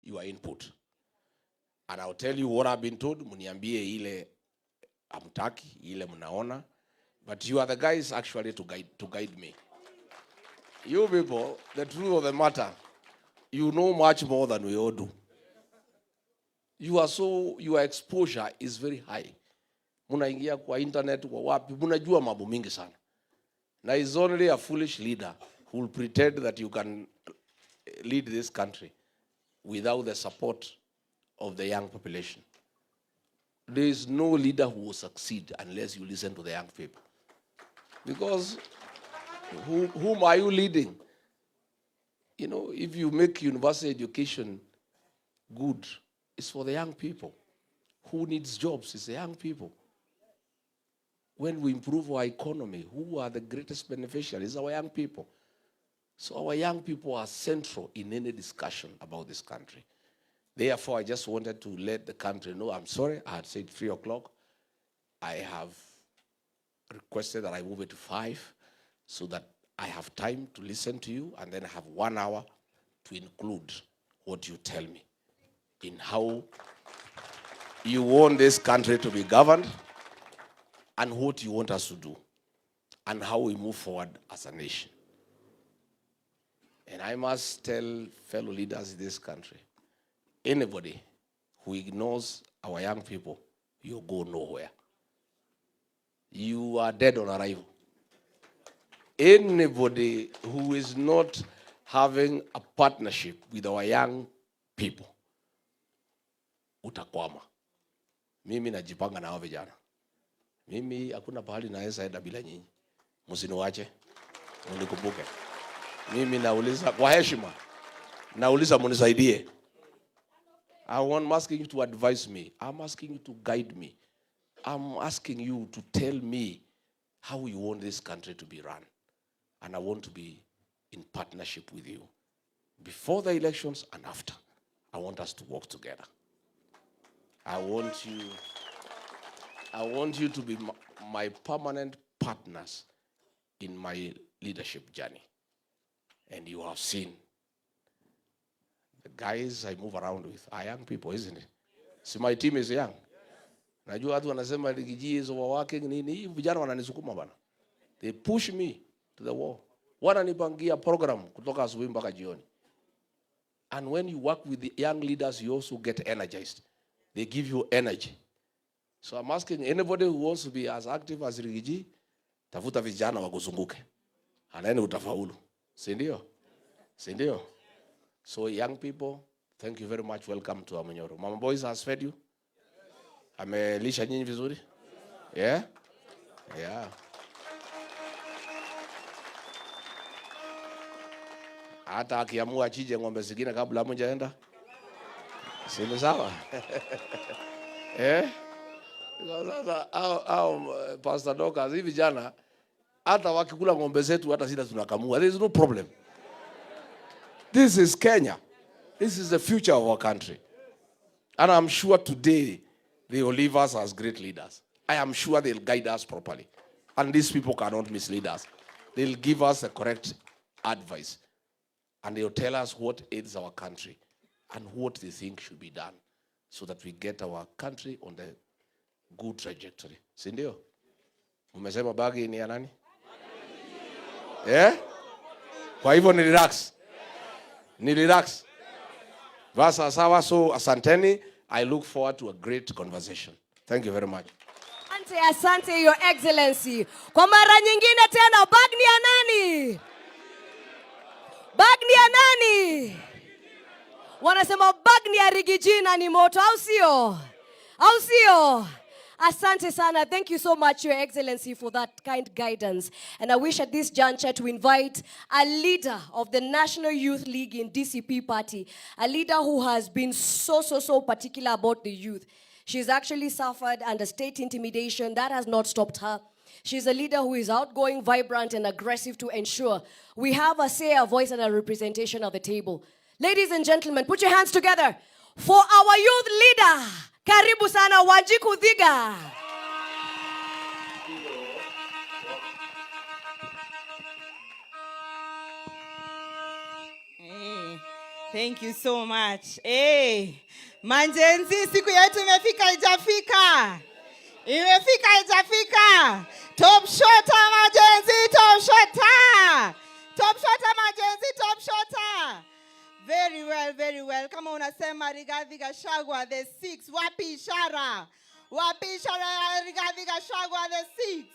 your input. And I'll tell you what I've been told. Muniambie ile amtaki, ile mnaona. But you are the guys actually to guide me. You people, the truth of the matter, you know much more than we all do. Your exposure is very high. Munaingia kwa internet, kwa wapi, munajua mambo mingi sana. Now is only a foolish leader who will pretend that you can lead this country without the support of the young population. There is no leader who will succeed unless you listen to the young people. Because whom are you leading? You know, if you make university education good, it's for the young people. Who needs jobs? It's the young people. When we improve our economy, who are the greatest beneficiaries? Our young people. So our young people are central in any discussion about this country. Therefore, I just wanted to let the country know, I'm sorry, I had said 3 o'clock. I have requested that I move it to 5 so that I have time to listen to you, and then I have 1 hour to include what you tell me in how you want this country to be governed and what you want us to do and how we move forward as a nation. And I must tell fellow leaders in this country, anybody who ignores our young people, you'll go nowhere. You are dead on arrival. Anybody who is not having a partnership with our young people, utakwama. Mimi najipanga na hao vijana. Mimi hakuna pahali naweza enda bila nyinyi. Msiniache. Mnikumbuke. Mimi nauliza kwa heshima. Nauliza munisaidie. I'm asking you to advise me. I'm asking you to guide me. I'm asking you to tell me how you want this country to be run. And I want to be in partnership with you. Before the elections and after, I want us to work together. I want you to be my permanent partners in my leadership journey. And you have seen the guys I move around with are young people, isn't it? So my team is young. Najua watu wanasema Rigathi is overworking nini, vijana wananisukuma bana. They push me to the wall. Wananipangia program kutoka asubuhi mpaka jioni. And when you work with the young leaders, you also get energized. They give you energy. So I'm asking anybody who wants to be as active as Rigathi, tafuta vijana wakuzunguke. Anaenda utafaulu. Si ndio? Si ndio? So young people, thank you very much. Welcome to Amanyoro. Mama Boys has fed you? Amelisha nyinyi vizuri? Yeah? Yeah. Hata akiamua achije ng'ombe zingine kabla hamjaenda? Si ni sawa? Eh? Sasa au Pastor Dokas hivi jana hata wakikula ng'ombe zetu hata sisi tunakamua. There is no problem. This is Kenya. This is the future of our country. And I'm sure today they will leave us as great leaders. I am sure they'll guide us properly. And these people cannot mislead us. They'll give us the correct advice. And they'll tell us what aids our country and what they think should be done so that we get our country on the good trajectory. Si ndio? Umesema bagi ni ya nani? Eh? Kwa hivyo ni relax. Ni relax. Vasa sawa, so asanteni. I look forward to a great conversation. Thank you very much. Asante, Your Excellency. Kwa mara nyingine tena, bag ni ya nani? Bag ni ya nani? Wanasema bag ni ya Rigathi na ni moto, au sio? Au sio? Asante sana. Thank you so much, Your Excellency, for that kind guidance. And I wish at this juncture to invite a leader of the National Youth League in DCP party, a leader who has been so particular about the youth. She's actually suffered under state intimidation. That has not stopped her. She's a leader who is outgoing, vibrant, and aggressive to ensure we have a say, a voice, and a representation at the table. Ladies and gentlemen, put your hands together for our youth leader. Karibu sana Wanjiku Thiga. Thank you so much. Hey, Genz, siku yetu imefika ijafika. Imefika ijafika. Top shotter Genz, top shotter. Top shotter Genz, top shotter. Very well, very well. Kama unasema Rigathi Gachagua the 6. Wapi ishara? Wapi ishara Rigathi Gachagua the 6?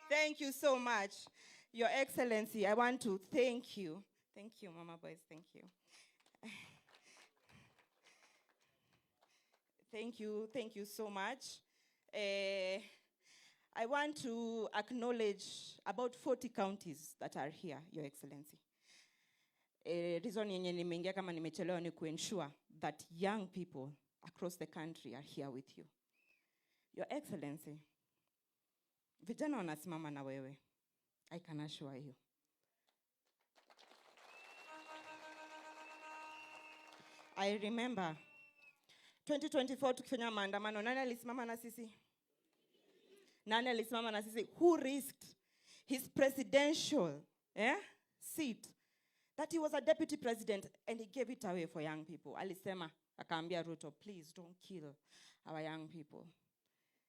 Thank you so much. Your Excellency, I want to thank you. Thank you, Mama Boys. Thank you. Thank you so much. I want to acknowledge about 40 counties that are here, Your Excellency. Reason yenye nimeingia kama nimechelewa ni ensure that young people across the country are here with you. Your Excellency, vijana wanasimama na wewe. I can assure you. I remember 2024 tukifanya maandamano, nani alisimama na sisi? Nani alisimama na sisi? Who risked his presidential seat that he was a deputy president and he gave it away for young people? Alisema, akaambia Ruto, please don't kill our young people.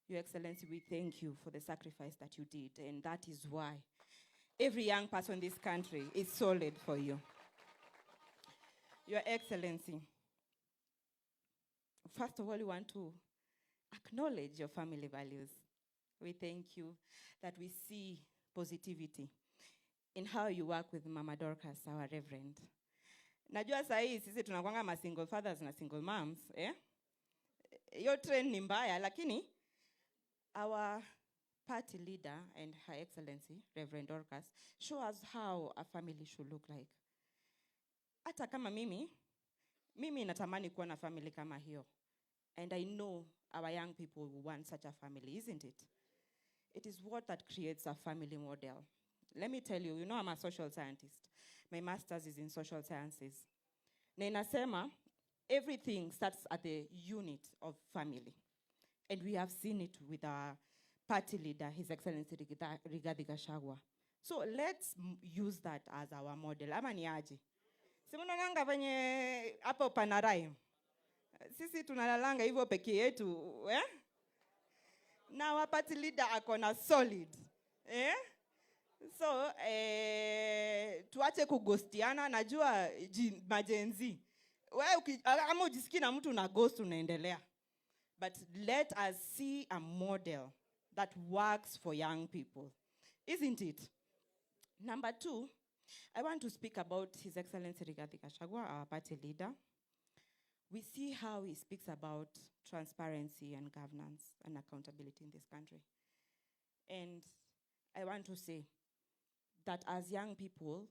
Your Excellency, we thank you for the sacrifice that you did, and that is why every young person in this country is solid for you. Your Excellency, first of all, we want to acknowledge your family values. We thank you that we see positivity in how you work with Mama Dorcas, our Reverend. Najua sahi sisi tunakwanga ma single fathers na single moms, Your trend ni mbaya, lakini our party leader and Her Excellency, Reverend Dorcas, show us how a family should look like. Hata kama mimi natamani kuwa na family kama hiyo. And I know our young people will want such a family, isn't it? It is what that creates a family model. Let me tell you, I'm a social scientist. My master's is in social sciences. Na inasema, everything starts at the unit of family. And we have seen it with our party leader, His Excellency Rigathi Gachagua. So let's use that as our model. Ama ni aje? Simunonanga venye hapo panarai. Sisi tunalalanga hivyo peke yetu, Na our party leader akona solid, So, tuache kugostiana, najua Genz. Wewe ama ujisikii na mtu na ghost unaendelea. But let us see a model that works for young people. Isn't it? Number 2, I want to speak about His Excellency Rigathi Gachagua, our party leader. We see how he speaks about transparency and governance and accountability in this country. And I want to say that as young people,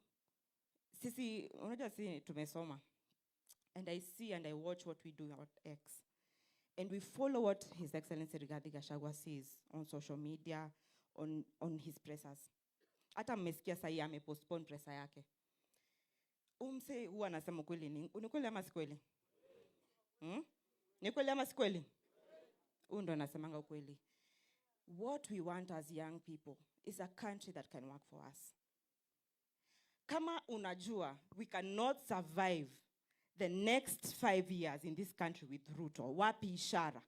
sisi, unajua si tumesoma. And I see and I watch what we do at X. And we follow what His Excellency Rigathi Gachagua says on social media, on his pressers. Hata mmesikia sahi amepostpone pressa yake. Umse huwa anasema kweli ni kweli ama si kweli? Ni kweli ama si kweli? Ndo anasemanga ukweli. What we want as young people is a country that can work for us. Kama unajua, we cannot survive the next 5 years in this country with Ruto. Wapi ishara?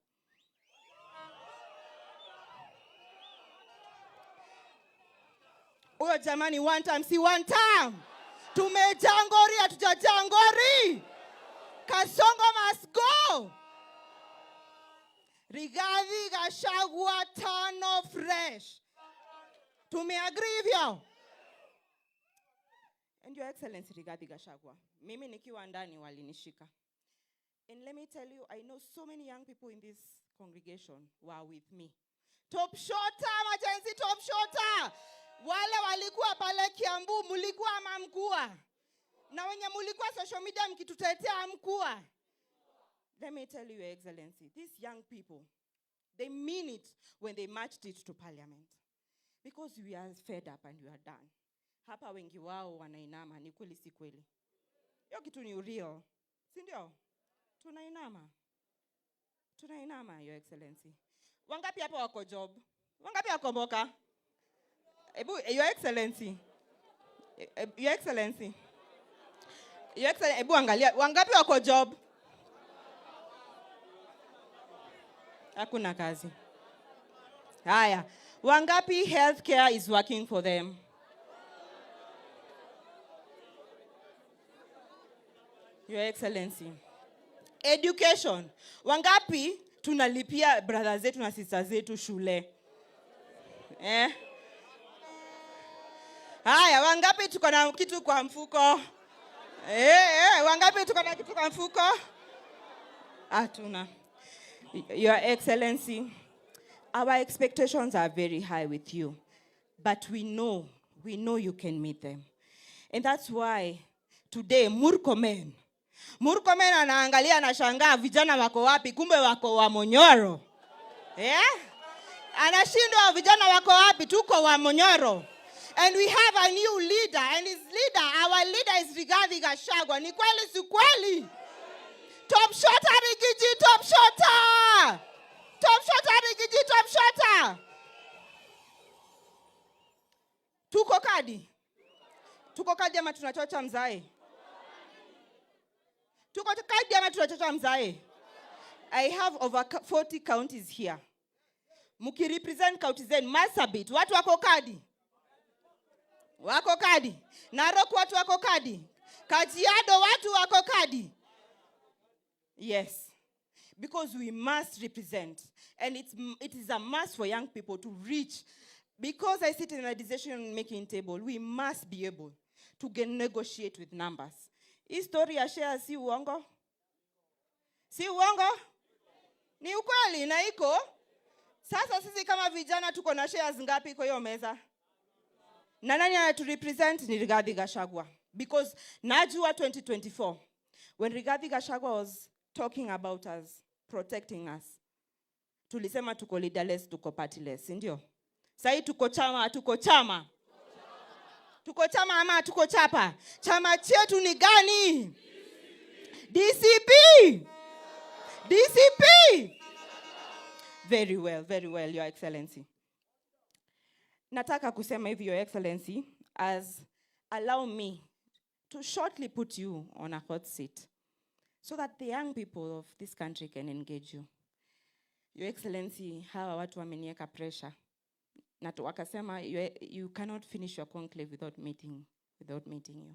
Uyo jamani, one time, si one time. Tumejangori, hatujajangori. Kasongo must go. Rigathi Gachagua, turn off fresh. Tumeagree hivyo? And Your Excellency Rigathi Gachagua, mimi nikiwa ndani walinishika. And let me tell you, I know so many young people in this congregation were with me. Top shotter, Genz, top shotter. Wale walikuwa pale Kiambu, mulikuwa mamkua. Na wenye mulikuwa social media mkitutetea mkua. Let me tell you, Your Excellency, these young people, they mean it when they marched it to parliament. Because we are fed up and we are done. Hapa wengi wao wanainama, ni kweli si kweli? Hiyo kitu ni real. Si ndio? Tunainama. Tunainama, Your Excellency. Wangapi hapa wako job? Wangapi wako mboka? Your Excellency. Your Excellency. Your Excellency, ebu angalia, wangapi wako job? Hakuna kazi. Haya, wangapi healthcare is working for them? Your Excellency. Education. Wangapi tunalipia brothers zetu na sisters zetu shule? Haya, wangapi tuko na kitu kwa mfuko? Wangapi tuko na kitu kwa mfuko? Hatuna. Your Excellency, our expectations are very high with you, but we know you can meet them. And that's why today, Murkomen anaangalia na shangaa vijana wako wapi, kumbe wako wa Monyoro. Anashindwa vijana wako wapi, tuko wa Monyoro. And we have a new leader, and our leader is Rigathi Gachagua. Ni kweli si kweli? Top shotter Rigathi, top shotter! Top shotter Rigathi, top shotter! Tuko kadi ama tunachocha mzae? Tuko kadi ama tunachocha mzae? I have over 40 counties here. Muki represent counties in Marsabit. Watu wako kadi? Wako kadi. Narok watu wako kadi. Kajiado watu wako kadi. Yes. Because we must represent. And it is a must for young people to reach. Because I sit in a decision-making table, we must be able to negotiate with numbers. History ya share si uongo? Si uongo? Ni ukweli na iko. Sasa sisi kama vijana tuko na shares ngapi kwa hiyo meza? Na nani anaturepresent ni Rigathi Gachagua. Because najua 2024, when Rigathi Gachagua was talking about us, protecting us, tulisema tuko leaderless, tuko partyless, ndio? Sai tuko chama. Tuko chama ama tuko chapa? Chama chetu ni gani? DCP. Very well, Your Excellency. Nataka kusema hivi, Your Excellency, allow me to shortly put you on a hot seat so that the young people of this country can engage you. Your Excellency, hawa watu wamenieka pressure. Na wakasema you cannot finish your conclave without meeting you.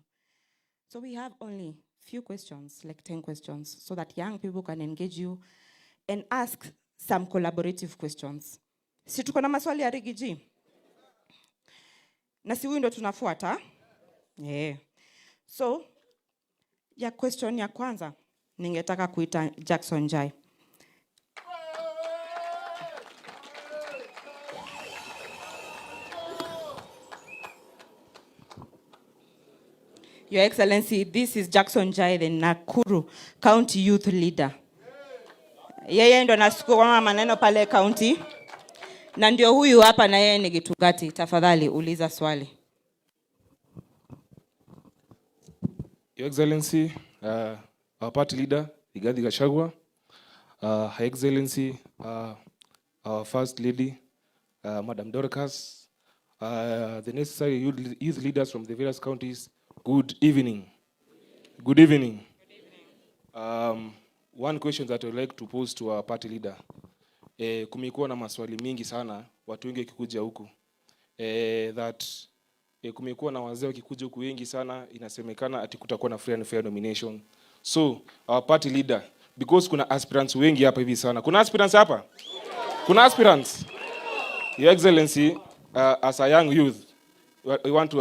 So we have only few questions, like 10 questions, so that young people can engage you and ask some collaborative questions. Si tuko na maswali ya Rigiji? Na si huyu ndo tunafuata? So, ya question ya kwanza, ningetaka kuita Jackson Jai. Your Excellency, this is Jackson Jai, the Nakuru County Youth Leader. Yeye ndo nasukuma maneno pale county. Na ndio huyu hapa na yeye ni Gitugati. Tafadhali uliza swali. Your Excellency, our party leader, Rigathi Gachagua, Her Excellency, our First Lady, Madam Dorcas, the necessary youth leaders from the various counties, good evening. Good evening. One question that I would like to pose to our party leader. Kumekuwa na maswali mingi sana watu wengi wakikuja huku. Kumekuwa na wazee wakikuja huku wengi sana, inasemekana ati kutakuwa na free and fair nomination. So, our party leader, because kuna aspirants wengi hapa hivi sana. Kuna aspirants hapa? Kuna aspirants? Your Excellency, as a young youth, I want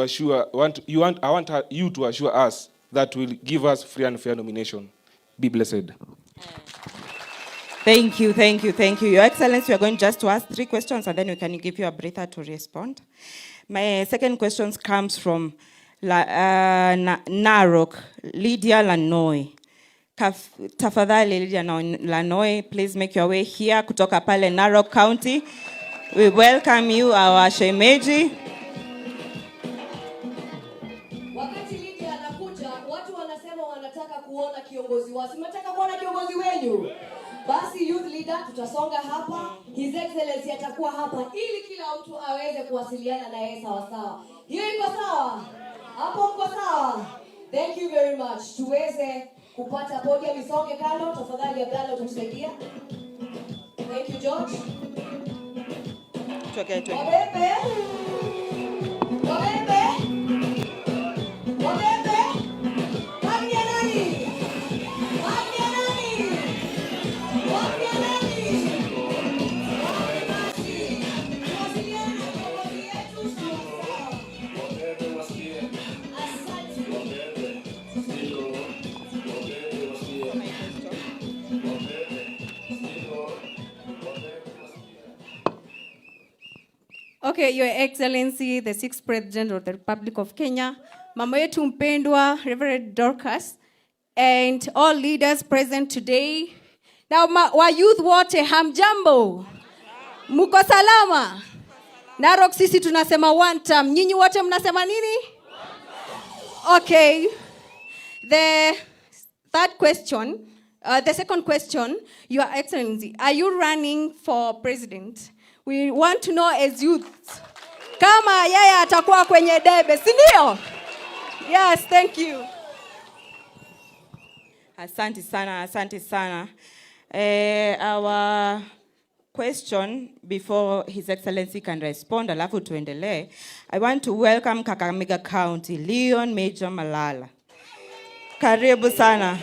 you to assure us that will give us free and fair nomination. Be blessed. Thank you. Your Excellency, we are going just to ask 3 questions and then we can give you a breather to respond. My second question comes from Narok, Lydia Lanoy. Tafadhali Lydia Lanoy, please make your way here kutoka pale Narok County. We welcome you, our shemeji. Wakati Lydia anakuja, watu wanasema wanataka kuona kiongozi wao. Mnataka kuona kiongozi wenu? Basi youth leader tutasonga hapa. His Excellency atakuwa hapa ili kila mtu aweze kuwasiliana na yeye sawa sawa. Hiyo iko sawa? Hapo mko sawa? Thank you very much. Tuweze kupata podium isonge kando, tafadhali Abdalla utamsaidia. Thank you George. Wabebe. Wabebe. Wabebe. Bagni ya nani? Bagni ya nani? Bagni ya nani? Tuwasiliane kwa bodi yetu sawa. Okay, Your Excellency, the 6th President of the Republic of Kenya, Mama yetu mpendwa, Reverend Dorcas, and all leaders present today. Now, wa youth wote hamjambo? Muko salama? Narok sisi tunasema one time. Nyinyi wote mnasema nini? Okay. The second question, Your Excellency, are you running for president? We want to know as youth, kama yeye atakuwa kwenye debe, si ndio? Yes, thank you. Asante sana. Our question, before His Excellency can respond, alafu tuendelee. I want to welcome Kakamega County, Leon Major Malala. Karibu sana.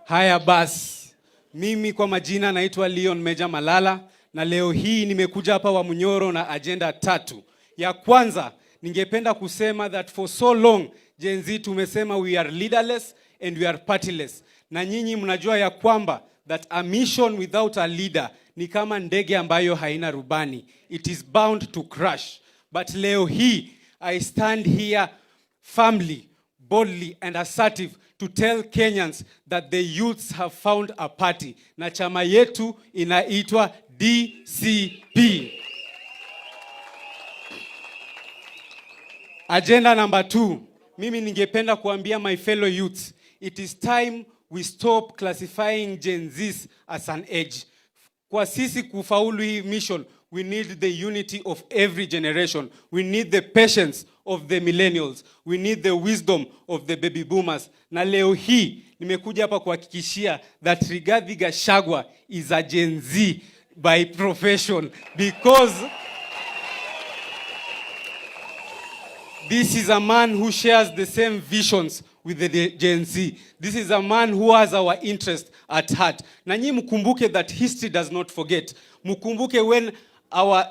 Haya basi, mimi kwa majina naitwa Leon Major Malala, na leo hii nimekuja hapa Wamunyoro na agenda 3. Ya kwanza, ningependa kusema that for so long Genz tumesema we are leaderless and we are partyless. Na nyinyi mnajua ya kwamba that a mission without a leader ni kama ndege ambayo haina rubani. It is bound to crash. But leo hii I stand here firmly, boldly and assertive to tell Kenyans that the youths have found a party. Na chama yetu inaitwa DCP. Agenda number 2. Mimi ningependa kuambia my fellow youths, it is time we stop classifying Genz as an age. Kwa sisi kufaulu hii mission, we need the unity of every generation. We need the patience of the millennials. We need the wisdom of the baby boomers. Na leo hii nimekuja hapa kuhakikishia that Rigathi Gachagua is a Genz by profession, because this is a man who shares the same visions with the Genz. This is a man who has our interest at heart. Na nyinyi mkumbuke that history does not forget. Mkumbuke when our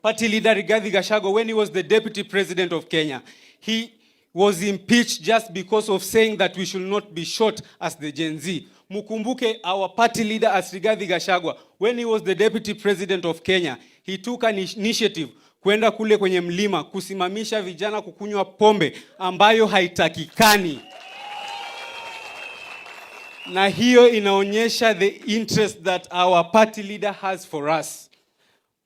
party leader Rigathi Gachagua, when he was the deputy president of Kenya, he was impeached just because of saying that we should not be shot as the Genz. Mkumbuke our party leader as Rigathi Gachagua, when he was the deputy president of Kenya, he took an initiative kwenda kule kwenye mlima kusimamisha vijana kukunywa pombe ambayo haitakikani. Na hiyo inaonyesha the interest that our party leader has for us.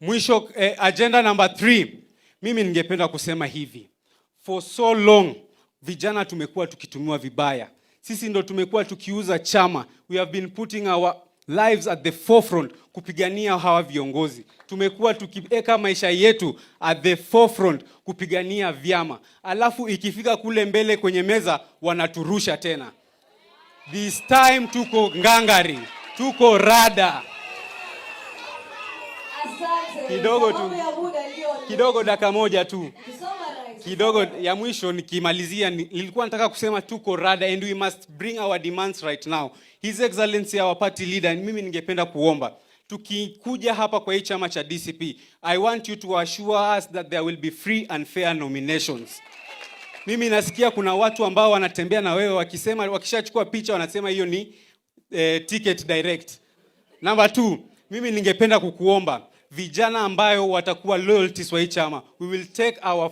Mwisho, agenda number 3. Mimi ningependa kusema hivi. For so long, vijana tumekuwa tukitumiwa vibaya. Sisi ndo tumekuwa tukiuza chama. We have been putting our lives at the forefront kupigania hawa viongozi. Tumekuwa tukiweka maisha yetu at the forefront kupigania vyama. Alafu ikifika kule mbele kwenye meza wanaturusha tena. This time tuko ngangari, tuko rada. Kidogo dakika moja tu. Kidogo ya mwisho nikimalizia, nilikuwa nataka kusema tuko rada and we must bring our demands right now. His Excellency our party leader, mimi ningependa kuomba tukikuja hapa kwa hii chama cha DCP, I want you to assure us that there will be free and fair nominations. Mimi nasikia kuna watu ambao wanatembea na wewe wakisema, wakishachukua picha wanasema hiyo ni ticket direct. Number 2, mimi ningependa kukuomba vijana ambayo watakuwa loyalties wa hii chama, we will take our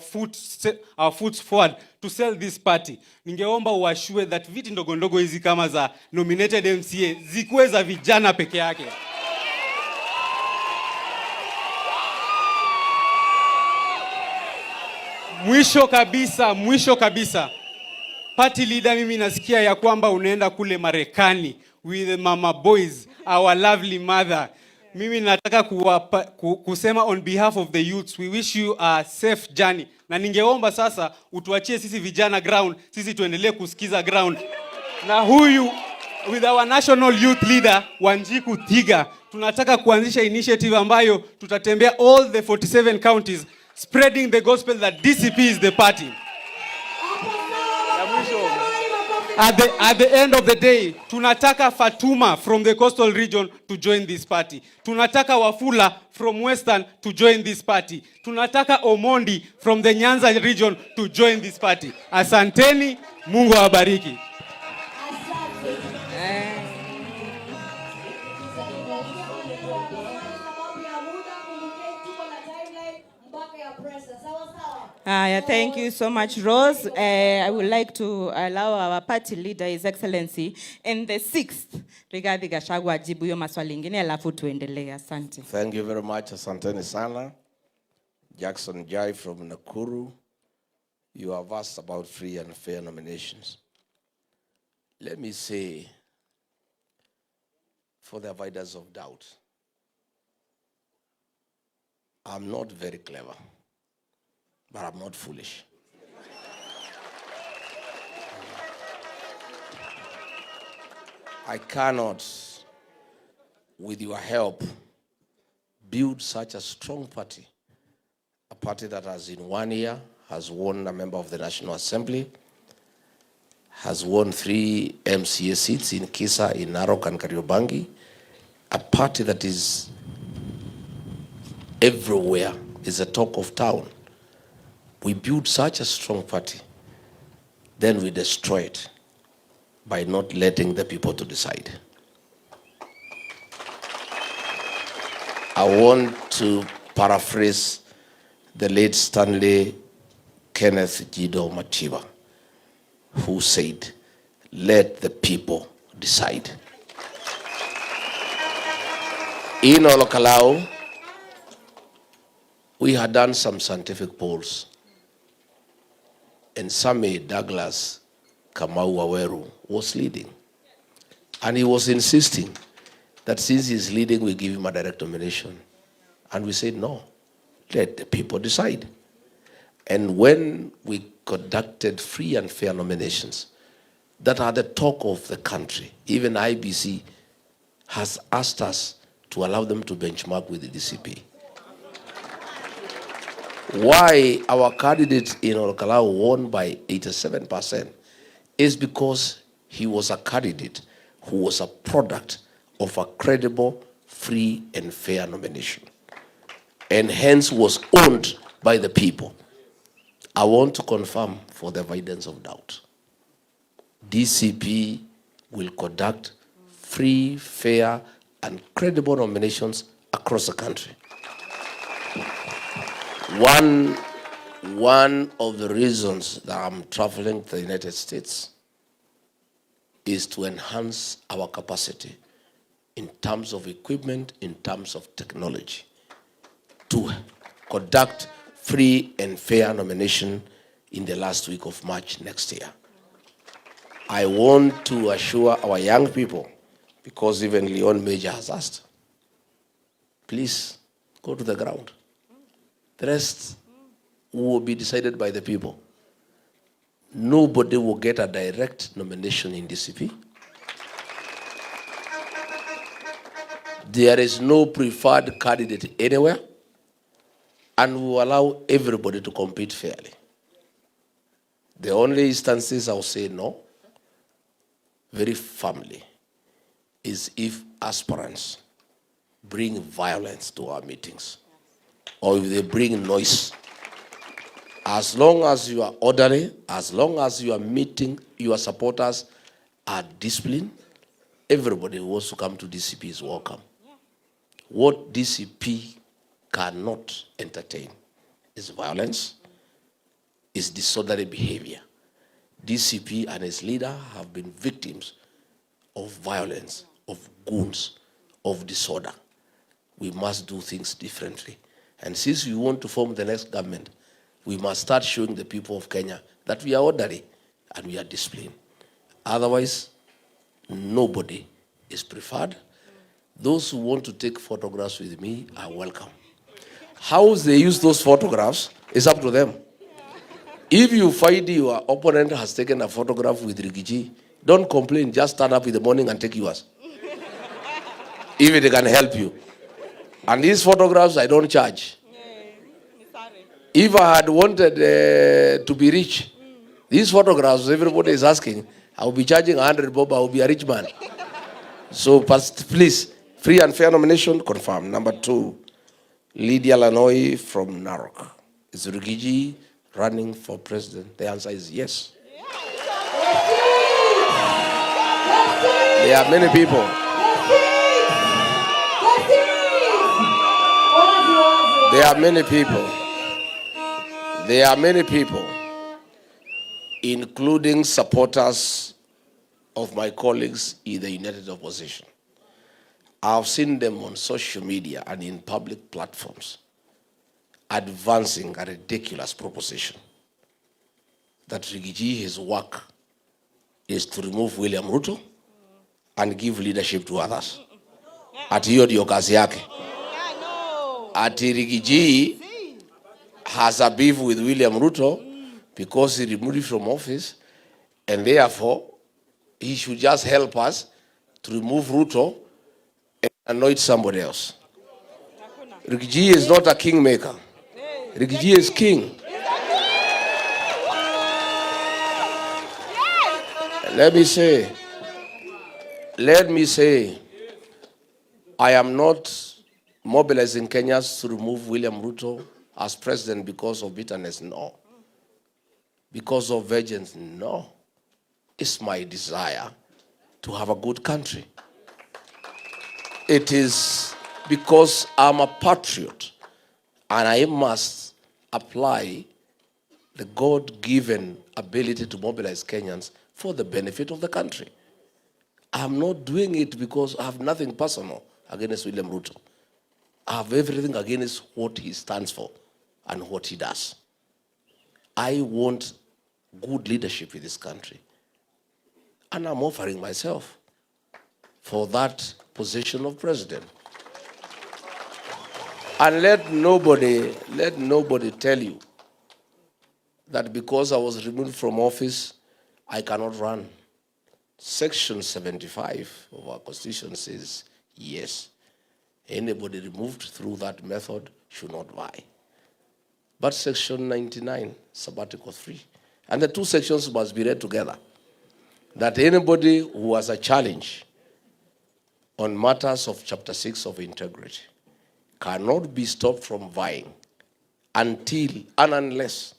foot forward to sell this party. Ningeomba uashue that viti ndogo ndogo hizi kama za nominated MCA zikuwe za vijana peke yake. Mwisho kabisa. Party leader, mimi nasikia ya kwamba unaenda kule Marekani with mama boys, our lovely mother. Mimi nataka kusema on behalf of the youths, we wish you a safe journey. Na ningeomba sasa utuachie sisi vijana ground, sisi tuendelee kusikiza ground. Na huyu with our national youth leader Wanjiku Thiga, tunataka kuanzisha initiative ambayo tutatembea all the 47 counties spreading the gospel that DCP is the party. At the end of the day, tunataka Fatuma from the coastal region to join this party. Tunataka Wafula from Western to join this party. Tunataka Omondi from the Nyanza region to join this party. Asanteni, Mungu awabariki. Thank you so much, Rose. I would like to allow our party leader, His Excellency, and the 6th, Rigathi Gachagua, ajibu hiyo maswali ingine alafu tuendelee. Asante. Thank you very much. Asanteni sana. Jackson Jai from Nakuru. You have asked about free and fair nominations. Let me say, for the avoidance of doubt, I'm not very clever, but I'm not foolish. I cannot, with your help, build such a strong party, a party that has in 1 year has won a member of the National Assembly, has won 3 MCA seats in Kisa, in Narok and Kariobangi, a party that is everywhere, is a talk of town. We build such a strong party, then we destroy it by not letting the people to decide. I want to paraphrase the late Stanley Kenneth Jido Matiba, who said, "Let the people decide." In Olokalao, we had done some scientific polls, and Sami Douglas Kamau Waweru was leading. And he was insisting that since he's leading, we give him a direct nomination. And we said, no, let the people decide. And when we conducted free and fair nominations that are the talk of the country, even IBC has asked us to allow them to benchmark with the DCP. Why our candidate in Olkalau won by 87% is because he was a candidate who was a product of a credible, free, and fair nomination, and hence was owned by the people. I want to confirm, for the avoidance of doubt, DCP will conduct free, fair, and credible nominations across the country. One of the reasons that I'm traveling to the United States is to enhance our capacity in terms of equipment, in terms of technology, to conduct free and fair nomination in the last week of March next year. I want to assure our young people, because even Leon Major has asked, please go to the ground. The rest will be decided by the people. Nobody will get a direct nomination in DCP. There is no preferred candidate anywhere, and we will allow everybody to compete fairly. The only instances I'll say no, very firmly, is if aspirants bring violence to our meetings, or if they bring noise. As long as you are orderly, as long as you are meeting, your supporters are disciplined, everybody who wants to come to DCP is welcome. What DCP cannot entertain is violence, is disorderly behavior. DCP and its leader have been victims of violence, of goons, of disorder. We must do things differently. And since we want to form the next government, we must start showing the people of Kenya that we are orderly and we are disciplined. Otherwise, nobody is preferred. Those who want to take photographs with me are welcome. How they use those photographs is up to them. If you find your opponent has taken a photograph with Rigathi, don't complain, just stand up in the morning and take yours. If it can help you. And these photographs, I don't charge. If I had wanted to be rich, these photographs, everybody is asking, I will be charging 100 bob, I will be a rich man. So please, free and fair nomination, confirm. Number 2, Lydia Lanoi from Narok. Is Rigathi running for president? The answer is yes. There are many people. There are many people. There are many people, including supporters of my colleagues in the United Opposition. I've seen them on social media and in public platforms advancing a ridiculous proposition that Rigathi, his work is to remove William Ruto and give leadership to others. Ati hiyo ndio kazi yake. Ati Rigathi has a beef with William Ruto because he removed him from office, and therefore he should just help us to remove Ruto and anoint somebody else. Rigathi is not a kingmaker. Rigathi is king. Let me say, I am not mobilizing Kenyans to remove William Ruto as president because of bitterness, no. Because of vengeance, no. It's my desire to have a good country. It is because I'm a patriot and I must apply the God-given ability to mobilize Kenyans for the benefit of the country. I'm not doing it because I have nothing personal against William Ruto. I have everything against what he stands for and what he does. I want good leadership in this country. And I'm offering myself for that position of president. And let nobody tell you that because I was removed from office, I cannot run. Section 75 of our Constitution says, yes, anybody removed through that method should not vie. But Section 99, Sabbatical 3, and the two sections must be read together, that anybody who has a challenge on matters of Chapter 6 of integrity cannot be stopped from vying until and unless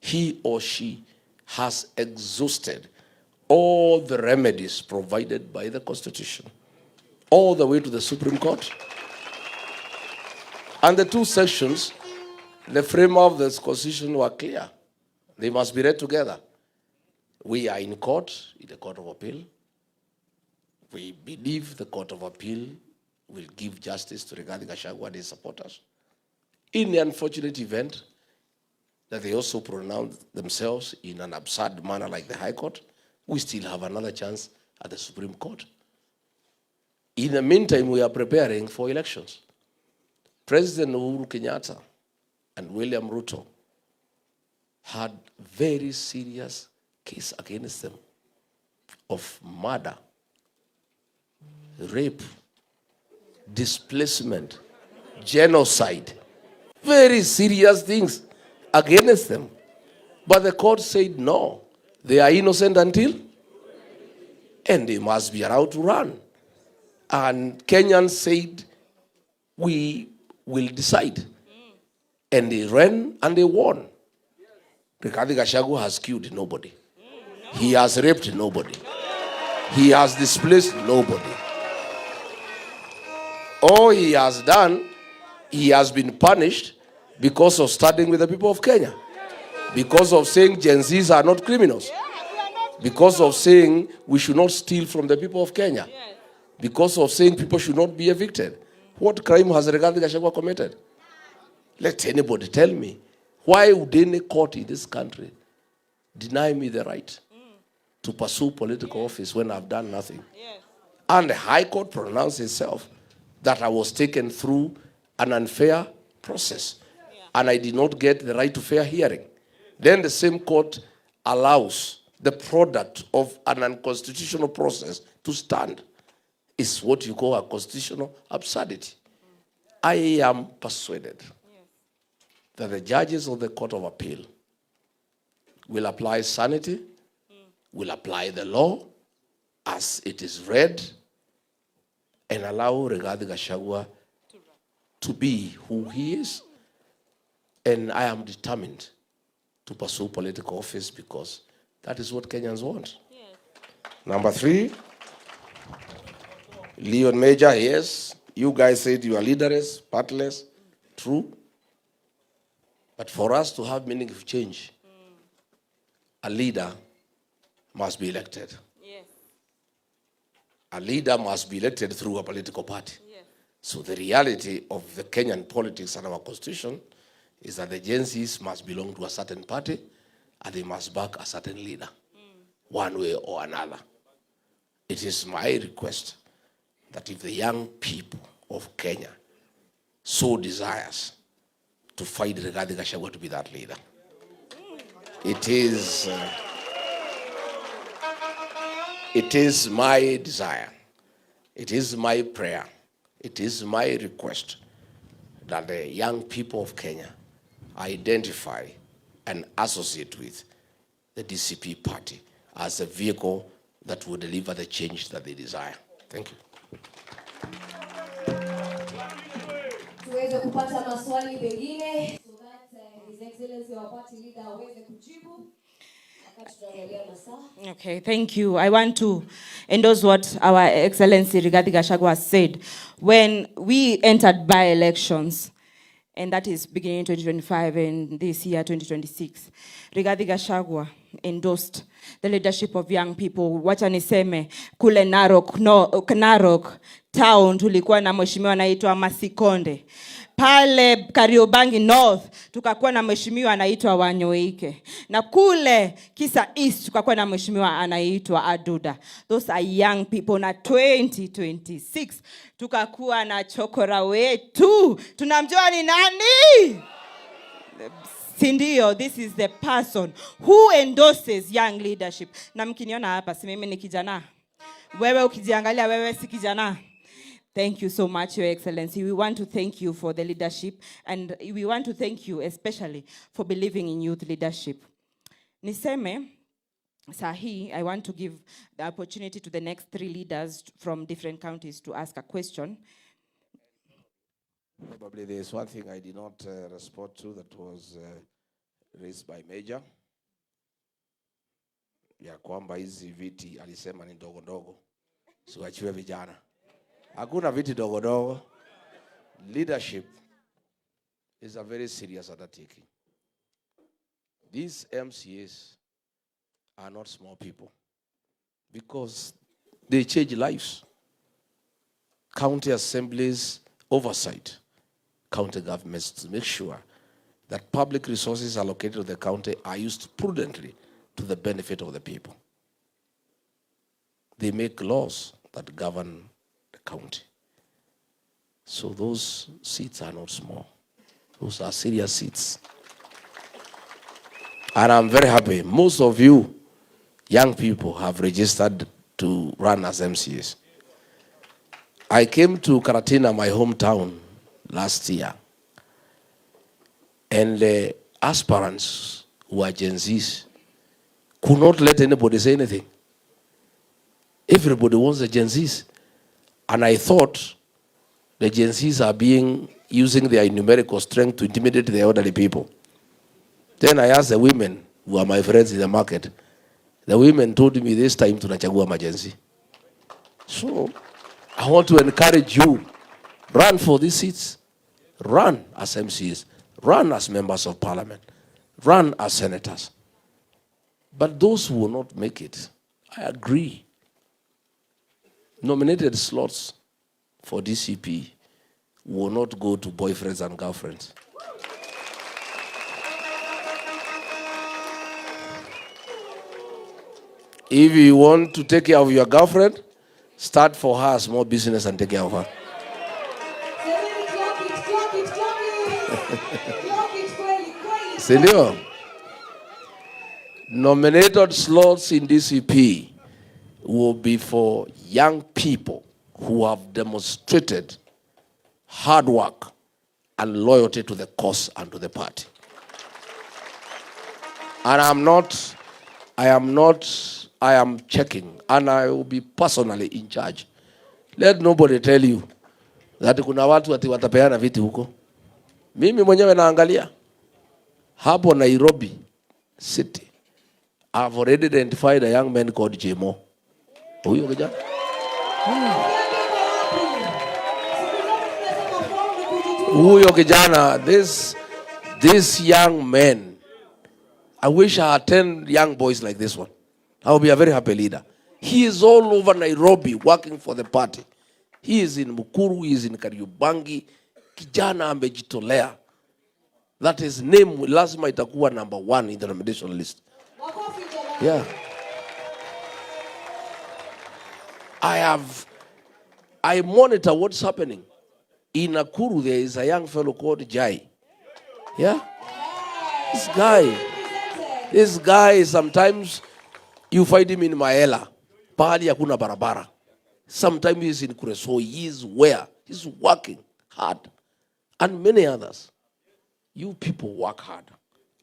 he or she has exhausted all the remedies provided by the Constitution, all the way to the Supreme Court. And the two sections, the frame of the Constitution were clear. They must be read together. We are in court, in the Court of Appeal. We believe the Court of Appeal will give justice to Rigathi Gachagua and his supporters. In the unfortunate event that they also pronounce themselves in an absurd manner like the High Court, we still have another chance at the Supreme Court. In the meantime, we are preparing for elections. President Uhuru Kenyatta and William Ruto had very serious case against them of murder, rape, displacement, genocide, very serious things against them. But the court said no, they are innocent until, and they must be allowed to run. And Kenyans said, we will decide. And they ran and they won. Rigathi Gachagua has killed nobody. He has raped nobody. He has displaced nobody. All he has done, he has been punished because of standing with the people of Kenya. Because of saying Genzs are not criminals. Because of saying we should not steal from the people of Kenya. Because of saying people should not be evicted. What crime has Rigathi Gachagua committed? Let anybody tell me. Why would any court in this country deny me the right to pursue political office when I've done nothing? And the High Court pronounced itself that I was taken through an unfair process and I did not get the right to fair hearing. Then the same court allows the product of an unconstitutional process to stand. It's what you call a constitutional absurdity. I am persuaded that the judges of the Court of Appeal will apply sanity, will apply the law as it is read, and allow Rigathi Gachagua to be who he is. And I am determined to pursue political office because that is what Kenyans want. Yes. Number 3, Leon Major, yes. You guys said you are leaderless, partless. True. But for us to have meaningful change, a leader must be elected. Yes. A leader must be elected through a political party. Yes. So the reality of the Kenyan politics and our constitution is that the Genz must belong to a certain party and they must back a certain leader, one way or another. It is my request that if the young people of Kenya so desires to fight Rigathi Gachagua to be that leader, it is my desire, it is my prayer, it is my request that the young people of Kenya identify and associate with the DCP party as a vehicle that will deliver the change that they desire. Thank you. Tuweze kupata maswali pengine so that His Excellency our party leader aweze kujibu. Okay, thank you. I want to endorse what our Excellency Rigathi Gachagua said. When we entered by-elections, and that is beginning in 2025 and this year, 2026, Rigathi Gachagua endorsed the leadership of young people. Wacha niseme, kule Narok town tulikuwa na mheshimiwa anaitwa Masikonde. Pale Kariobangi North tukakuwa na mheshimiwa anaitwa Wanyoike. Na kule Kisa East tukakuwa na mheshimiwa anaitwa Aduda. Those are young people. Na 2026 tukakuwa na chokora wetu. Tunamjua ni nani? Sindio, this is the person who endorses young leadership. Na mkiniona hapa, si mimi ni kijana. Wewe ukijiangalia wewe si kijana. Thank you so much, Your Excellency. We want to thank you for the leadership, and we want to thank you especially for believing in youth leadership. Niseme, Sahi, I want to give the opportunity to the next 3 leaders from different counties to ask a question. Probably there is one thing I did not respond to that was raised by Major. Ya kwamba hizi viti alisema ni ndogo ndogo. Siwachiwe vijana. Hakuna viti ndogo ndogo. Leadership is a very serious undertaking. These MCAs are not small people because they change lives. County assemblies oversight county governments to make sure that public resources allocated to the county are used prudently to the benefit of the people. They make laws that govern the county. So those seats are not small. Those are serious seats. And I'm very happy. Most of you young people have registered to run as MCAs. I came to Karatina, my hometown, last year. And the aspirants who are Gen Zs could not let anybody say anything. Everybody wants the Gen Zs. And I thought the Gen Zs are using their numerical strength to intimidate the elderly people. Then I asked the women, who are my friends in the market, the women told me this time tunachagua majenzi. So I want to encourage you, run for these seats. Run as MCs. Run as members of parliament. Run as senators. But those who will not make it, I agree. Nominated slots for DCP will not go to boyfriends and girlfriends. If you want to take care of your girlfriend, start for her a small business and take care of her. Senor, nominated slots in DCP will be for young people who have demonstrated hard work and loyalty to the cause and to the party. And I am checking, and I will be personally in charge. Let nobody tell you that kuna watu ati watapeana viti huko. Mimi mwenyewe naangalia hapo Nairobi City. I've already identified a young man called Jemo. Huyo kijana. Huyo kijana, this young man. I wish I had 10 young boys like this one. I would be a very happy leader. He is all over Nairobi working for the party. He is in Mukuru, he is in Kariobangi. Kijana amejitolea. That his name lazima itakuwa number 1 in the nomination list. Yeah. I monitor what's happening. In Nakuru, there is a young fellow called Jai. Yeah? This guy, sometimes you find him in Maela. Pahali hakuna barabara. Sometimes he's in Kureso. He's where? He's working hard. And many others. You people work hard.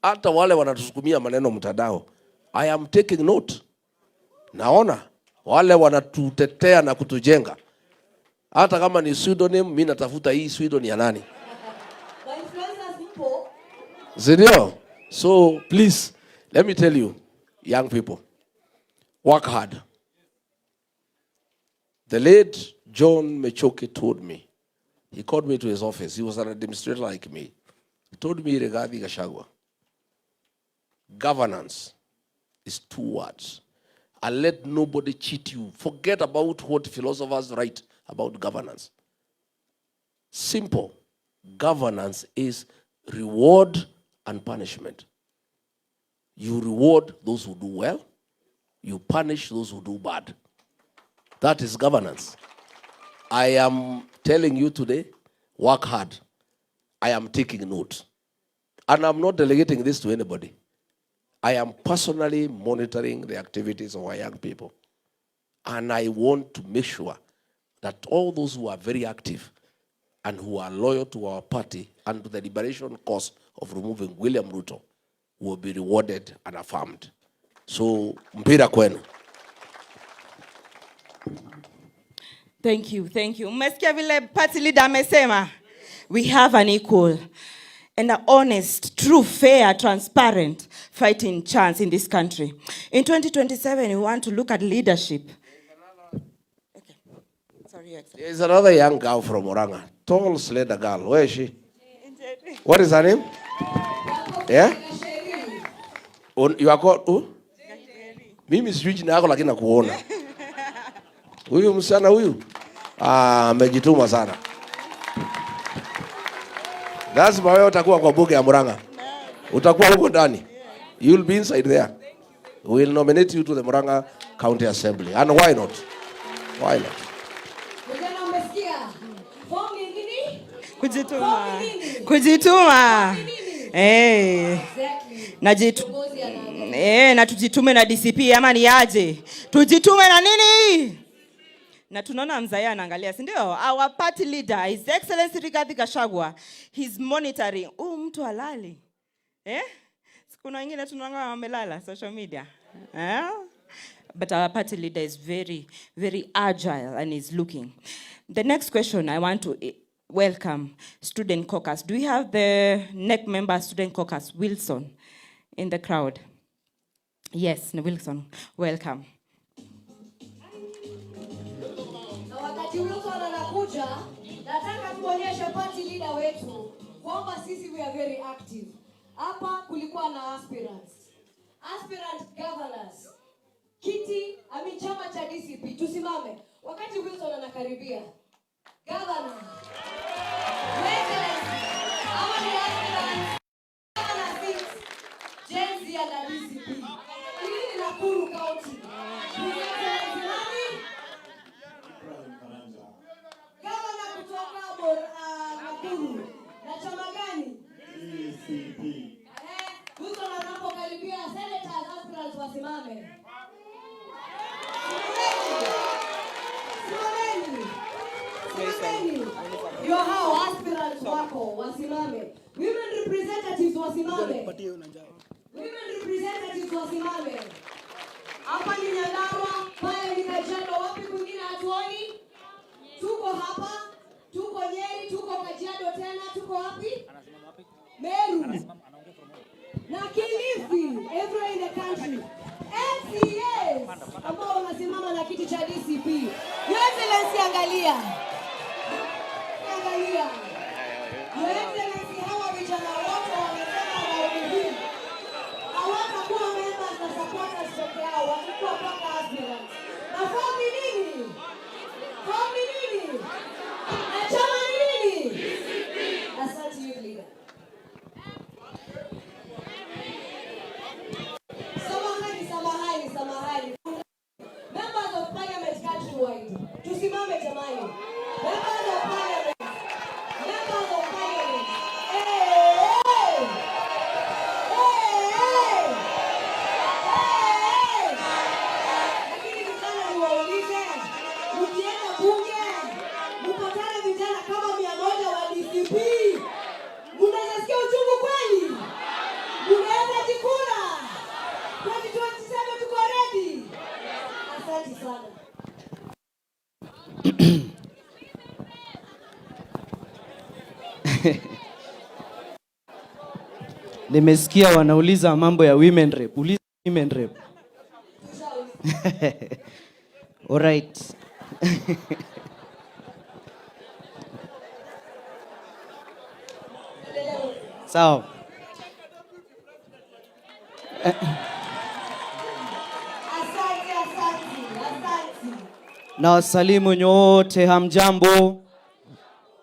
Hata wale wanatusukumia maneno mtandao. I am taking note. Naona wale wanatutetea na kutujenga. Hata kama ni pseudonym, mimi natafuta hii pseudonym ya nani? Zinio. So please, let me tell you, young people, work hard. The late John Mechoke told me, he called me to his office. He was an administrator like me. He told me, Rigathi, Gachagua, governance is 2 words. And let nobody cheat you. Forget about what philosophers write about governance. Simple. Governance is reward and punishment. You reward those who do well. You punish those who do bad. That is governance. I am telling you today, work hard. I am taking note. And I'm not delegating this to anybody. I am personally monitoring the activities of our young people. And I want to make sure that all those who are very active and who are loyal to our party and to the liberation cause of removing William Ruto will be rewarded and affirmed. So, mpira kwenu. Thank you. Mmesikia vile party leader amesema? We have an equal and an honest, true, fair, transparent fighting chance in this country. In 2027, we want to look at leadership. Okay. Sorry, Your Excellency. There's another young girl from Oranga, tall, slender girl. Where is she? What is her name? Yeah? You are called who? Mimi sijui jina yako lakini nakuona. Huyu msichana huyu amejituma sana. Lazima wewe utakuwa kwa bunge ya Murang'a. Utakuwa huko ndani. You will be inside there. We will nominate you to the Murang'a County Assembly. And why not? Why not? Kujituma. Na tujitume na DCP ama ni aje? Tujitume na nini? Na tunaona mzaya anaangalia, si ndio? Our party leader, His Excellency Rigathi Gachagua, he's monitoring. Mtu halali. Kuna wengine tunaona wamelala social media. But our party leader is very, very agile and is looking. The next question I want to welcome Student Caucus. Do we have the NEC member Student Caucus, Wilson, in the crowd? Yes, Wilson, welcome. Nataka kuonyesha party leader wetu kwamba sisi we are very active. Hapa kulikuwa na aspirant governors. Chama cha DCP tusimame wakati Wilson anakaribia. Governor. Genz and DCP. Hii ni Nakuru County. wasimame. Women representatives wasimame. Women representatives wasimame. Hapa ni Nyandarua, pale ni Kajiado, wapi kwingine hatuoni? Tuko hapa, tuko Nyeri, tuko Kajiado tena, tuko wapi? Meru. Na Kilifi, everywhere in the country. MCAs ambao wanasimama na kiti cha DCP. Your Excellency, angalia. Angalia. Your Excellency, hawa vijana wote wamesema wauhuru. Hawatakuwa members na supporters peke yao, watakuwa mpaka aspirants. Na form ni nini? Form ni nini? Na chama ni nini? Asante you leader. Samahani. Members of Parliament countrywide. Tusimame jamani. Members of Parliament. Members of Parliament. Hey! Lakini vijana niwaulize, mkienda bunge, mpatane vijana kama 100 wa DCP. Mnaweza sikia uchungu kweli? Mnaweza jikura? 2027 tuko ready. Asante sana. Nimesikia wanauliza mambo ya women rep. Uliza women rep. All right. Sawa. Na wasalimu nyote, hamjambo.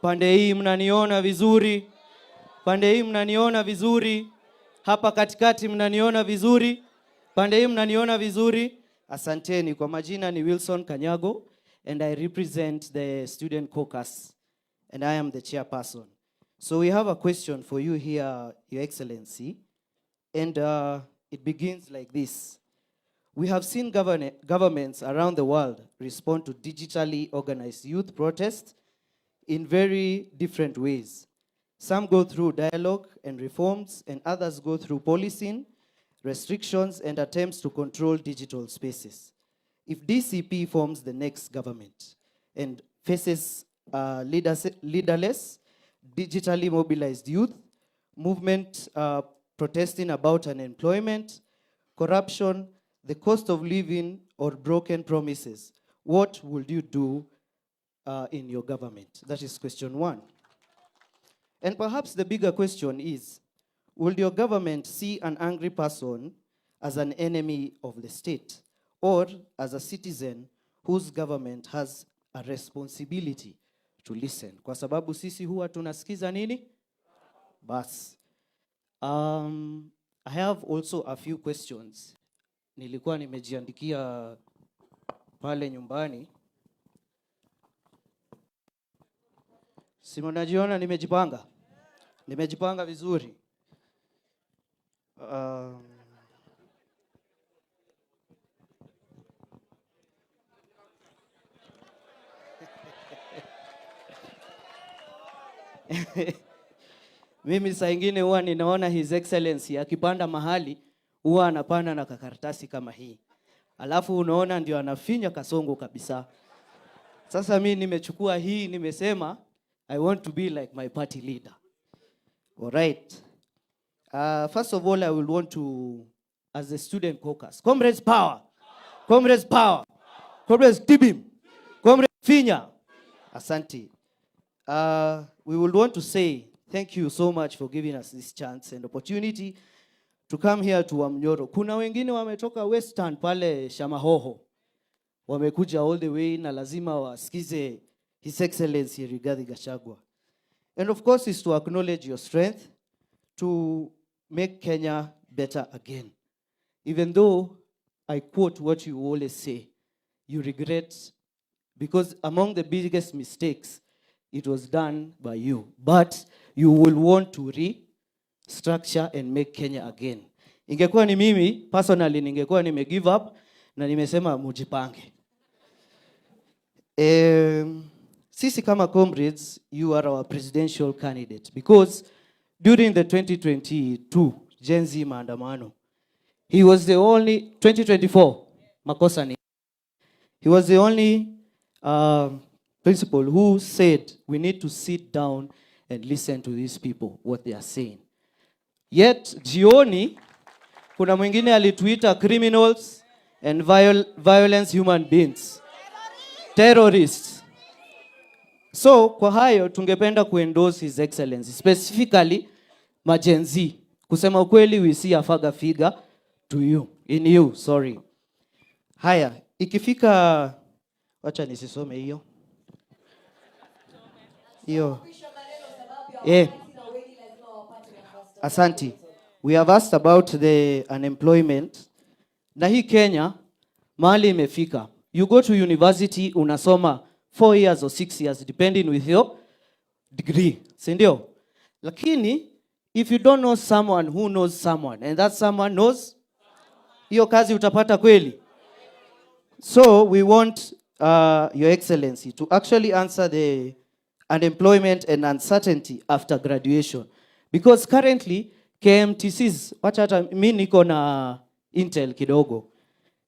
Pande hii mnaniona vizuri? Pande hii mnaniona vizuri? Hapa katikati mnaniona vizuri? Pande hii mnaniona vizuri? Asanteni. Kwa majina ni Wilson Kanyago and I represent the student caucus and I am the chairperson. So we have a question for you here, Your Excellency, and it begins like this. We have seen governments around the world respond to digitally organized youth protests in very different ways. Some go through dialogue and reforms, and others go through policing, restrictions, and attempts to control digital spaces. If DCP forms the next government and faces leaderless, digitally mobilized youth, movement protesting about unemployment, corruption, the cost of living, or broken promises, what would you do in your government? That is question one. And perhaps the bigger question is, will your government see an angry person as an enemy of the state or as a citizen whose government has a responsibility to listen? Kwa sababu sisi huwa tunasikiza nini? Bas. I have also a few questions. Nilikuwa nimejiandikia pale nyumbani. Si mnajiona nimejipanga? Nimejipanga vizuri. Mimi saa ingine huwa ninaona His Excellency akipanda mahali huwa anapanda na kakaratasi kama hii. Alafu unaona ndio anafinya kasongo kabisa. Sasa mimi nimechukua hii, nimesema I want to be like my party leader. All right. First of all, I will want to, as a student caucus, comrades power. Comrades power. Comrades tibim. Comrades finya. Asante. We will want to say thank you so much for giving us this chance and opportunity to come here to Amnyoro. Kuna wengine wametoka Western pale Shamahoho. Wamekuja all the way na lazima wasikize His Excellency Rigathi Gachagua. And of course is to acknowledge your strength to make Kenya better again. Even though I quote what you always say, you regret, because among the biggest mistakes, it was done by you. But you will want to restructure and make Kenya again. Ingekuwa ni mimi, personally, ningekuwa nime give up, na nimesema mujipange. sisi kama comrades, you are our presidential candidate because during the 2022 Genz maandamano, he was the only 2024 makosa ni. He was the only principal who said we need to sit down and listen to these people what they are saying. Yet jioni kuna mwingine alituita criminals and violence human beings. Terrorists. So kwa hayo tungependa kuendorse His Excellency, specifically Majenzi. Kusema ukweli, we see a father figure to you, in you, sorry. Haya, ikifika, wacha nisisome hiyo. Hiyo. Asanti. We have asked about the unemployment. Na hii Kenya, mahali imefika. You go to university, unasoma 4 years or 6 years, depending with your degree. Sindio? Lakini, if you don't know someone who knows someone, and that someone knows, hiyo kazi utapata kweli. So, we want Your Excellency to actually answer the unemployment and uncertainty after graduation. Because currently, KMTCs, wacha hata mimi niko na Intel kidogo.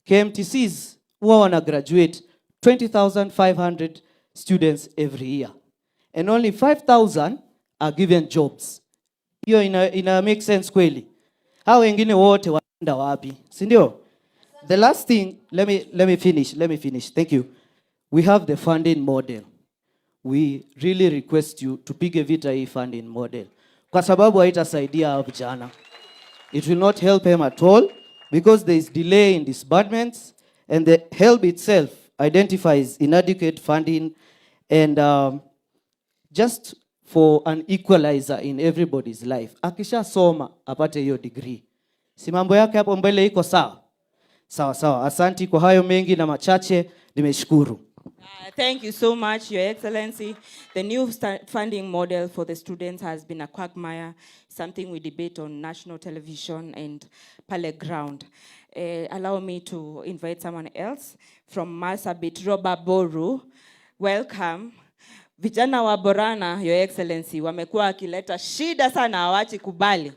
KMTCs huwa wana graduate 20,500 students every year. And only 5,000 are given jobs. Hiyo ina make sense kweli. Hao wengine wote waenda wapi? Si ndio? The last thing, let me finish. Thank you. We have the funding model. We really request you to pick a vita hii funding model. Kwa sababu haitasaidia vijana. It will not help him at all because there is delay in disbursements and the help itself identifies inadequate funding and just for an equalizer in everybody's life. Akisha soma apate hiyo degree. Si mambo yake hapo mbele iko sawa? Sawa. Asanti kwa hayo mengi na machache, nimeshukuru. Thank you so much, Your Excellency. The new funding model for the students has been a quagmire, something we debate on national television and Pale ground. Allow me to invite someone else from Marsabit, Roba Boru. Welcome. Vijana wa Borana, Your Excellency, wamekuwa wakileta shida sana, hawachi kubali.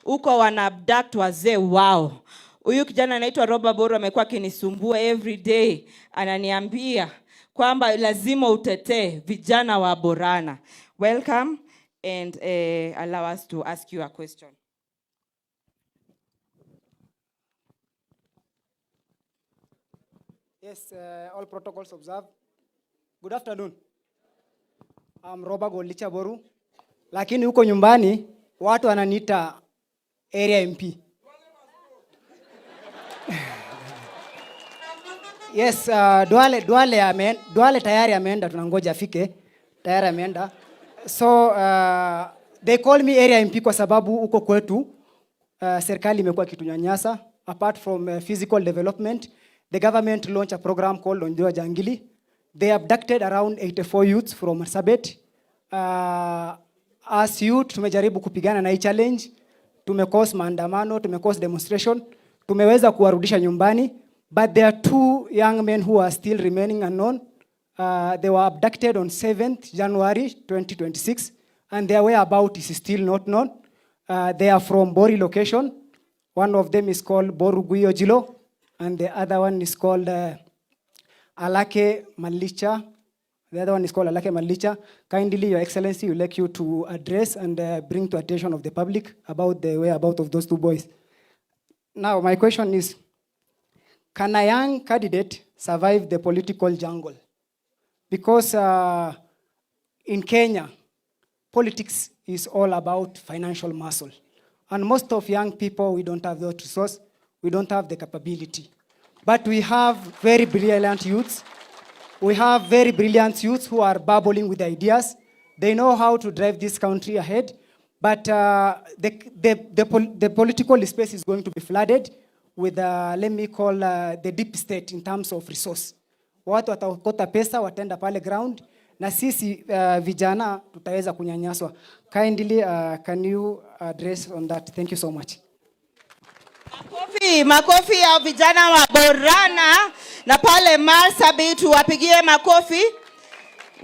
Uko wana abduct wazee wao. Huyu kijana anaitwa Roba Boru amekuwa akinisumbua every day. Ananiambia kwamba lazima utetee vijana wa Borana. Welcome and allow us to ask you a question. Yes, all protocols observed. Good afternoon. I'm Roba Golicha Boru. Lakini huko nyumbani watu wananiita area MP. Yes, Duale tayari ameenda, tunangoja afike. Tayari ameenda. So they call me area MP kwa sababu huko kwetu serikali imekuwa kitunyanyasa. Apart from physical development, the government launched a program called Ondoa Jangili. They abducted around 84 youths from Marsabit. As youth tumejaribu kupigana na hii challenge. Tumecause maandamano, tumecause demonstration. Tumeweza kuwarudisha nyumbani. But there are 2 young men who are still remaining unknown. They were abducted on 7th January 2026, and their whereabouts is still not known. They are from Bori location. One of them is called Boruguyo Jilo, and the other one is called Alake Malicha. The other one is called Alake Malicha. Kindly, Your Excellency, we would like you to address and bring to attention of the public about the whereabouts of those 2 boys. Now, my question is, can a young candidate survive the political jungle? Because in Kenya, politics is all about financial muscle. And most of young people, we don't have the resource, we don't have the capability. But we have very brilliant youths. We have very brilliant youths who are bubbling with ideas. They know how to drive this country ahead. But the political space is going to be flooded with, let me call, the deep state in terms of resource. Watu watakota pesa, watenda pale ground, na sisi vijana tutaweza kunyanyaswa. Kindly, can you address on that? Thank you so much. Makofi ya vijana wa Borana na pale Marsabit, wapigie makofi.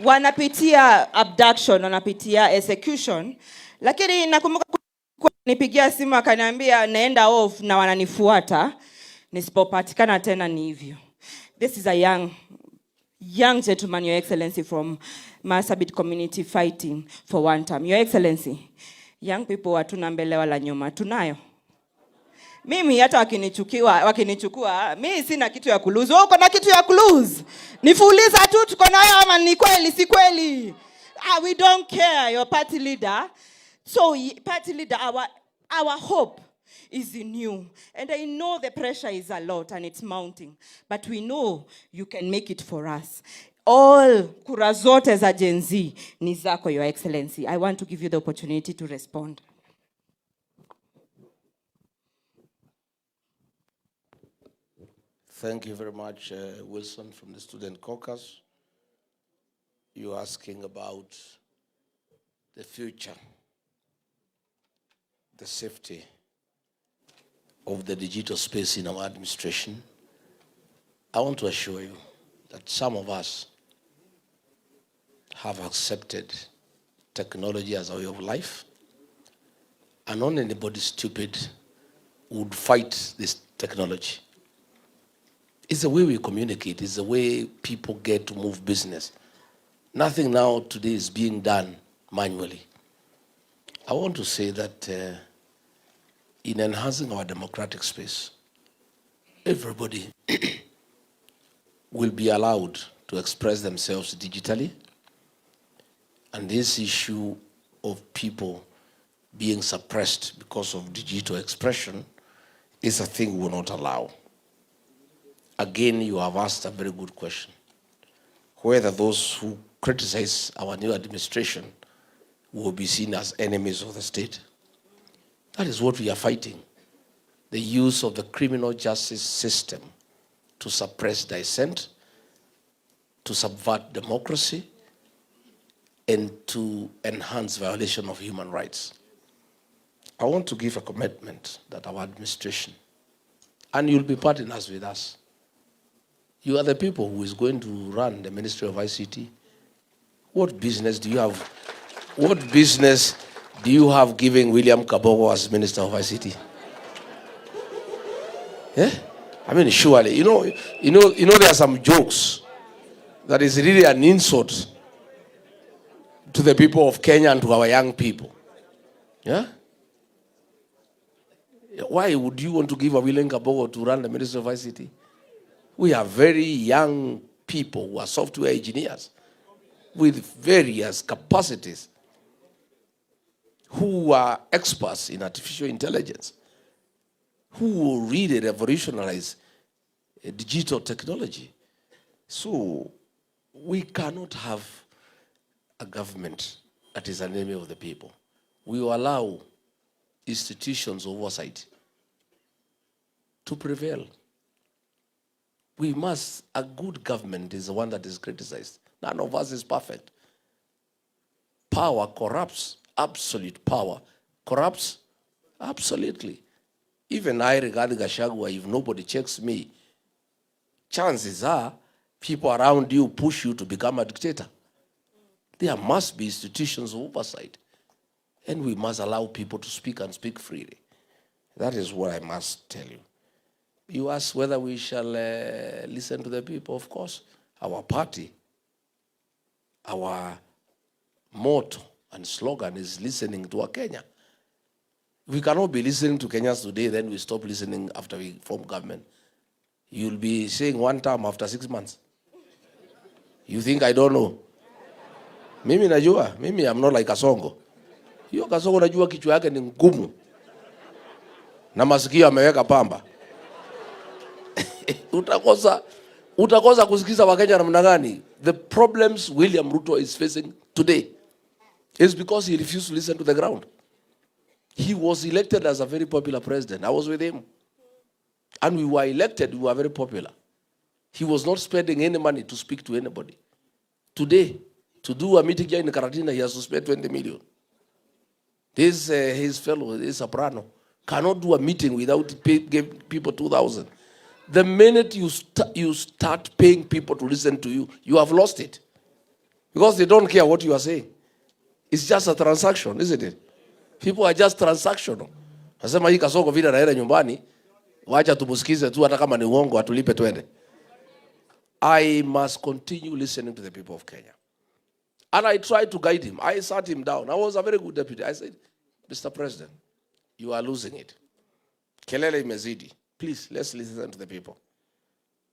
wanapitia abduction, wanapitia execution. Lakini nakumbuka nipigia simu akaniambia naenda off na wananifuata, nisipopatikana tena ni hivyo. This is a young gentleman, Your Excellency, from Marsabit community fighting for one term. Your Excellency, young people hatuna mbele wala nyuma, tunayo. Mimi hata wakinichukua, mimi sina kitu ya kulose. Wewe uko na kitu ya kulose? Nifuuliza tu tuko nayo ama ni kweli si kweli? We don't care, your party leader. So party leader, our hope is in you. And I know the pressure is a lot and it's mounting, but we know you can make it for us. All kura zote za Genz ni zako, Your Excellency. I want to give you the opportunity to respond. Thank you very much, Wilson, from the Student Caucus. You're asking about the future, the safety of the digital space in our administration. I want to assure you that some of us have accepted technology as a way of life, and not anybody stupid would fight this technology. It's the way we communicate. It's the way people get to move business. Nothing now today is being done manually. I want to say that in enhancing our democratic space, everybody will be allowed to express themselves digitally. And this issue of people being suppressed because of digital expression is a thing we will not allow. Again, you have asked a very good question. Whether those who criticize our new administration will be seen as enemies of the state. That is what we are fighting. The use of the criminal justice system to suppress dissent, to subvert democracy, and to enhance violation of human rights. I want to give a commitment that our administration, and you'll be partners with us, you are the people who is going to run the Ministry of ICT. What business do you have? What business do you have giving William Kabogo as Minister of ICT? Yeah? I mean, surely, you know, there are some jokes that is really an insult to the people of Kenya and to our young people. Yeah? Why would you want to give a William Kabogo to run the Ministry of ICT? We are very young people who are software engineers with various capacities, who are experts in artificial intelligence, who will really revolutionize digital technology. So we cannot have a government that is an enemy of the people. We will allow institutions of oversight to prevail. A good government is the one that is criticized. None of us is perfect. Power corrupts. Absolute power corrupts. Absolutely. Even I, Rigathi Gachagua, if nobody checks me, chances are people around you push you to become a dictator. There must be institutions of oversight. And we must allow people to speak and speak freely. That is what I must tell you. You ask whether we shall listen to the people. Of course, our party, our motto and slogan is listening to our Kenya. We cannot be listening to Kenyans today, then we stop listening after we form government. You'll be saying one term after 6 months. You think I don't know? Mimi najua, mimi I'm not like Kasongo. Hiyo Kasongo najua kichwa yake ni ngumu. Na masikio ameweka pamba. Utakosa kusikiza Wakenya namna gani? The problems William Ruto is facing today is because he refused to listen to the ground. He was elected as a very popular president. I was with him. And we were elected, we were very popular. He was not spending any money to speak to anybody. Today, to do a meeting here in Karatina, he has to spend 20 million. His fellow, this soprano, cannot do a meeting without giving people 2,000. The minute you start paying people to listen to you, you have lost it. Because they don't care what you are saying. It's just a transaction, isn't it? People are just transactional. Nasema hii Kasongo vile naenda nyumbani, wacha tumusikize tu hata kama ni uongo atulipe twende. I must continue listening to the people of Kenya. And I tried to guide him. I sat him down. I was a very good deputy. I said, Mr. President, you are losing it. Kelele imezidi. Please, let's listen to the people.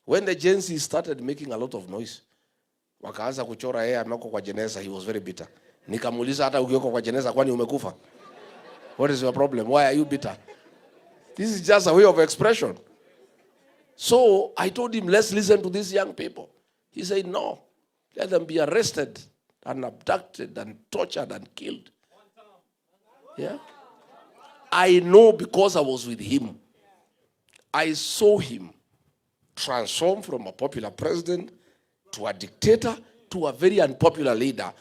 When the Genz started making a lot of noise, wakaanza kuchora yeye ameko kwa jeneza, he was very bitter. Nikamuuliza hata ukioko kwa jeneza kwani umekufa? What is your problem? Why are you bitter? This is just a way of expression. So I told him, let's listen to these young people. He said, no, let them be arrested and abducted and tortured and killed. Yeah. I know because I was with him. I saw him transform from a popular president to a dictator to a very unpopular leader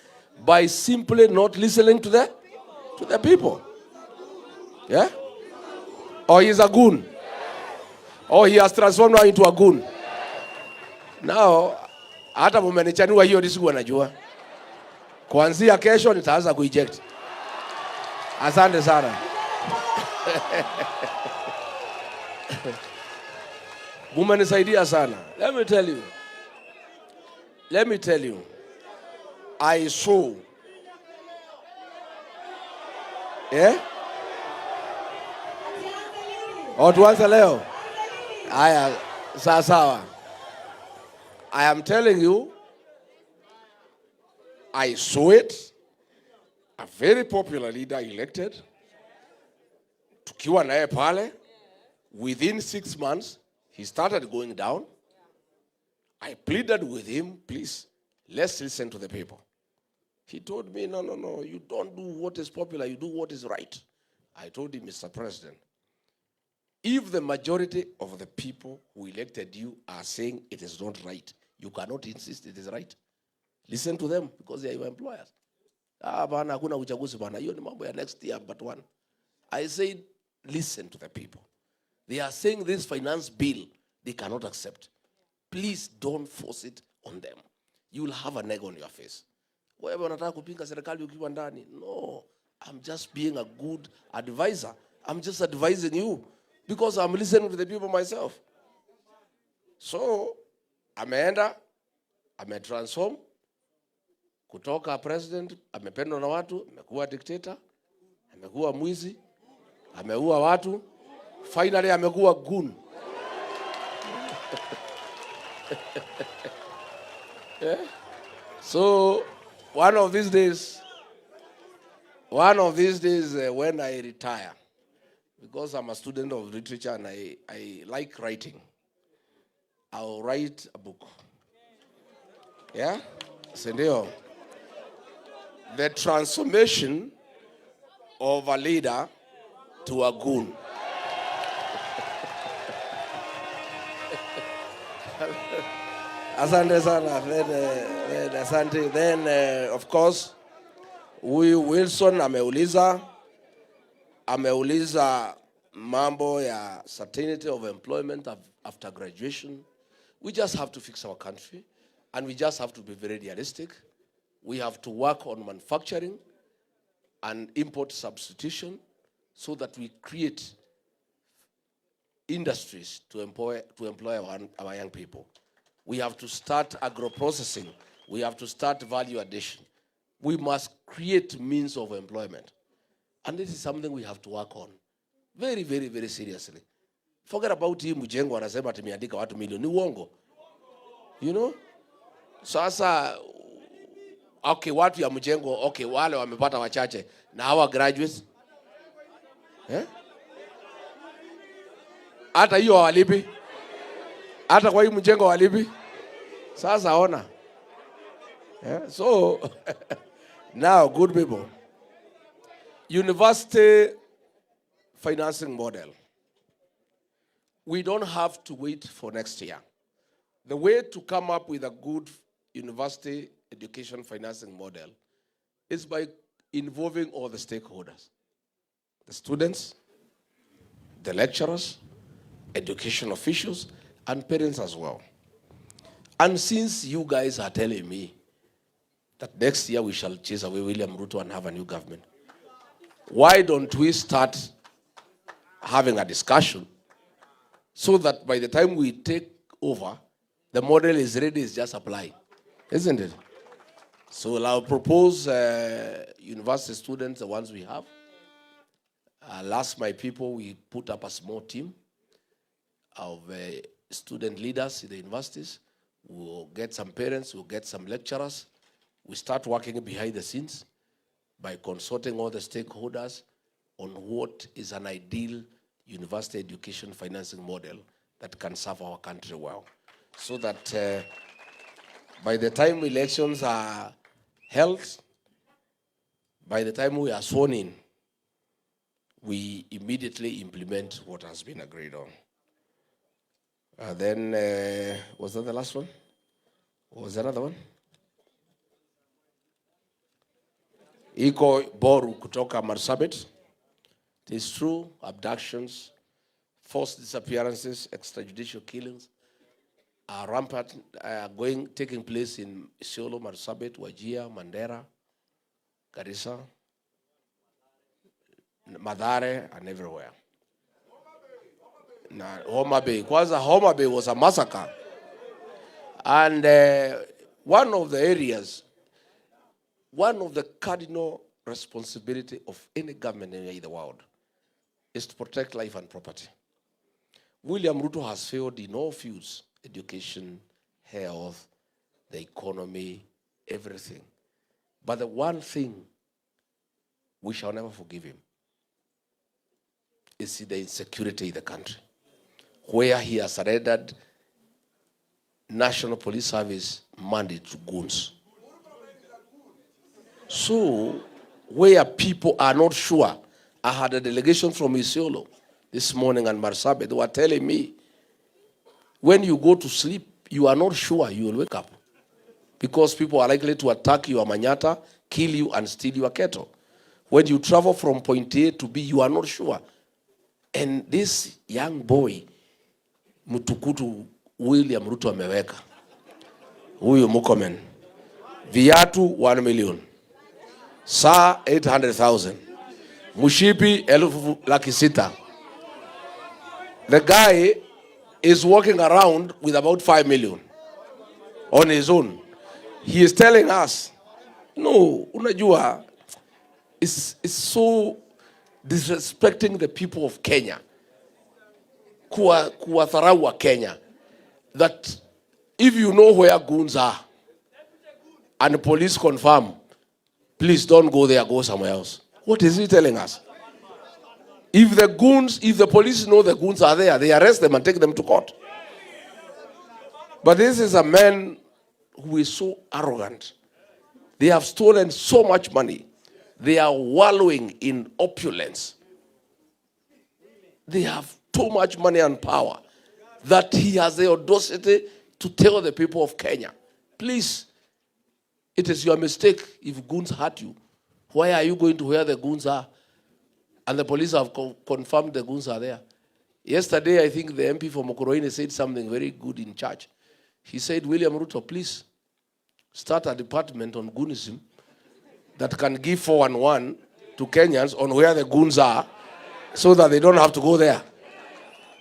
by simply not listening to the people. Yeah? Or he's a goon. Or he has transformed now into a goon. Now, hata mumenichanua hiyo disiku wanajua. Kuanzia kesho nitaanza kueject. Asante sana. Mumenisaidia sana. Let me tell you. I saw. Yeah? Tuanze leo. Aya, sawa. I am telling you, I saw it. A very popular leader elected. Tukiwa naye pale. Within 6 months, he started going down. I pleaded with him, please, let's listen to the people. He told me, no, you don't do what is popular, you do what is right. I told him, Mr. President, if the majority of the people who elected you are saying it is not right, you cannot insist it is right. Listen to them because they are your employers. Bana hakuna uchaguzi bana, hiyo ni mambo ya next year but one. I said, listen to the people. They are saying this finance bill, they cannot accept. Please don't force it on them. You will have an egg on your face. Wewe unataka kupinga serikali ukiwa ndani? No, I'm just being a good advisor. I'm just advising you because I'm listening to the people myself. So, ameenda, ametransform, kutoka president, amependwa na watu, amekuwa dictator, amekuwa mwizi, ameua watu, finally amekuwa goon. Yeah? So, one of these days, when I retire, because I'm a student of literature and I like writing, I'll write a book. Yeah? Sendio. The transformation of a leader to a goon. Asante sana. Then, of course, Wilson ameuliza mambo ya certainty of employment after graduation. We just have to fix our country, and we just have to be very realistic. We have to work on manufacturing and import substitution so that we create industries to employ our young people. We have to start agro-processing. We have to start value addition. We must create means of employment. And this is something we have to work on very, very, very seriously. Forget about hii mjengo anasema tumeandika watu milioni. Ni uongo. You know? Sasa, okay, watu ya mjengo, okay, wale wamepata wachache. Na hawa graduates. Hata hiyo walipi. Hata kwa hii mjengo walipi. Sasa ona. Yeah? So, now, good people. University financing model. We don't have to wait for next year. The way to come up with a good university education financing model is by involving all the stakeholders. The students, the lecturers, education officials, and parents as well. And since you guys are telling me that next year we shall chase away William Ruto and have a new government. Why don't we start having a discussion so that by the time we take over, the model is ready, it's just apply, isn't it? So I'll propose university students, the ones we have. I'll ask my people, we put up a small team of student leaders in the universities. We'll get some parents, we'll get some lecturers. We start working behind the scenes by consulting all the stakeholders on what is an ideal university education financing model that can serve our country well. So that by the time elections are held, by the time we are sworn in, we immediately implement what has been agreed on. Then, was that the last one? Or was there another one? Iko Boru kutoka Marsabit. It is true, abductions, forced disappearances, extrajudicial killings are rampant, taking place in Isiolo, Marsabit, Wajir, Mandera, Garissa, Madare, and everywhere. Now, Homa Bay was a massacre. And one of the areas, one of the cardinal responsibility of any government in the world is to protect life and property. William Ruto has failed in all fields: education, health, the economy, everything. But the one thing we shall never forgive him is the insecurity in the country, where he has surrendered National Police Service mandate to goons. So, where people are not sure, I had a delegation from Isiolo this morning and Marsabit. They were telling me, when you go to sleep, you are not sure you will wake up, because people are likely to attack your manyata, kill you, and steal your cattle. When you travel from point A to B, you are not sure. And this young boy, Mutukutu William Ruto ameweka, huyu Mukomen, viatu 1 million, saa 800,000, mushipi 1,600,000. The guy is walking around with about 5 million on his own. He is telling us, no, unajua, it's so disrespecting the people of Kenya, kuwatharau wa Kenya, that if you know where goons are and the police confirm, please don't go there, go somewhere else. What is he telling us? If the police know the goons are there, they arrest them and take them to court. But this is a man who is so arrogant. They have stolen so much money. They are wallowing in opulence. They have too much money and power that he has the audacity to tell the people of Kenya, please, it is your mistake if goons hurt you. Why are you going to where the goons are? And the police have confirmed the goons are there. Yesterday, I think the MP for Mokoroine said something very good in church. He said, William Ruto, please start a department on goonism that can give 411 to Kenyans on where the goons are, so that they don't have to go there.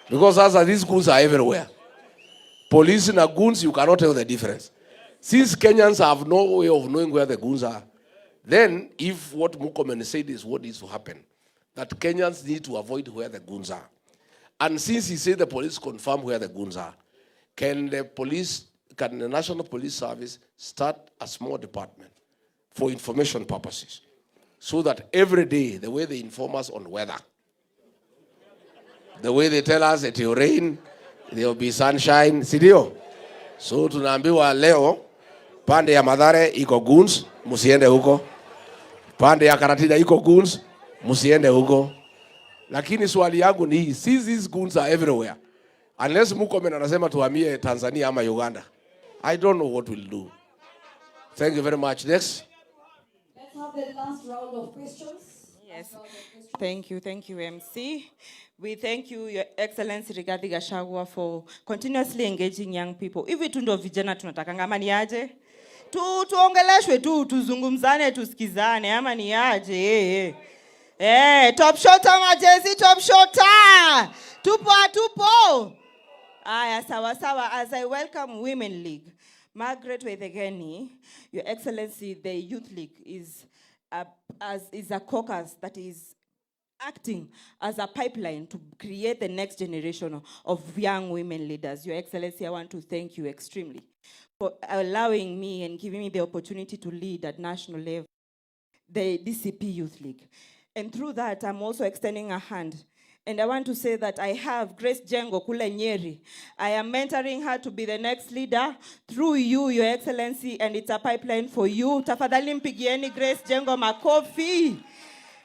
Because as these goons are everywhere. Police and goons, you cannot tell the difference. Since Kenyans have no way of knowing where the goons are, then if what Mukomen said is what needs to happen, that Kenyans need to avoid where the goons are. And since he said the police confirm where the goons are, can the National Police Service start a small department for information purposes, so that every day, the way they inform us on weather, the way they tell us it will rain, there will be sunshine, sidio? So tunaambiwa leo, pande ya Madhare iko goons, musiende huko. Pande ya Karatina iko goons, musiende huko. Lakini swali yangu ni hii, since these goons are everywhere, unless Mukomen anasema tuhamie Tanzania ama Uganda, I don't know what we'll do. Thank you very much. Next. Let's have the last round of questions. Yes. Thank you, MC. We thank you, Your Excellency Rigathi Gachagua, for continuously engaging young people. Hivi tu ndio vijana tunatakanga ama ni aje? Tuongeleshwe tu, tuzungumzane, tusikizane, ama ni aje? Top shota majezi, top shota. Tupo. Aya, sawa. As I welcome Women League, Margaret Weithegeni, Your Excellency, the Youth League is a caucus that is acting as a pipeline to create the next generation of young women leaders. Your Excellency, I want to thank you extremely for allowing me and giving me the opportunity to lead at national level the DCP Youth League. And through that, I'm also extending a hand. And I want to say that I have Grace Jengo kule Nyeri. I am mentoring her to be the next leader through you, Your Excellency, and it's a pipeline for you. Tafadhali mpigieni Grace Jengo makofi.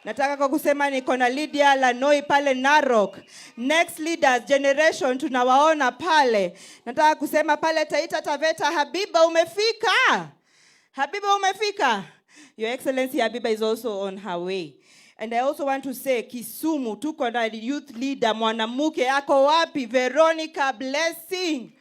Nataka kwa kusema niko na Lydia Lanoi pale Narok. Next leaders generation tunawaona pale. Nataka kusema pale Taita Taveta, Habiba umefika. Your Excellency, Habiba is also on her way. And I also want to say, Kisumu, tuko na youth leader, mwanamuke ako wapi? Veronica Blessing.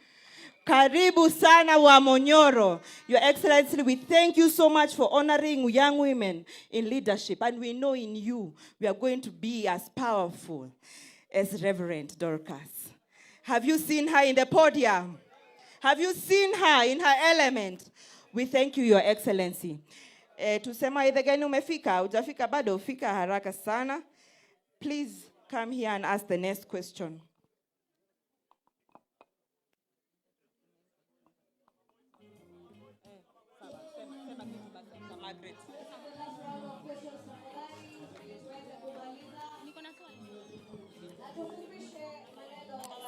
Karibu sana wa Monyoro. Your Excellency, we thank you so much for honoring young women in leadership. And we know in you, we are going to be as powerful as Reverend Dorcas. Have you seen her in the podium? Have you seen her in her element? We thank you, Your Excellency. Tusema Weithegeni umefika, hujafika bado, fika haraka sana. Please come here and ask the next question.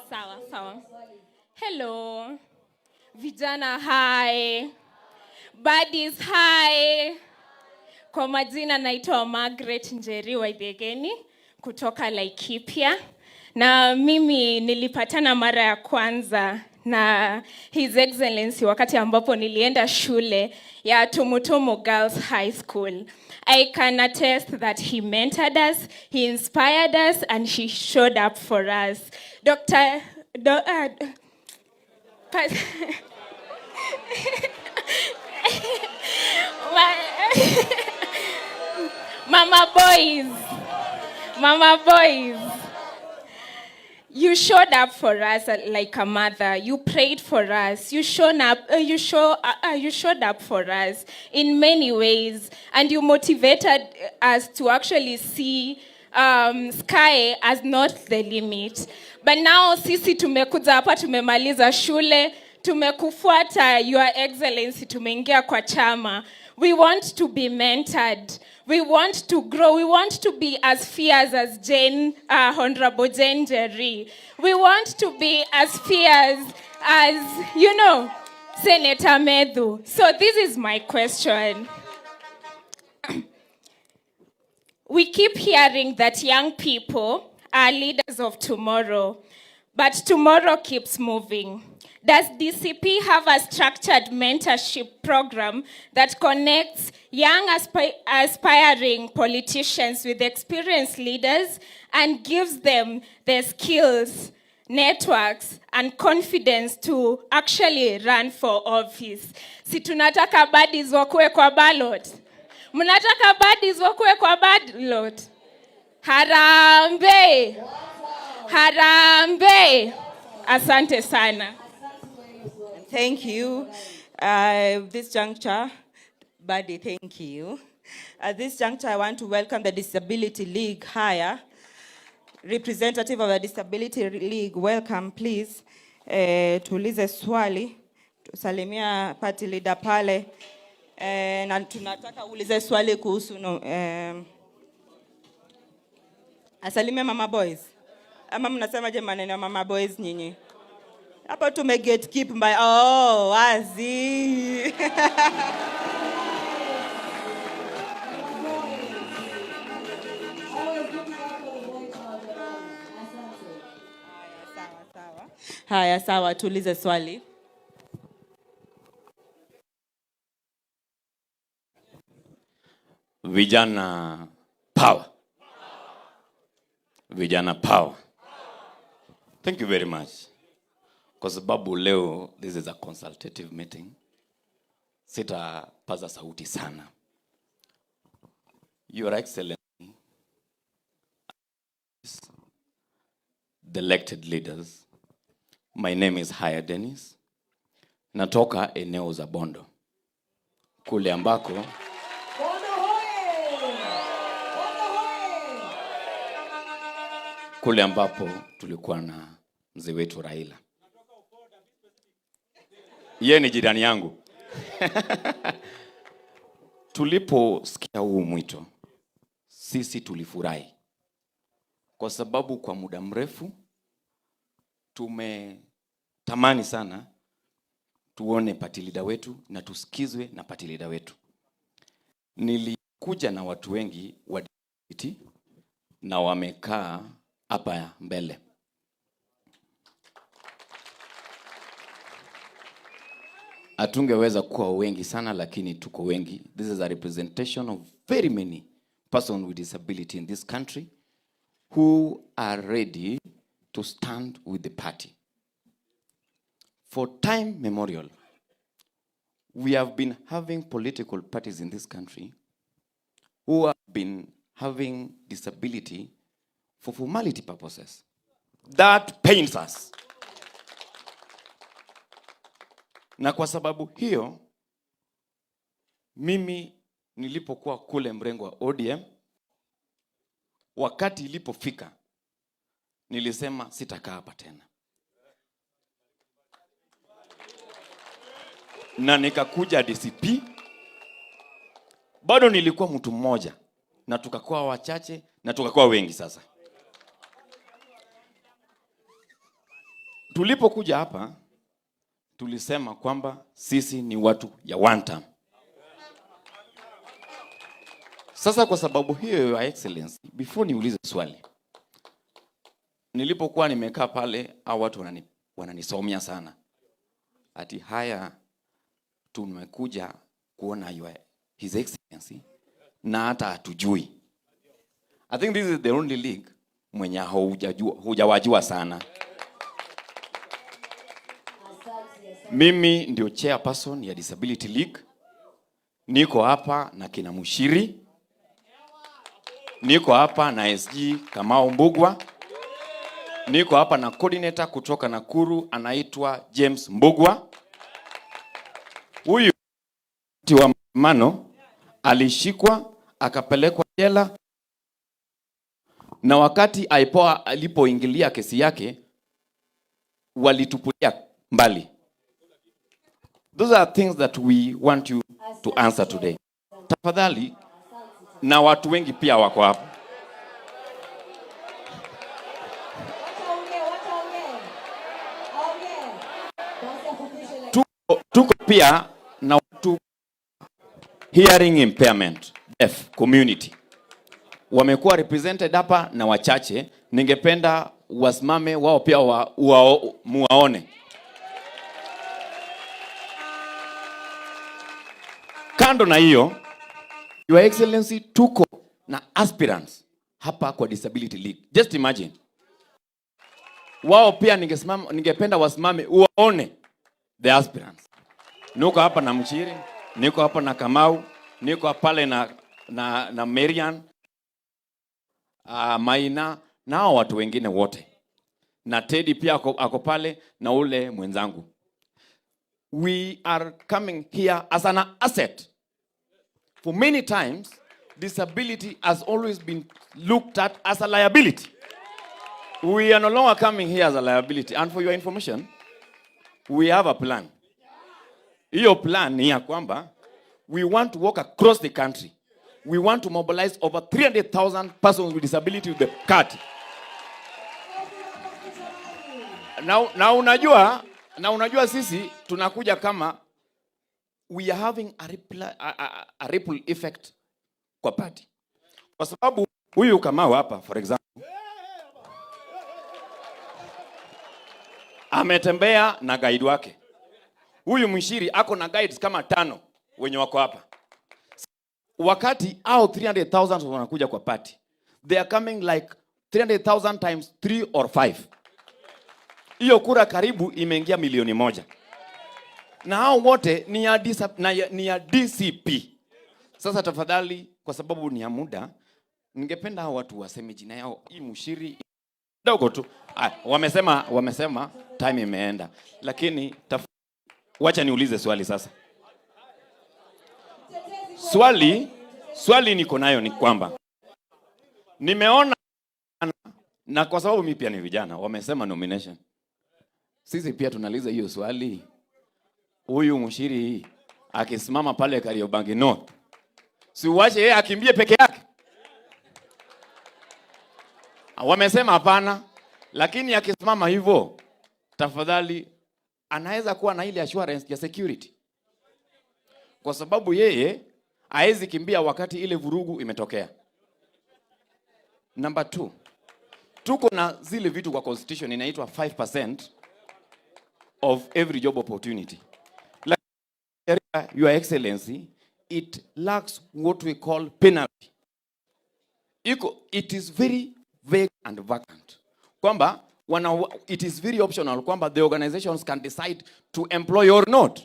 Sawa. Hello. Vijana hi. Buddies hi. Kwa majina naitwa Margaret Njeri Weithegeni kutoka Laikipia. Na mimi nilipatana mara ya kwanza na His Excellency wakati ambapo nilienda shule ya Tumutumu Girls High School. I can attest that he mentored us, he inspired us, and he showed up for us. Mama boys, you showed up for us like a mother. You prayed for us. You showed up for us in many ways, and you motivated us to actually see sky as not the limit. But now sisi tumekuja hapa, tumemaliza shule, tumekufuata Your Excellency, tumeingia kwa chama. We want to be mentored. We want to grow. We want to be as fierce as Honorable Jane Njeri. We want to be as fierce as, Senator Medhu. So this is my question. We keep hearing that young people are leaders of tomorrow, but tomorrow keeps moving. Does DCP have a structured mentorship program that connects young aspiring politicians with experienced leaders and gives them the skills, networks, and confidence to actually run for office? Si tunataka baddies wakue kwa ballot? Mnataka baddies wakue kwa ballot? Harambe! Asante sana. Thank you. This juncture, Buddy, thank you. At this juncture, I want to welcome the Disability League higher. Representative of the Disability League, welcome, please. Tuulize swali. Tusalimia party leader pale. Na tunataka ulize swali kuhusu asalimia mama boys. Ama mnasema je maneno ya mama boys nyinyi? Hapa gatekeep by wazi. Haya sawa, tuulize swali. Vijana power. Vijana power. Thank you very much. Kwa sababu leo, this is a consultative meeting. sitapaza sauti sana. Your Excellency, the elected leaders, my name is Haya Dennis. Natoka eneo za Bondo. Kule ambako kule ambapo tulikuwa na mzee wetu Raila. Yeye ni jirani yangu. Tuliposikia huu mwito, sisi tulifurahi. Kwa sababu kwa muda mrefu tumetamani sana tuone party leader wetu na tusikizwe na party leader wetu. Nilikuja na watu wengi wa DCT na wamekaa hapa mbele. Hatungeweza kuwa wengi sana, lakini tuko wengi. This is a representation of very many persons with disability in this country who are ready to stand with the party. For time memorial, we have been having political parties in this country who have been having disability for formality purposes. That pains us. Na kwa sababu hiyo, mimi nilipokuwa kule mrengo wa ODM, wakati ilipofika, nilisema sitakaa hapa tena. Na nikakuja DCP, bado nilikuwa mtu mmoja, na tukakuwa wachache, na tukakuwa wengi sasa. Tulipokuja hapa, tulisema kwamba sisi ni watu ya one term. Sasa kwa sababu hiyo, Your Excellency, before niulize swali, nilipokuwa nimekaa pale, hao watu wananisomea sana. Ati Haya, tumekuja kuona His Excellency na hata hatujui. I think this is the only league mwenye hujawajua sana. Mimi ndio chairperson ya Disability League. Niko hapa na kina Mushiri. Niko hapa na SG Kamau Mbugwa. Niko hapa na coordinator kutoka Nakuru anaitwa James Mbugwa. Huyu wa mano alishikwa akapelekwa jela, na wakati IPOA alipoingilia kesi yake walitupulia mbali. Those are things that we want you to answer today. Tafadhali, na watu wengi pia wako hapa. Tuko pia na watu hearing impairment, deaf community. Wamekuwa represented hapa na wachache. Ningependa wasimame wao pia muwaone. Kando na hiyo, Your Excellency, tuko na aspirants hapa kwa Disability League. Just imagine. Wao pia ningependa wasimame uwaone the aspirants. Niko hapa na Mchiri, niko hapa na Kamau, niko hapa pale na Marian, Maina, na watu wengine wote. Na Teddy pia ako pale na ule mwenzangu. We are coming here as an asset. For many times, disability has always been looked at as a liability. We are no longer coming here as a liability. And for your information, we have a plan. Hiyo plan ni ya kwamba we want to walk across the country. We want to mobilize over 300,000 persons with disability with the card. Na unajua sisi tunakuja kama we are having a ripple effect kwa party. Kwa sababu huyu Kamau hapa, for example, ametembea na guide wake. Huyu Mshiri ako na guides kama 5 wenye wako hapa. Wakati au 300,000 wanakuja kwa party, they are coming like 300,000 times 3 or 5. Hiyo kura karibu imeingia milioni 1. na hao wote ni ya DCP. Sasa tafadhali, kwa sababu ni ya muda, ningependa hao watu waseme jina yao. Hii Mushiri dogo tu. Wamesema time imeenda. Lakini wacha niulize swali sasa. Swali niko nayo ni kwamba nimeona, na kwa sababu mimi pia ni vijana, wamesema nomination. Sisi pia tunaliza hiyo swali. Huyu Mushiri akisimama pale Kariobangi North, si uache yeye akimbie peke yake? Wamesema hapana, lakini akisimama hivyo, tafadhali anaweza kuwa na ile assurance ya security. Kwa sababu yeye haezi kimbia wakati ile vurugu imetokea. Number 2, tuko na zile vitu kwa constitution inaitwa 5% of every job opportunity. Like, Your Excellency, it lacks what we call penalty. It is very vague and vacant. Kwamba it is very optional kwamba the organizations can decide to employ or not.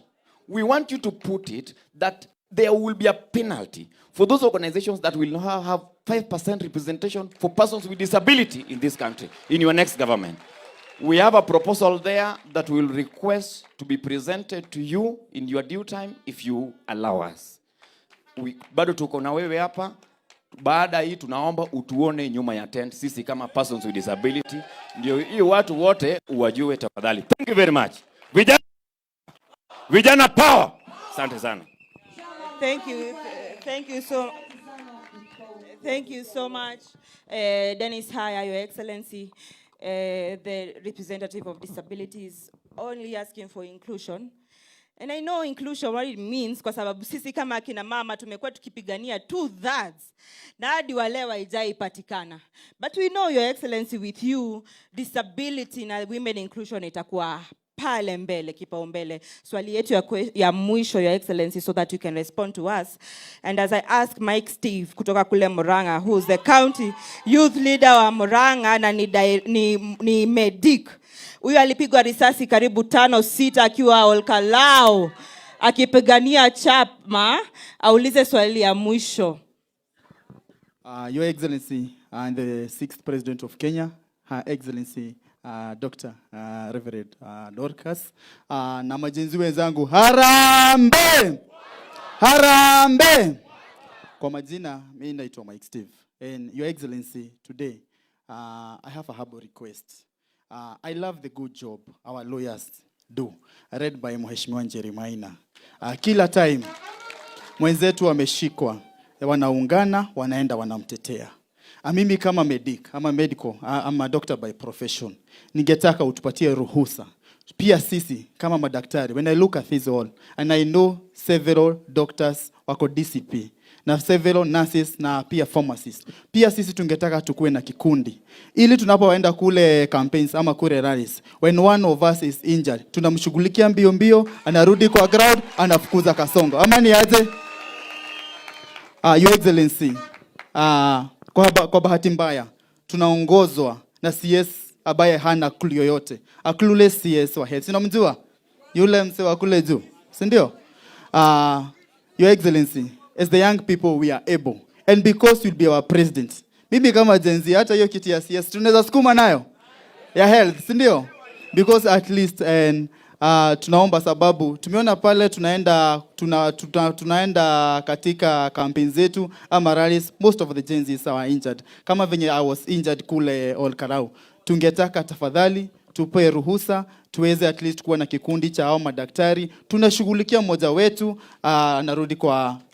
We want you to put it that there will be a penalty for those organizations that will not have 5% representation for persons with disability in this country, in your next government. We have a proposal there that will request to be presented to you in your due time if you allow us. Bado tuko na wewe hapa. Baada hii tunaomba utuone nyuma ya tent sisi kama persons with disability. Ndio hiyo watu wote uwajue tafadhali. Thank you very much. Vijana power. Asante sana. Thank you so much, Dennis Haya, Your Excellency, the representative of disabilities, only asking for inclusion. And I know inclusion what it means, kwa sababu sisi kama kina mama tumekuwa tukipigania 2/3 na hadi walewa ijaipatikana. But we know, Your Excellency, with you, disability na women inclusion itakuwa pale mbele, kipaumbele. Swali yetu ya mwisho, Your Excellency, so that you can respond to us. And as I ask Mike Steve kutoka kule Murang'a, who is the county youth leader wa Murang'a na ni medic. Huyu alipigwa risasi karibu 5-6 akiwa Olkalao akipigania chama. Aulize swali ya mwisho. Your Excellency and the 6th President of Kenya, Her Excellency Dr. Reverend Dorcas, na majenzi wenzangu, harambe! Harambe! Kwa majina, mimi naitwa Mike Steve. And Your Excellency, today, I have a humble request. I love the good job our lawyers do, read by Mheshimiwa Jeremiah. Kila time mwenzetu ameshikwa, wanaungana, wanaenda wanamtetea. Mimi kama medic, I'm a doctor by profession. Ningetaka utupatie ruhusa. Pia sisi kama madaktari, when I look at this all, and I know several doctors wako DCP, na several nurses na pia pharmacists. Pia sisi tungetaka tukue na kikundi. Ili tunapoenda kule campaigns ama kule rallies, when one of us is injured, tunamshughulikia mbio, anarudi kwa ground, anafukuza kasongo. Ama ni aje? Your Excellency, kwa bahati mbaya, tunaongozwa na CS ambaye hana clue yoyote. A clueless CS wa health. Unamjua? Yule mse wa kule juu. Si ndio? Your Excellency, as the young people we are able, and because you'll be our president, mimi kama Genz, hata hiyo kiti ya CS tunaweza sukuma nayo ya health, si ndio? Because at least tunaomba, sababu tumeona pale tunaenda katika campaigns zetu ama rallies, most of the Genzs are injured. Kama venye I was injured kule Olkarau, tungetaka tafadhali tupe ruhusa tuweze at least kuwa na kikundi cha hao madaktari, tunashughulikia mmoja wetu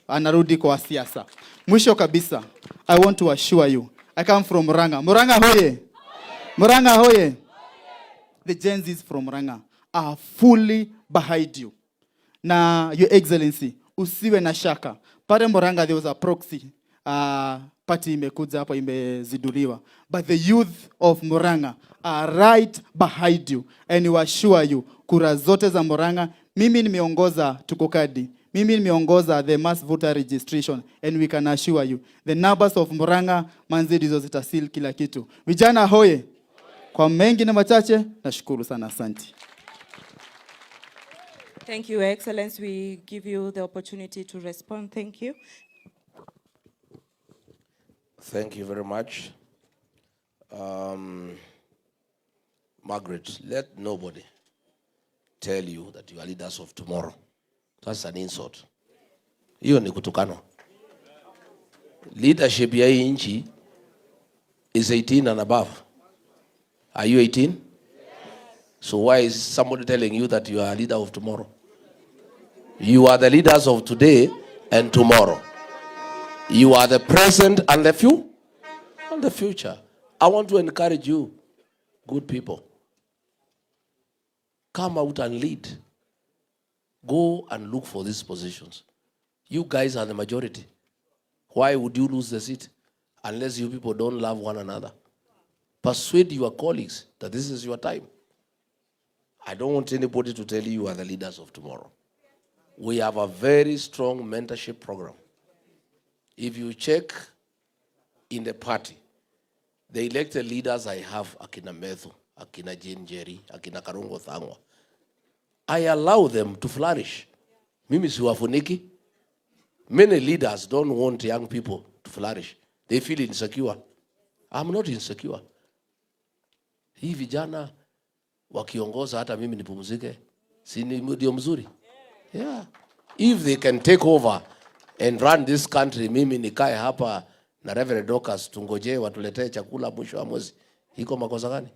anarudi kwa siasa. Mwisho kabisa, I want to assure you, I come from Murang'a. Murang'a hoye! Murang'a hoye! The Genzs from Murang'a are fully behind you. Na Your Excellency, usiwe na shaka. Pale Murang'a there was a proxy party imekuja hapa imeziduliwa. But the youth of Murang'a are right behind you. And we assure you, kura zote za Murang'a, mimi nimeongoza tukokadi. Mimi nimeongoza the mass voter registration. And we can assure you, the numbers of Murang'a, manzi dizo zitasil kila kitu. Vijana hoye! Kwa mengi na machache, nashukuru sana, asante. Thank you, Your Excellency. We give you the opportunity to respond. Thank you. Thank you very much. Margaret, let nobody tell you that you are leaders of tomorrow. That's an insult. Hiyo ni kutukano. Leadership ya hii nchi is 18 and above. Are you 18? So why is somebody telling you that you are a leader of tomorrow? You are the leaders of today and tomorrow. You are the present and the future. I want to encourage you, good people. Come out and lead. Go and look for these positions. You guys are the majority. Why would you lose the seat unless you people don't love one another? Persuade your colleagues that this is your time. I don't want anybody to tell you are the leaders of tomorrow. We have a very strong mentorship program. If you check in the party, the elected leaders I have, Akina Methu, Akina Jean Jerry, Akina Karungo Thangwa, I allow them to flourish. Mimi siwafuniki. Many leaders don't want young people to flourish. They feel insecure. I'm not insecure. Hii vijana wakiongoza hata mimi nipumzike. Si ndio mzuri? Yeah. If they can take over and run this country, mimi nikae hapa na Reverend Dorcas tungoje watuletee chakula mwisho wa mwezi. Iko makosa gani?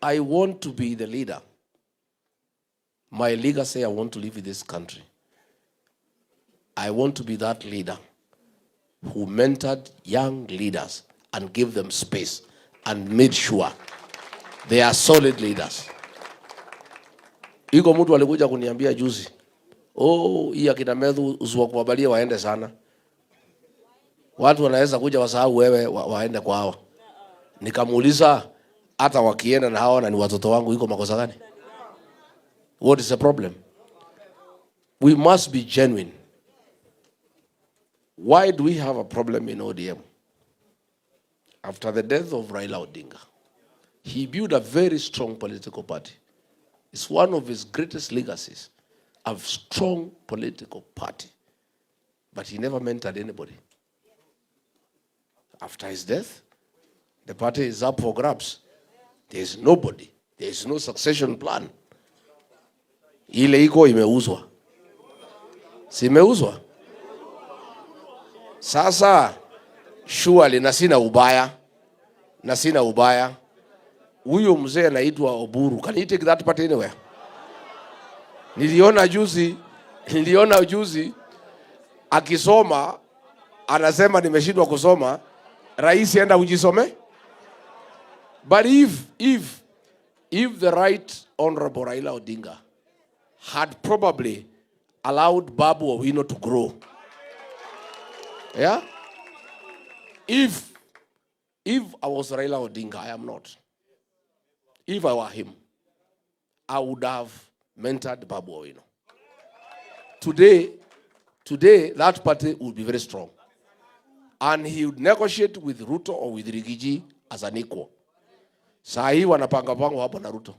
I want to be the leader. My legacy, I want to live in this country. I want to be that leader who mentored young leaders and gave them space and made sure they are solid leaders. Iko mtu alikuja kuniambia juzi, hii akina Methu usiwakubabalie waende sana. Watu wanaweza kuja wasahau wewe waende kwa hawa. Nikamuuliza hata wakienda na hawa na ni watoto wangu iko makosa gani? What is the problem? We must be genuine. Why do we have a problem in ODM? After the death of Raila Odinga, he built a very strong political party. It's one of his greatest legacies, a strong political party. But he never mentored anybody. After his death, the party is up for grabs. There is nobody. There is no succession plan. Ile iko imeuzwa. Si imeuzwa? Sasa, surely na sina ubaya. Huyo mzee anaitwa Oburu. Can you take that party anywhere? Niliona juzi akisoma anasema nimeshindwa kusoma, rais enda ujisome. But if the right honorable Raila Odinga had probably allowed Babu Owino to grow, yeah? If I was Raila Odinga, I am not. If I were him, I would have mentored Babu Owino. Today, that party would be very strong. And he would negotiate with Ruto or with Rigathi as an equal. Saa hii wanapanga pango hapo na Ruto.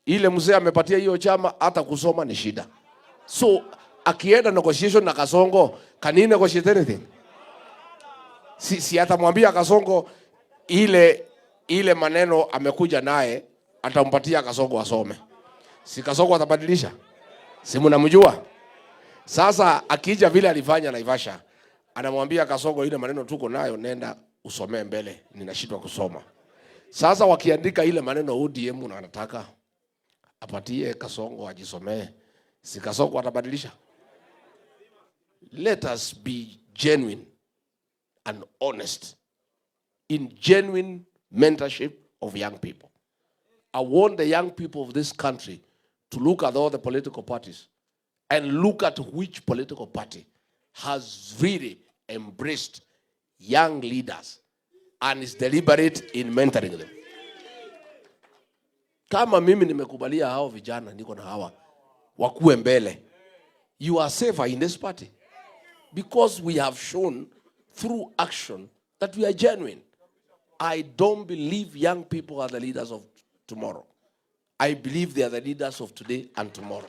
Ile mzee amepatia hiyo chama hata kusoma ni shida. So, akienda negotiation na Kasongo, can he negotiate anything? Si atamwambia Kasongo ile maneno amekuja naye atampatia Kasongo asome. Si Kasongo atabadilisha? Si mnamjua? Sasa akija vile alifanya Naivasha, anamwambia Kasongo ile maneno tuko nayo nenda usomee mbele, ninashindwa kusoma. Sasa wakiandika ile maneno ODM na anataka apatie Kasongo ajisomee, si Kasongo atabadilisha? Let us be genuine and honest in genuine mentorship of young people. I want the young people of this country to look at all the political parties and look at which political party has really embraced young leaders and is deliberate in mentoring them. Kama mimi nimekubalia hao vijana niko na hawa wakuwe mbele, you are safer in this party because we have shown through action that we are genuine. I don't believe young people are the leaders of tomorrow. I believe they are the leaders of today and tomorrow.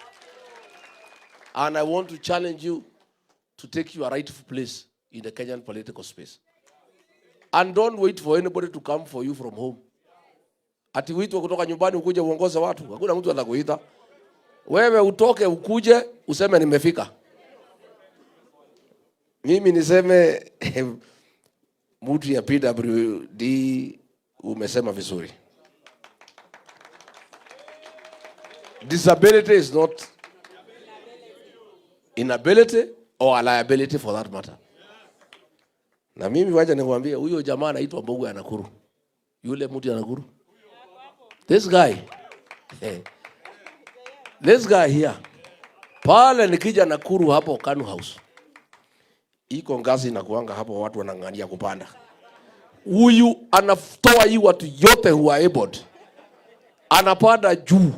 And I want to challenge you to take your rightful place in the Kenyan political space. And don't wait for anybody to come for you from home. Ati uitwe kutoka nyumbani ukuje uongoze watu. Hakuna mtu atakuita. Wewe utoke ukuje useme nimefika. Mimi niseme mtu ya PWD umesema vizuri. Disability is not inability or a liability for that matter. Na mimi wacha nikwambie huyo jamaa anaitwa Mbogo ya Nakuru. Yule mtu ya Nakuru. This guy. This guy here. Pale nikija Nakuru hapo Kanu House. Iko ngazi inakuanga hapo watu wanang'ania kupanda. Huyu anatoa hii watu yote who are able. Anapanda juu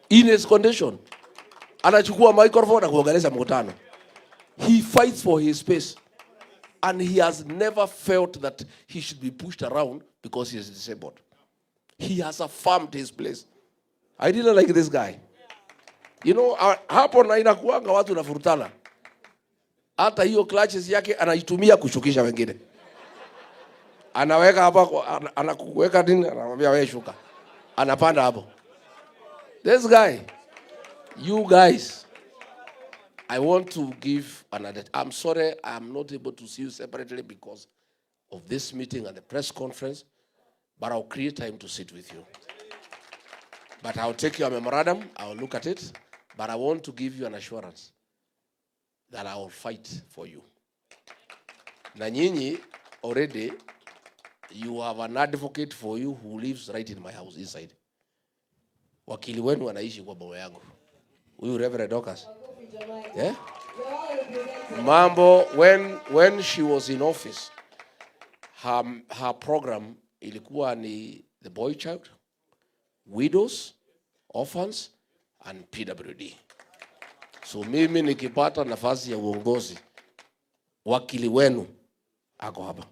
in his condition. Anachukua microphone na kuongeleza mkutano. He fights for his space. And he has never felt that he should be pushed around because he is disabled. He has affirmed his place. I really like this guy. You know, hapo na inakuanga watu nafurutana. Hata hiyo clutches yake anaitumia kushukisha wengine. Anaweka hapa, anakuweka nini, anamwambia wewe shuka. Anapanda hapo. This guy, you guys, I want to give another. I'm sorry I'm not able to see you separately because of this meeting and the press conference, but I'll create time to sit with you. But I'll take your memorandum, I'll look at it, but I want to give you an assurance that I will fight for you. Na nyinyi, already, you have an advocate for you who lives right in my house inside. Wakili wenu anaishi kwa boma yangu. Huyu Reverend Dorcas. Yeah? Mambo, when she was in office, her program ilikuwa ni the boy child, widows, orphans, and PWD. So mimi nikipata nafasi ya uongozi, wakili wenu ako hapa.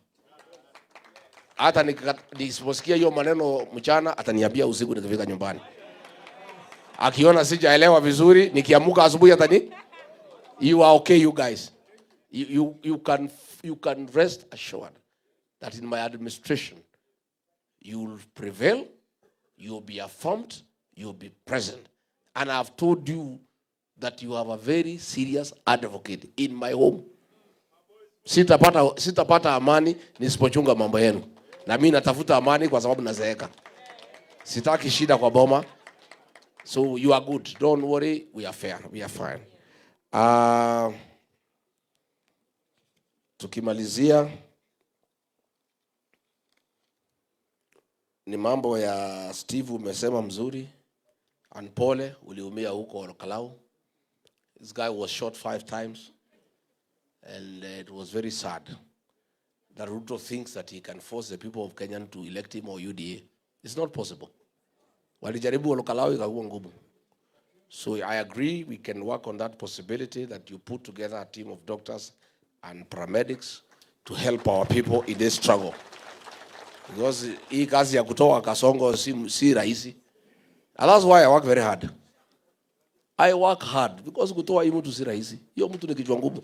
Hata nisiposikia hiyo maneno mchana, ataniambia usiku nikifika nyumbani. Akiona sijaelewa vizuri, nikiamuka asubuhi atani, you are okay, you guys. You can rest assured that in my administration, you will prevail, you will be affirmed, you will be present. And I have told you that you have a very serious advocate in my home. Sitapata amani nisipochunga mambo yenu. Na mimi natafuta amani kwa sababu nazeeka. Sitaki shida kwa boma. So you are good. Don't worry. We are fair. We are fine. Tukimalizia ni mambo ya Steve umesema mzuri. And pole uliumia huko Kalau. This guy was shot 5 times. And it was very sad that Ruto thinks that he can force the people of Kenya to elect him or UDA. It's not possible. Walijaribu Kalau ikakuwa ngumu. So I agree we can work on that possibility that you put together a team of doctors and paramedics to help our people in this struggle. Because hii kazi ya kutoa Kasongo si rahisi. And that's why I work very hard. I work hard because kutoa hii mtu si rahisi. Hiyo mtu ni kichwa ngumu.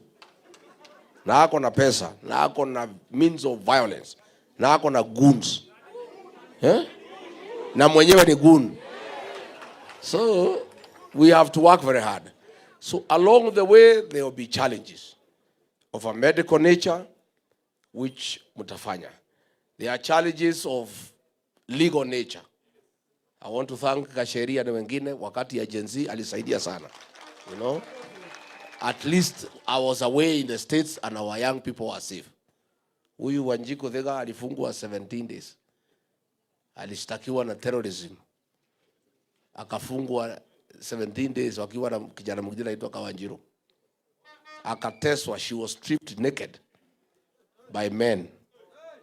Na ako na pesa, na ako na means of violence, na ako na goons. Na mwenyewe ni goon. So we have to work very hard. So along the way there will be challenges of a medical nature which mutafanya. There are challenges of legal nature. I want to thank Kasheria na wengine wakati ya Genz alisaidia sana. You know? At least I was away in the States and our young people were safe. Huyu Wanjiko Thega alifungwa 17 days. Alishtakiwa na terrorism. Akafungwa 17 days wakiwa na kijana mwingine anaitwa Kawanjiro. Akateswa, she was stripped naked by men.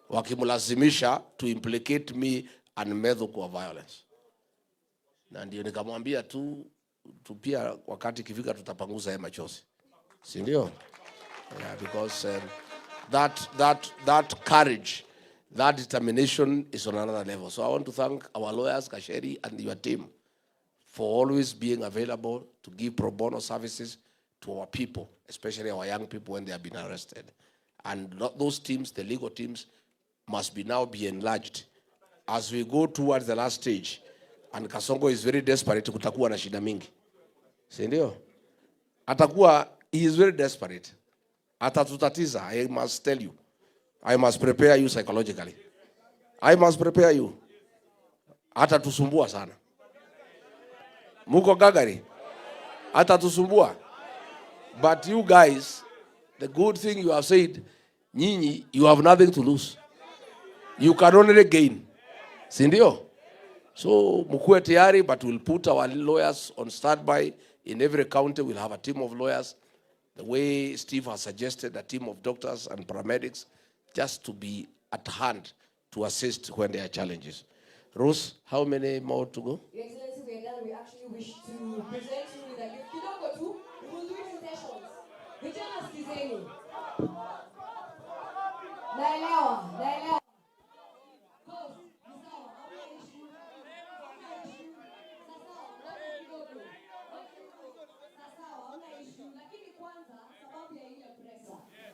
Wakimlazimisha to implicate me and Medho kwa violence. Na ndio nikamwambia tu pia wakati kifika tutapanguza haya machozi. Si ndio? Yeah, because that courage, that determination is on another level. So I want to thank our lawyers, Kasheri, and your team for always being available to give pro bono services to our people, especially our young people when they have been arrested. And those teams, the legal teams, must be now be enlarged. As we go towards the last stage, and Kasongo is very desperate, kutakuwa na shida mingi. Si ndio? Atakuwa, he is very desperate. Atatutatiza, I must tell you. I must prepare you psychologically. I must prepare you. Atatusumbua sana. Muko gagari? Atatusumbua. But you guys, the good thing you have said, nyinyi, you have nothing to lose. You can only gain. Si ndio? So, mkuwe tayari, but we'll put our lawyers on standby. In every county, we'll have a team of lawyers. The way Steve has suggested, a team of doctors and paramedics, just to be at hand to assist when there are challenges. Rose, how many more to go? Your Excellency, we are done. We actually wish to present you with a gift. Kidogo tu, we will do it in sessions. Vijana sikizeni. Naelewa.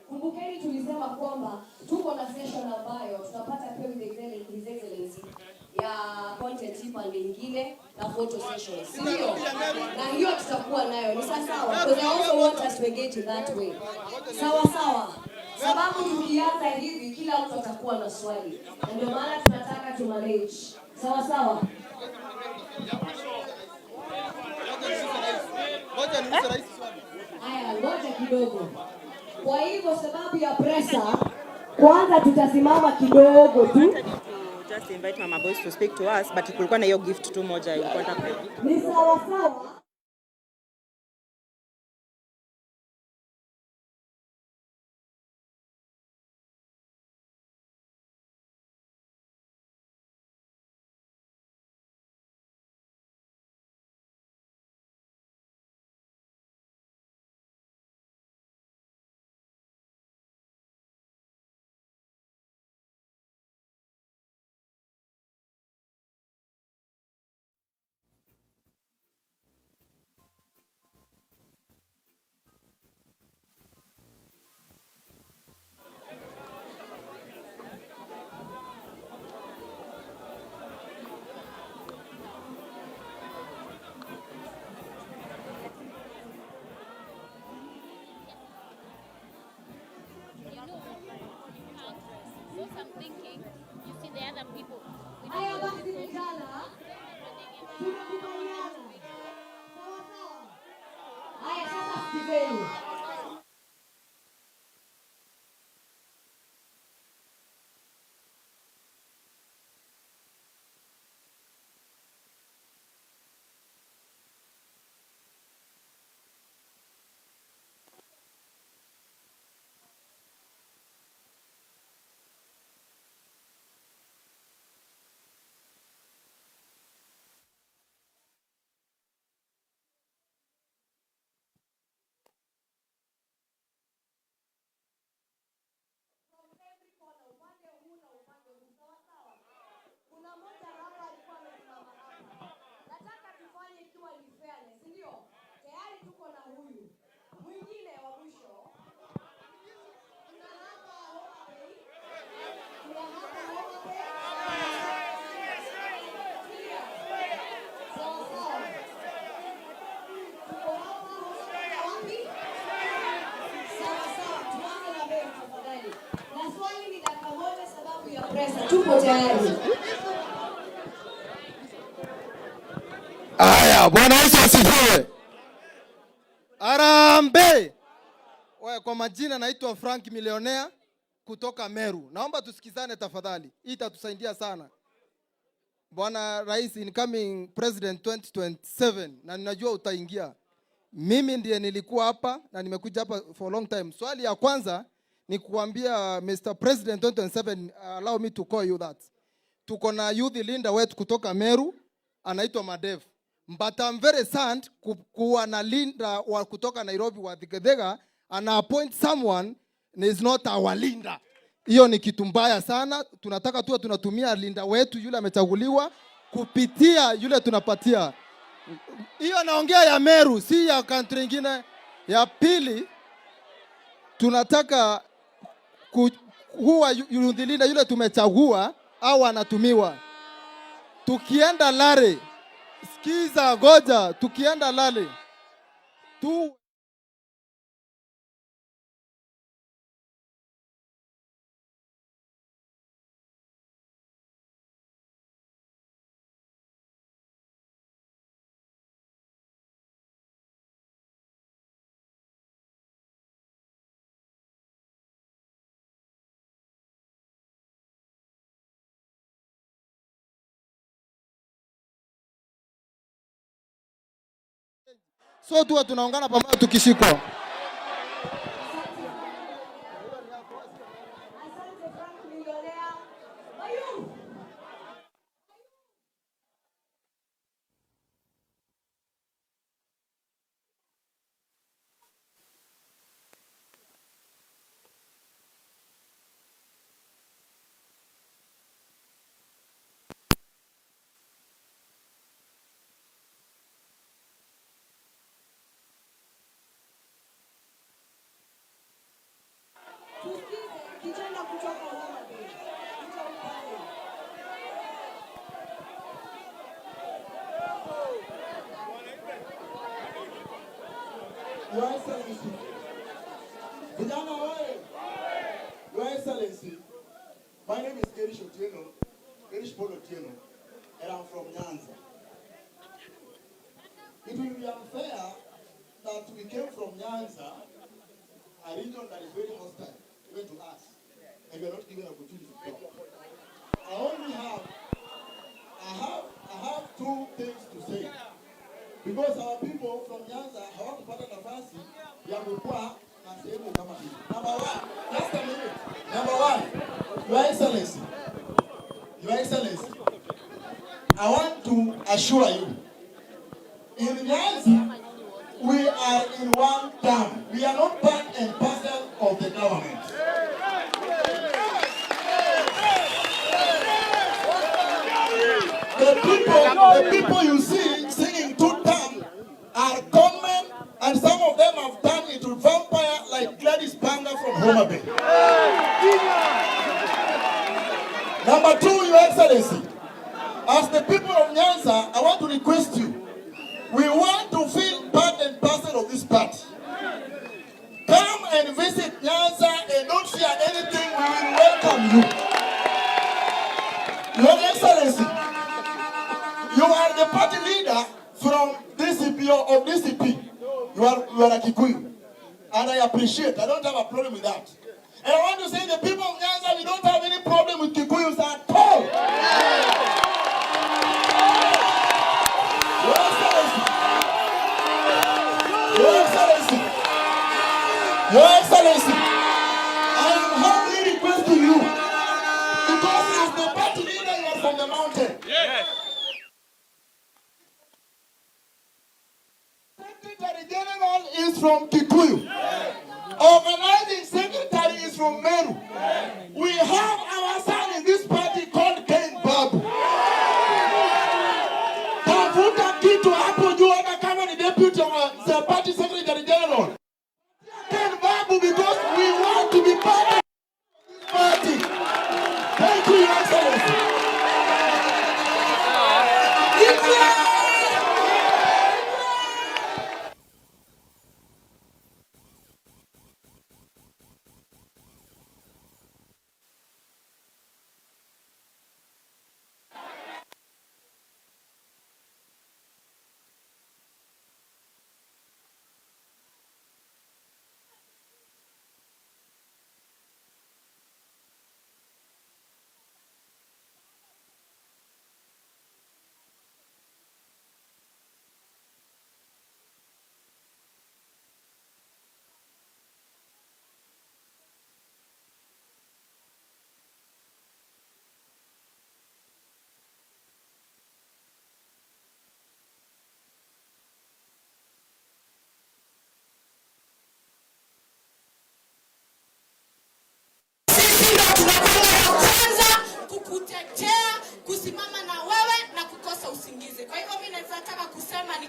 Kumbukeni tulisema kwamba tuko na session ambayo tutapata pia with His Excellency ya content pande nyingine na photo session. Sio? Na hiyo tutakuwa nayo. Ni sawa because I also want us to engage in that way. Sawa. Sababu tukianza hivi kila mtu atakuwa na swali. Na ndio maana tunataka tu manage. Sawa. Ngoja kidogo. Kwa hivyo sababu ya pressure, kwanza tutasimama kidogo tu. Just invite Mama Boys to speak to us, but kulikuwa na hiyo gift tu moja ilikuwa nataka. Ni sawa. Tupo tayari. Aya, Bwana Yesu asifiwe. Arambe. Kwa majina naitwa Frank Millionaire kutoka Meru. Naomba tusikizane tafadhali. Hii itatusaidia sana. Bwana Rais, incoming President 2027, na ninajua utaingia. Mimi ndiye nilikuwa hapa na nimekuja hapa for a long time. Swali ya kwanza ni kuambia Mr. President 2027, allow me to call you that. Tuko na youth leader wetu kutoka Meru, anaitwa Madev. But I'm very sad kuwa na leader wa kutoka Nairobi wa Thigethega ana appoint someone is not our leader. Hiyo ni kitu mbaya sana. Tunataka tuwe tunatumia leader wetu yule amechaguliwa kupitia yule tunapatia. Hiyo naongea ya Meru, si ya country nyingine. Ya pili, tunataka huwa yudhilinda yule tumechagua au anatumiwa. Tukienda Lare, sikiza goja, tukienda Lare tu so tuwa tunaungana pamoja tukishikwa. Your Excellency, Vijana oye! Your Excellency, my name is Gerish Paul Otieno, and I'm from Nyanza. It will be unfair that we came from Nyanza, a region that is very hostile, even to us, and we are not given an opportunity to talk. I have two things to say. Because our people from Nyanza hawakupata nafasi ya kukua na sehemu kama hii. Number one, just a minute. Number one, Your Excellency, I want to assure you, in Nyanza, we are in one term. We are not part and parcel of the government. The people you see singing two term are common, and some of them have turned into vampire like Gladys Panga from Homa Bay. Number two, Your Excellency, as the people of Nyanza, I want to request you, we want to feel part and parcel of this party. Come and visit Nyanza and don't fear anything, we will welcome you. Your Excellency, you are the party leader from DCP or of DCP. You are a Kikuyu. And I appreciate. I don't have a problem with that. And I want to say the people of Nyanza, we don't have any problem with Kikuyus at all. Your Excellency. Your Excellency. I am humbly requesting you. Because as the party leader, you are from the mountain. Yes. Secretary General is from Kikuyu. Organizing secretary is from Meru. We have our son in this party called Ken Babu. Tafuta kitu hapo juu hata kama ni deputy of the party secretary general. Ken Babu, because we want to be part of this party. Thank you, Your Excellency.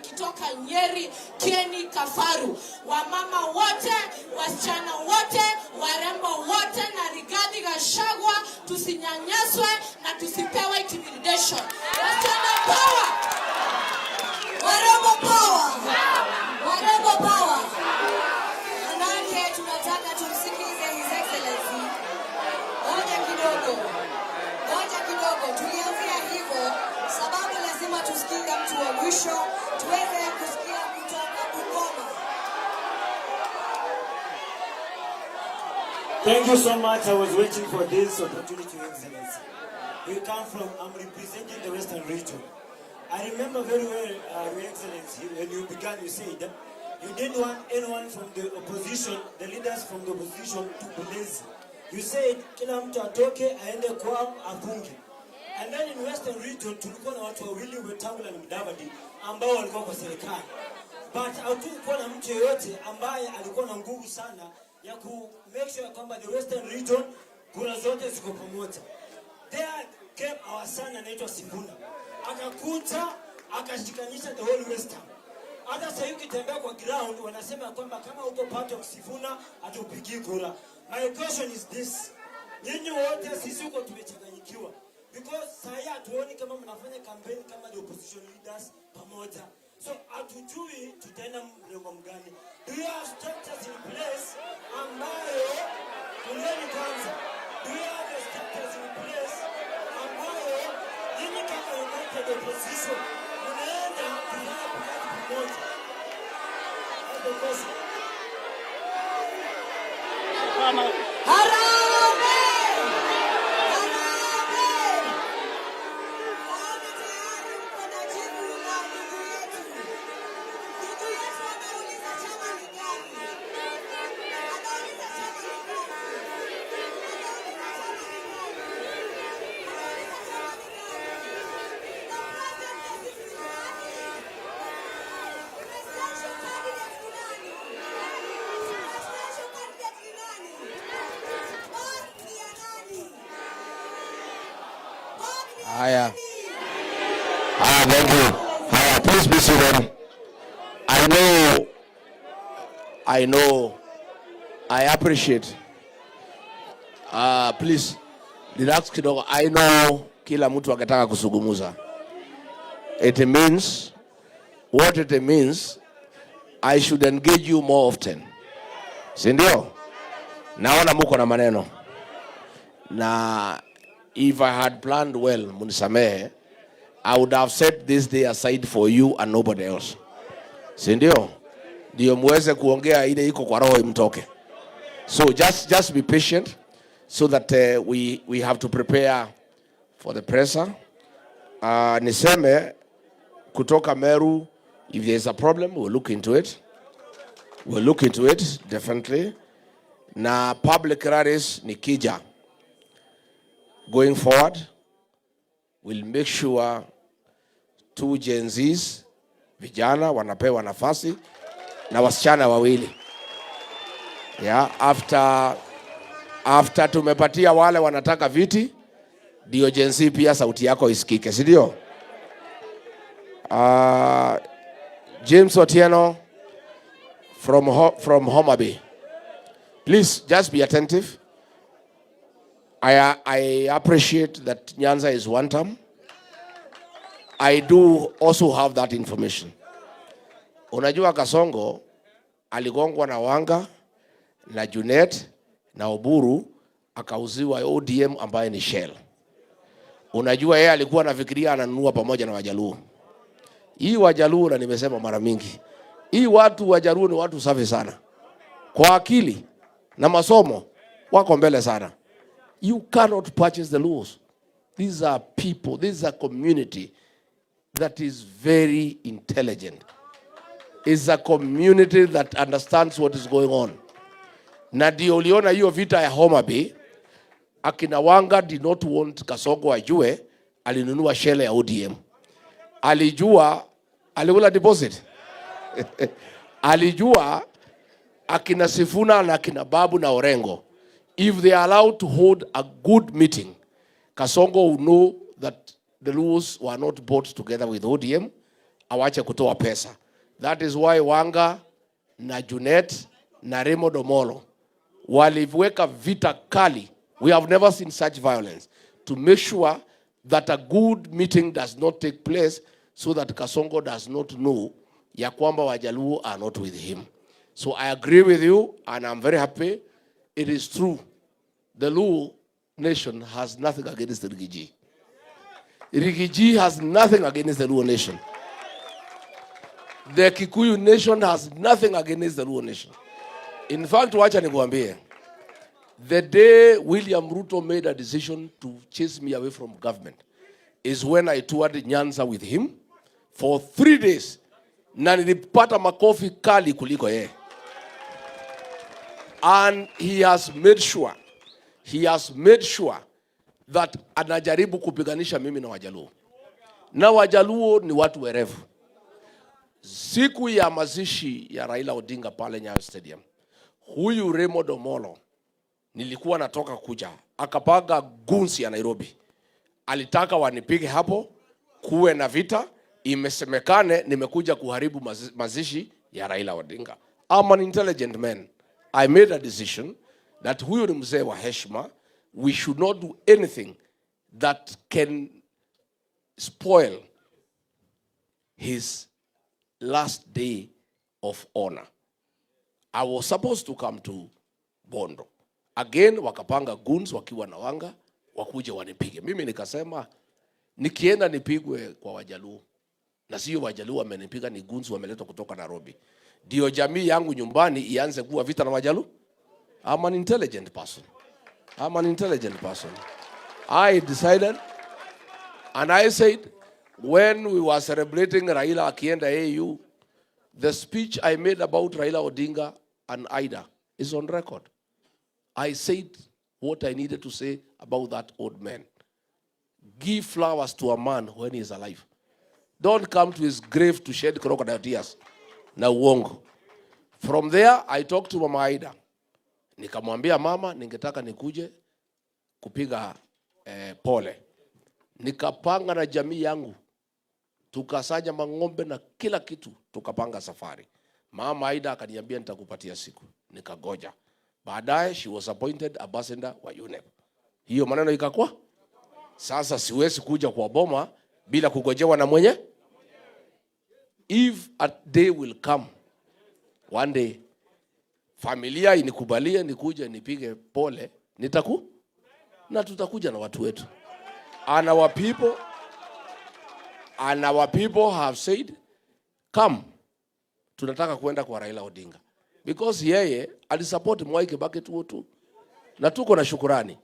akitoka Nyeri, Kieni, Kafaru. Wamama wote, wasichana wote, warembo wote na Rigathi Gachagua, tusinyanyaswe na tusipewe intimidation. Wasichana power! Warembo power! Warembo power! Manake tunataka tumsikize His Excellency. Ngoja kidogo, tulianzia hivyo sababu lazima tusikie mtu wa mwisho, tuweze kusikia kutoka Bungoma. Thank you so much. I was waiting for this opportunity, Your Excellency. We come from, I'm representing the Western region. I remember very well, Your Excellency, when you began, you said you didn't want anyone from the opposition, the leaders from the opposition to be lazy. You said, kila mtu atoke, aende kwao, afunge. And then in Western region, tulikuwa na watu wawili, Wetangula na Mudavadi, ambao walikuwa kwa serikali. But hatukuwa na mtu yeyote ambaye alikuwa na nguvu sana ya ku make sure kwamba the Western region kura zote ziko pamoja. There came our son anaitwa Sifuna. Akakuja, akashikanisha the whole Western. Hata sasa hivi ukitembea kwa ground wanasema kwamba kama uko part of Sifuna atupigi kura. My question is this. Nyinyi wote sisi uko tumechanganyikiwa. Because saya hatuoni kama mnafanya campaign kama the opposition leaders pamoja. So hatujui tutaenda mrengo mgani. Do you have structures in place ambayo kuleni kwanza? Do you have structures in place ambayo nyinyi kama united opposition mnaenda kufanya kazi pamoja? That's the question. Haya. Thank you. Haya, please be seated. I appreciate. Please, relax kidogo. I know kila mtu akitaka kusugumuza. It means, what it means, I should engage you more often. Si ndio? Naona muko na maneno. Na if I had planned well, munisamehe, I would have set this day aside for you and nobody else. Si ndio? Ndio muweze kuongea ile iko kwa roho imtoke. So just be patient so that we have to prepare for the presser. Niseme kutoka Meru, if there is a problem, we'll look into it. We'll look into it, definitely. Na public rallies nikija. Going forward, we'll make sure 2 Genzs, vijana, wanapewa nafasi, na wasichana wawili. Yeah, after tumepatia wale wanataka viti, ndio Genz pia sauti yako isikike, si ndio? James Otieno from Homa Bay. Please just be attentive. I appreciate that Nyanza is one term. I do also have that information. Unajua Kasongo aligongwa na Wanga na Junet na Oburu akauziwa ODM ambaye ni Shell. Unajua yeye alikuwa anafikiria ananunua pamoja na Wajaluo. Hii Wajaluo, na nimesema mara mingi, hii watu Wajaluo ni watu safi sana. Kwa akili na masomo wako mbele sana. You cannot purchase the laws. These are people, this is a community that is very intelligent. It's a community that understands what is going on. Na ndio uliona hiyo vita ya Homa Bay, akina Wanga did not want Kasongo ajue alinunua share ya ODM. Alijua alikula deposit. Alijua akina Sifuna na akina Babu na Orengo, if they are allowed to hold a good meeting, Kasongo will know that the laws were not bought together with ODM awache kutoa pesa. That is why Wanga na Junet na Remo Domolo waliweka vita kali. We have never seen such violence to make sure that a good meeting does not take place, so that Kasongo does not know ya kwamba Wajaluo are not with him. So I agree with you, and I'm very happy. It is true. The Luo nation has nothing against the Rigathi. Rigathi has nothing against the Luo nation. The Kikuyu nation has nothing against the Luo nation. In fact, wacha nikuambie, the day William Ruto made a decision to chase me away from government is when I toured Nyanza with him for 3 days. Na nilipata makofi kali kuliko yeye. And he has made sure that anajaribu kupiganisha mimi na Wajaluo. Na Wajaluo ni watu werevu. Siku ya mazishi ya Raila Odinga pale Nyayo Stadium, huyu Remo Domolo nilikuwa natoka kuja, akapaga gunsi ya Nairobi. Alitaka wanipige hapo, kuwe na vita, imesemekane nimekuja kuharibu mazishi ya Raila Odinga. I'm an intelligent man. I made a decision that huyu ni mzee wa heshima. We should not do anything that can spoil his last day of honor. I was supposed to come to Bondo. Again, wakapanga goons wakiwa na Wanga, wakuje wanipige. Mimi nikasema, nikienda nipigwe kwa Wajaluo. Na sio Wajaluo wamenipiga, ni goons wameletwa kutoka Nairobi. Ndio jamii yangu nyumbani ianze kuwa vita na Wajaluo. I'm an intelligent person. I decided, and I said, when we were celebrating Raila akienda AU, the speech I made about Raila Odinga and Ida is on record. I said what I needed to say about that old man. Give flowers to a man when he is alive. Don't come to his grave to shed crocodile tears. Na uongo. From there, I talked to Mama Ida. Nikamwambia mama, ningetaka nikuje kupiga pole. Nikapanga na jamii yangu. Tukasanya mang'ombe na kila kitu, tukapanga safari. Mama Aida akaniambia nitakupatia siku. Nikagoja. Baadaye she was appointed ambassador wa UNEP. Hiyo maneno ikakuwa. Sasa siwezi kuja kwa boma bila kugojewa na mwenye. If a day will come, one day, familia inikubalie nikuje nipige pole, na tutakuja na watu wetu. And our people have said, come, tunataka kuenda kwa Raila Odinga. Because yeye alisupport Mwai Kibaki 202. Na tuko na shukurani.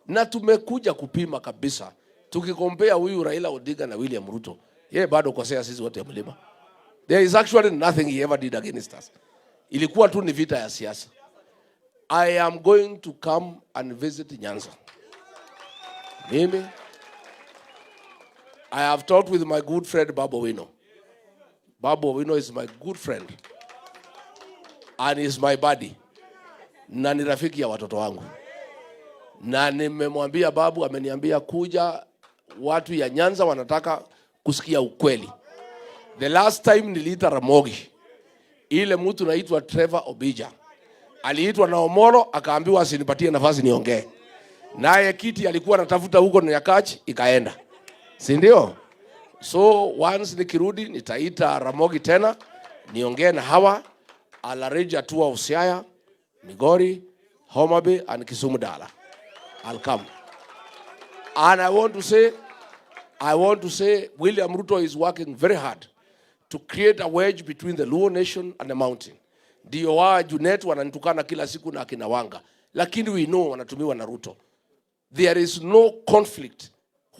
Na tumekuja kupima kabisa. Tukikompea huyu Raila Odinga na William Ruto, yeye bado kosea sisi wote mlima. There is actually nothing he ever did against us. Ilikuwa tu ni vita ya siasa. I am going to come and visit Nyanza. Mimi, I have talked with my good friend Babu Owino. Babu Owino is my good friend. And is my buddy. Na ni rafiki ya watoto wangu. Na nimemwambia Babu, ameniambia kuja, watu ya Nyanza wanataka kusikia ukweli. The last time niliita Ramogi, ile mtu naitwa Trevor Obija. Aliitwa na Omolo, akaambiwa asinipatie nafasi niongee. Naye kiti alikuwa anatafuta huko na Nyakachi, ikaenda. Si ndio? So once nikirudi nitaita Ramogi tena, niongee na hawa. I'll arrange a tour of Siaya, Migori, Homa Bay, and Kisumu Dala. I'll come. And I want to say William Ruto is working very hard to create a wedge between the Luo nation and the mountain. Ndio wa Junet wananitukana kila siku na akina Wanga. Lakini we know wanatumiwa na Ruto. There is no conflict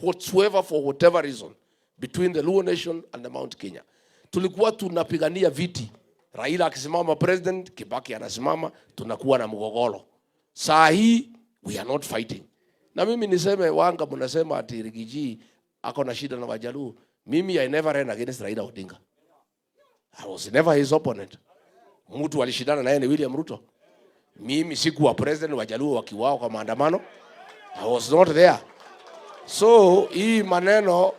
whatsoever for whatever reason between the Luo nation and the Mount Kenya. Tulikuwa tunapigania viti. Raila akisimama president, Kibaki anasimama, tunakuwa na mgogoro. Saa hii we are not fighting. Na mimi niseme Wanga mnasema ati Rigathi ako na shida na Wajaluo. Mimi I never ran against Raila Odinga. I was never his opponent. Mtu alishindana naye ni William Ruto. Mimi sikuwa president, Wajaluo wakiwao kwa maandamano. I was not there. So hii maneno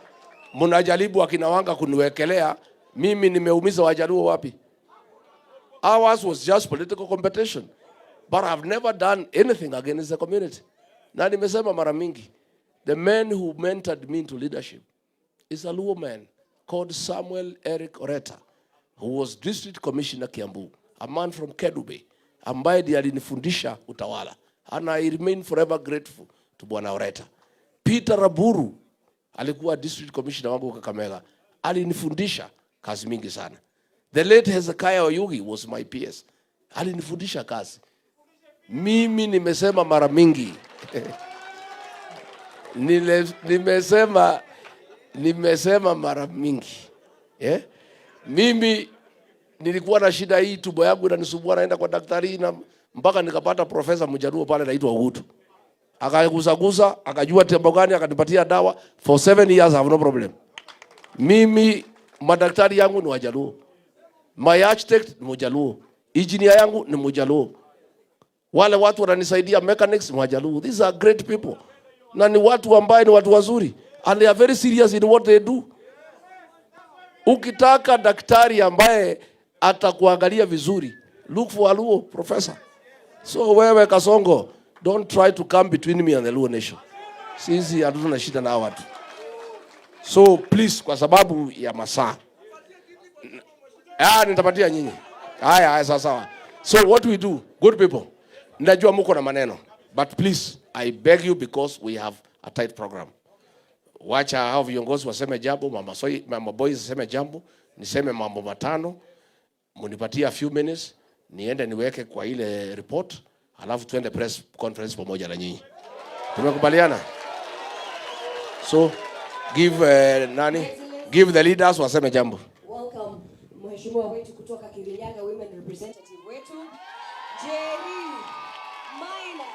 mnajaribu akina Wanga kuniwekelea Mimi nimeumiza Wajaluo wapi? Ours was just political competition. But I've never done anything against the community. Na nimesema mara mingi, the man who mentored me into leadership is a Luo man called Samuel Eric Oreta, who was district commissioner Kiambu, a man from Kedube, ambaye ndiye alinifundisha utawala. And I remain forever grateful to Bwana Oreta. Peter Raburu alikuwa district commissioner wangu Kakamega, alinifundisha kazi mingi sana. The late Hezekiah Oyugi was my PS, alinifundisha kazi. Mimi nimesema mara mingi nimesema mara mingi mimi nilikuwa na shida hii, tumbo yangu inanisumbua, naenda kwa daktari na mpaka nikapata profesa Mjaluo pale anaitwa Ugutu, akagusagusa akajua tembo gani, akanipatia dawa. For 7 years I have no problem. Mimi madaktari yangu ni Wajaluo, my architect ni Mjaluo, engineer yangu ni Mjaluo, wale watu wananisaidia mechanics ni Wajaluo. These are great people, na ni watu ambao ni watu wazuri, and they are very serious in what they do. Ukitaka daktari ambaye atakuangalia vizuri, look for a Luo professor. So wewe Kasongo, don't try to come between me and the Luo nation. Sisi hatuna shida na watu. So please, kwa sababu ya masaa, nitapatia nyinyi. Haya sawa. So what we do, good people, najua mko na maneno, but please, I beg you, because we have a tight program. Wacha hao viongozi waseme jambo, mama boys waseme jambo, niseme mambo matano, munipatie a few minutes, niende niweke kwa ile report, alafu tuende press conference pamoja na nyinyi. Tumekubaliana? So give the leaders waseme jambo. Welcome mheshimiwa wetu kutoka Kirinyaga, women representative wetu Jerry Maina,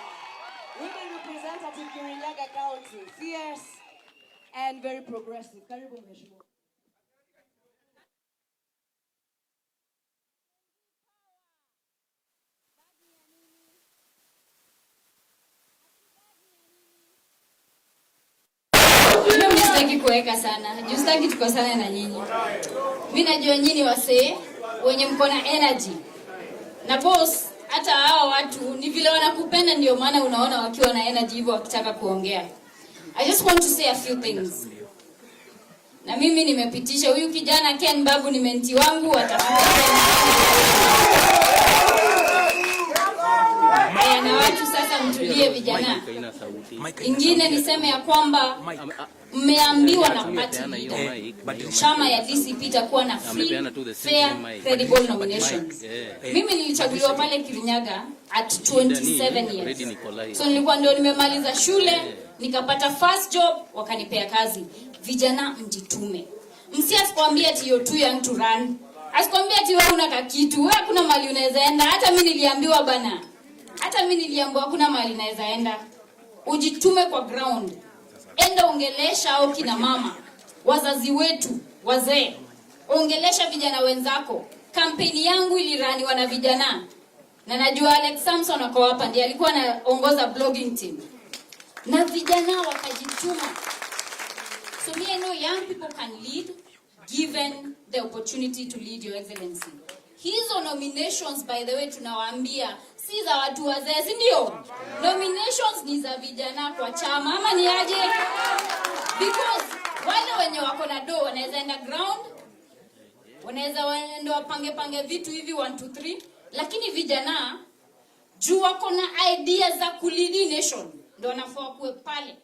women representative Kirinyaga County, fierce and very progressive. Karibu mheshimiwa. Sitaki kuweka sana. Juu sitaki tukosane na nyinyi. Mimi najua nyinyi wasee wenye mko na energy. Na boss, hata hao watu ni vile wanakupenda ndio maana unaona wakiwa na energy hivyo wakitaka kuongea. I just want to say a few things. Na mimi nimepitisha huyu kijana Ken Babu ni menti wangu, atafuta na watu sasa mtulie vijana. Ingine niseme ya kwamba mmeambiwa na party leader chama ya DCP itakuwa na free, fair, credible nominations. Mimi nilichaguliwa pale Kirinyaga at 27 years. So nilikuwa ndio nimemaliza shule, nikapata first job, wakanipea kazi. Vijana mjitume. Msiasikwambie ati you're too young to run. Asikwambie ati wewe una kakitu, wewe kuna mahali unaweza enda. Hata mimi niliambiwa bana. Hata mimi niliambiwa kuna mahali naweza enda. Ujitume kwa ground. Enda ongelesha au kina mama, wazazi wetu, wazee. Ongelesha vijana wenzako. Kampeni yangu iliraniwa na vijana. Na najua Alex Samson ako hapa ndiye alikuwa anaongoza blogging team. Na vijana wakajituma. So me, I know young people can lead given the opportunity to lead, Your Excellency. Hizo nominations, by the way, tunawaambia si za watu wazee, si ndio? Nominations ni za vijana kwa chama, ama ni aje? Because wale wenye wako na do wanaweza enda ground, wanaweza waende wapange vitu hivi 1 2 3, lakini vijana juu wako na ideas za kulead nation ndio wanafaa kuwe pale.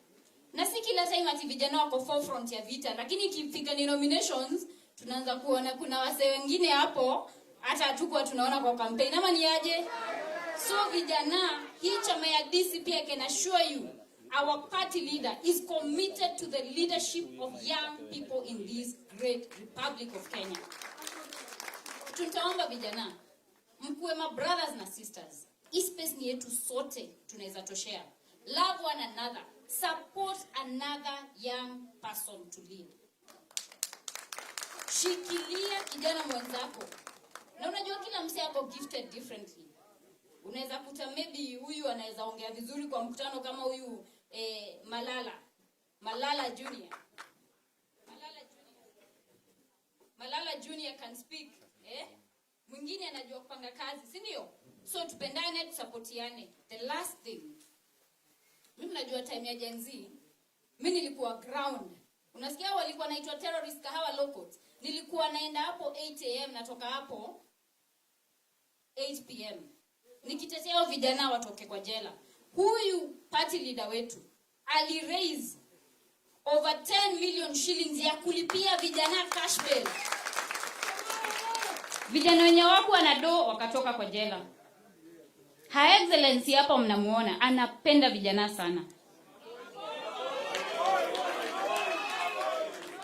Na si kila time ati vijana wako forefront ya vita, lakini ikifika ni nominations tunaanza kuona kuna wase wengine hapo hata hatukuwa tunaona kwa campaign, ama ni aje? So vijana, hii chama ya DCP, I can assure you, our party leader is committed to the leadership of young people in this great Republic of Kenya. Tutaomba vijana, mkuwe ma brothers na sisters. Hii space ni yetu sote, tunaweza toshea. Love one another. Support another young person to lead. Shikilia kijana mwenzako. Na unajua kila msee ako gifted differently. Unaweza kuta maybe huyu anaweza ongea vizuri kwa mkutano kama huyu Malala Junior. Malala Junior can speak, mwingine anajua kupanga kazi, si ndio? So tupendane, tusapotiane. The last thing, mimi najua time ya Genz, mimi nilikuwa ground. Unasikia walikuwa naitwa terrorist kahawa locals. Nilikuwa naenda hapo 8 am, natoka hapo 8 pm. Nikitetea vijana watoke kwa jela. Huyu party leader wetu ali raise over 10 million shillings ya kulipia vijana cash bail. Vijana wenye wako wanado wakatoka kwa jela. Her Excellency hapa mnamuona anapenda vijana sana.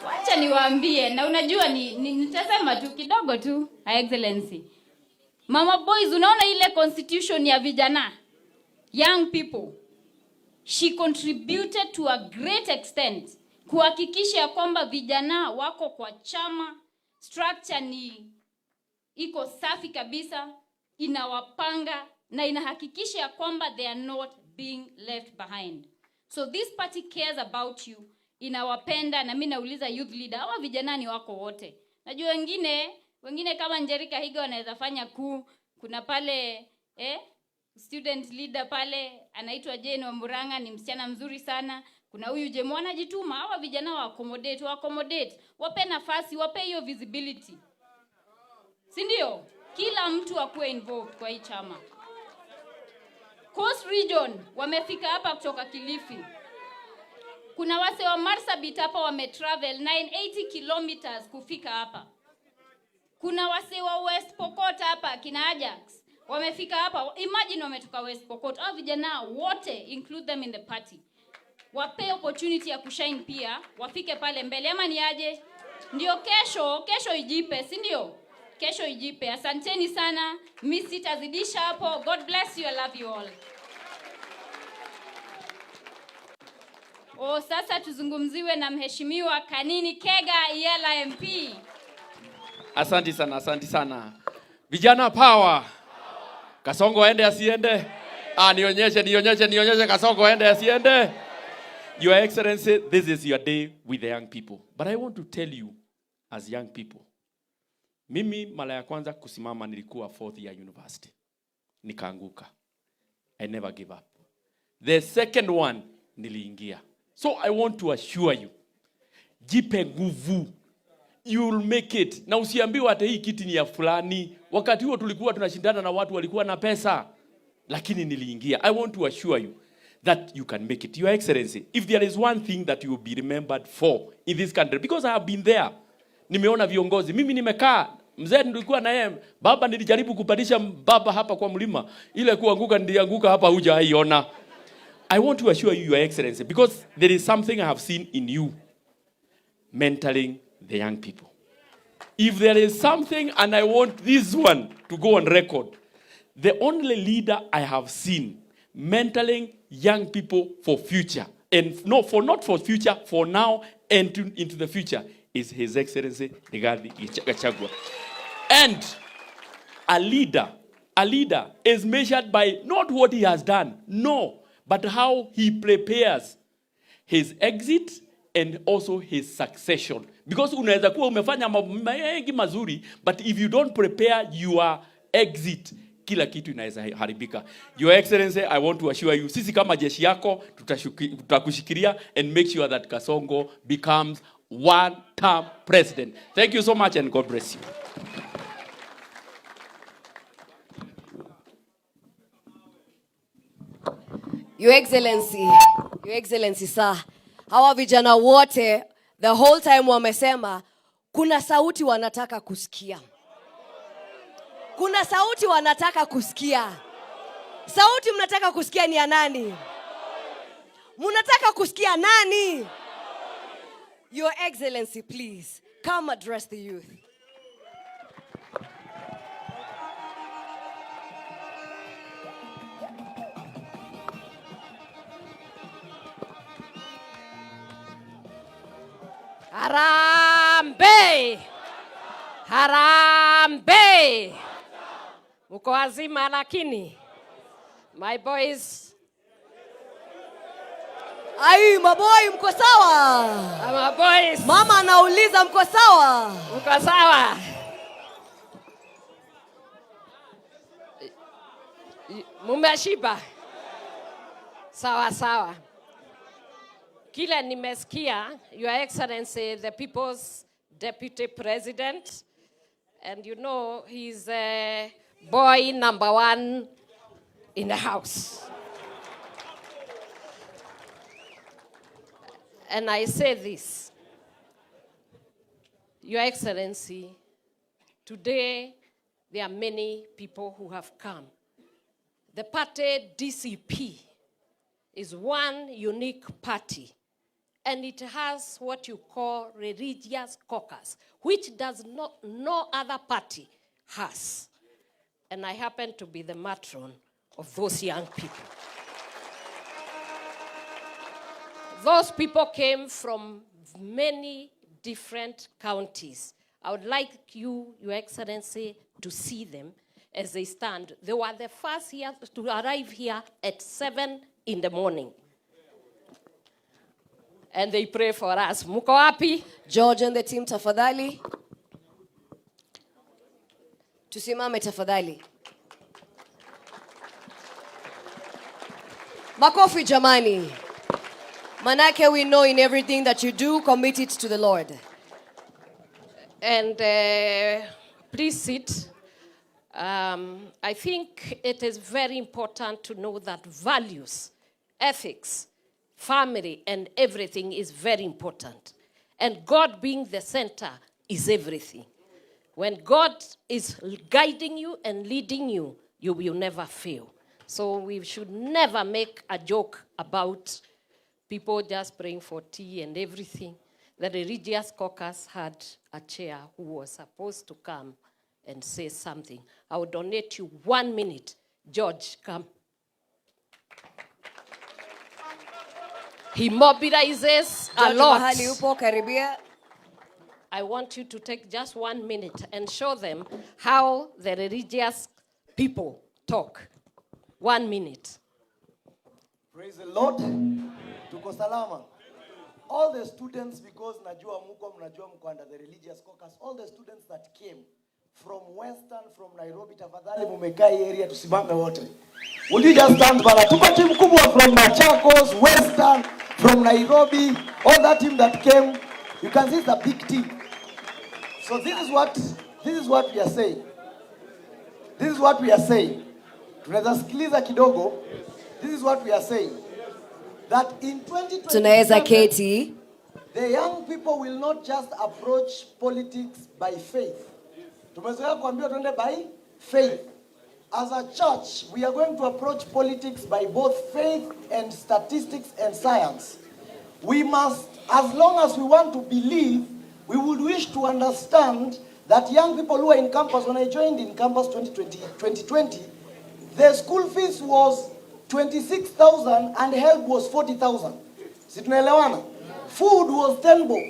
Wacha niwaambie, na unajua nitasema tu kidogo tu. Her Excellency, Mama Boys, unaona ile constitution ya vijana, young people, she contributed to a great extent kuhakikisha kwamba vijana wako kwa chama, structure ni iko safi kabisa, inawapanga na inahakikisha kwamba they are not being left behind. So this party cares about you, inawapenda. Na mimi nauliza youth leader, hawa vijana ni wako wote. Najua wengine kama Njerika Higa wanaweza fanya kuna pale student leader pale anaitwa Jane wa Muranga, ni msichana mzuri sana. Kuna huyu Jemwana jituma. Hawa vijana wa accommodate, wape nafasi, wape hiyo visibility. Si ndio? Kila mtu akuwe involved kwa hii chama. Coast Region wamefika hapa kutoka Kilifi. Kuna wase wa Marsabit hapa wametravel 980 kilometers kufika hapa. Kuna wase wa West Pokot hapa kina Ajax wamefika hapa. Imagine wametoka West Pokot. Hao vijana wote, include them in the party. Wape opportunity ya kushine pia, wafike pale mbele. Ama ni aje? Ndio kesho ijipe, si ndio? Kesho ijipe. Asanteni sana. Mimi sitazidisha hapo. God bless you. I love you all. Sasa tuzungumziwe na mheshimiwa Kanini Kega Yela MP. Asante sana. Vijana power. Kasongo aende asiende? Nionyeshe Kasongo aende asiende? Your Excellency, this is your day with the young people. But I want to tell you as young people. Mimi mara ya kwanza kusimama nilikuwa 4th year university. Nikaanguka. I never give up. The second one niliingia. So I want to assure you, jipe nguvu. You'll make it. Na usiambiwe hata hii kiti ni ya fulani. Wakati huo tulikuwa tunashindana na watu walikuwa na pesa. Lakini niliingia. I want to assure you that you can make it. Your Excellency, if there is one thing that you will be remembered for in this country, because I have been there. Nimeona viongozi. Mimi nimekaa. Mzee nilikuwa na yeye. Baba nilijaribu kupandisha baba hapa kwa mlima. Ile kuanguka nilianguka hapa hujaiona. I want to assure you, Your Excellency, because there is something I have seen in you, mentoring the young people. If there is something, and I want this one to go on record, the only leader I have seen mentoring young people for future, and not for future, for now and into the future, is His Excellency Rigathi Gachagua. And a leader is measured by not what he has done, no, but how he prepares his exit and also his succession. Because unaweza kuwa umefanya mengi mazuri, but if you don't prepare your exit, kila kitu inaweza haribika. Your Excellency, I want to assure you, sisi kama jeshi yako tutakushikilia and make sure that Kasongo becomes one-term president. Thank you so much and God bless you. Your Excellency sir, hawa vijana wote the whole time wamesema kuna sauti wanataka kusikia. Kuna sauti wanataka kusikia. Sauti mnataka kusikia ni ya nani? Mnataka kusikia nani? Your Excellency, please come address the youth. Harambe! Harambe! Uko wazima lakini? My boys. Ai, maboy mko sawa? Maboys. Mama anauliza mko sawa? Mko sawa? Mumeshiba? Sawa sawa. Kile nimesikia, Your Excellency, the People's Deputy President, and you know he's boy number 1 in the house. And I say this, Your Excellency, today there are many people who have come. The party DCP is one unique party, and it has what you call religious caucus, which does not no other party has. And I happen to be the matron of those young people. Those people came from many different counties. I would like you, Your Excellency, to see them as they stand. They were the first here to arrive here at 7 in the morning. And they pray for us. Muko wapi? George and the team, tafadhali. Tusimame tafadhali. Makofi jamani. Manake, we know in everything that you do, commit it to the Lord. And please sit. I think it is very important to know that values, ethics, family, and everything is very important. And God being the center is everything. When God is guiding you and leading you, you will never fail. So we should never make a joke about people just praying for tea and everything. The religious caucus had a chair who was supposed to come and say something. I will donate you 1 minute. George, come. He mobilizes a lot. Mahali upo karibia. I want you to take just 1 minute and show them how the religious people talk. 1 minute. Praise the Lord. Tuko salama. All the students, because najua mko under the religious caucus, all the students that came from Western, from Nairobi, tafadhali mumekaa area tusimame wote. Will you just stand bala? Tuko team kubwa from Machakos, Western, from Nairobi, all that team that came. You can see it's a big team. So this is what we are saying. This is what we are saying. Tunaweza sikiliza kidogo. This is what we are saying. That in 2027, the young people will not just approach politics by faith. Tumezoea kuambiwa tuende by faith. As a church, we are going to approach politics by both faith and statistics and science. We must, as long as we want to believe, we would wish to understand that young people who are in campus, when I joined in campus 2020, the school fees was 26,000 and help was 40,000. Si tunaelewana? Food was 10 bob.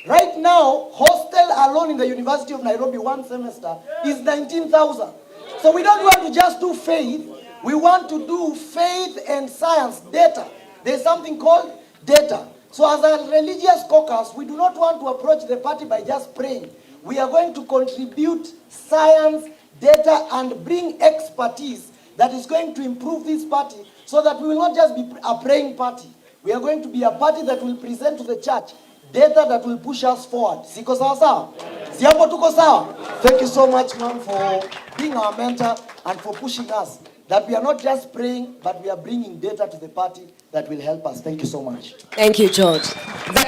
Right now, hostel alone in the University of Nairobi 1 semester is 19,000. So we don't want to just do faith. We want to do faith and science, data. There's something called data. So as a religious caucus, we do not want to approach the party by just praying. We are going to contribute science, data, and bring expertise that is going to improve this party so that we will not just be a praying party. We are going to be a party that will present to the church data that will push us forward. Siko sawa sawa? Siapo tuko sawa? Thank you so much, ma'am, for being our mentor and for pushing us. That we are not just praying, but we are bringing data to the party that will help us. Thank you so much. Thank you, George. The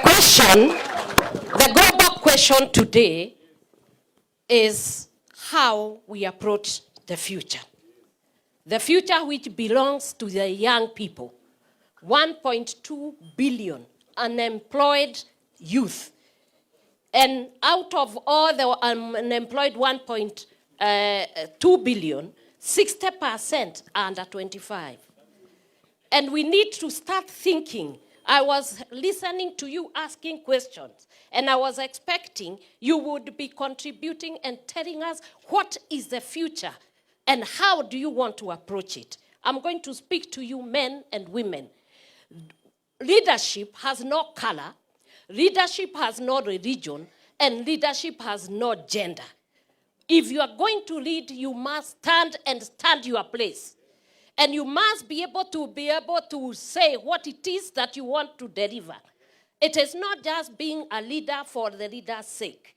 global question today is how we approach the future. The future which belongs to the young people. 1.2 billion unemployed youth. And out of all the unemployed 1.2 billion, 60% are under 25. And we need to start thinking. I was listening to you asking questions, and I was expecting you would be contributing and telling us what is the future and how do you want to approach it. I'm going to speak to you, men and women. leadership has no color, leadership has no religion, and leadership has no gender. If you are going to lead, you must stand your place. And you must be able to say what it is that you want to deliver. It is not just being a leader for the leader's sake.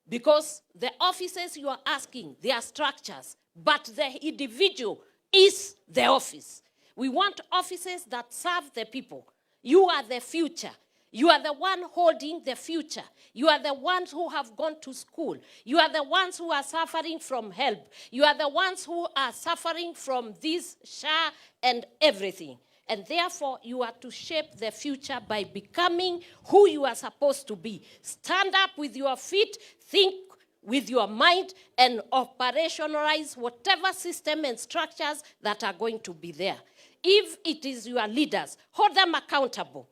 Because the offices you are asking, they are structures, but the individual is the office. We want offices that serve the people. You are the future. You are the one holding the future. You are the ones who have gone to school. You are the ones who are suffering from help. You are the ones who are suffering from this SHA and everything. And therefore, you are to shape the future by becoming who you are supposed to be. Stand up with your feet, think with your mind, and operationalize whatever system and structures that are going to be there. If it is your leaders, hold them accountable.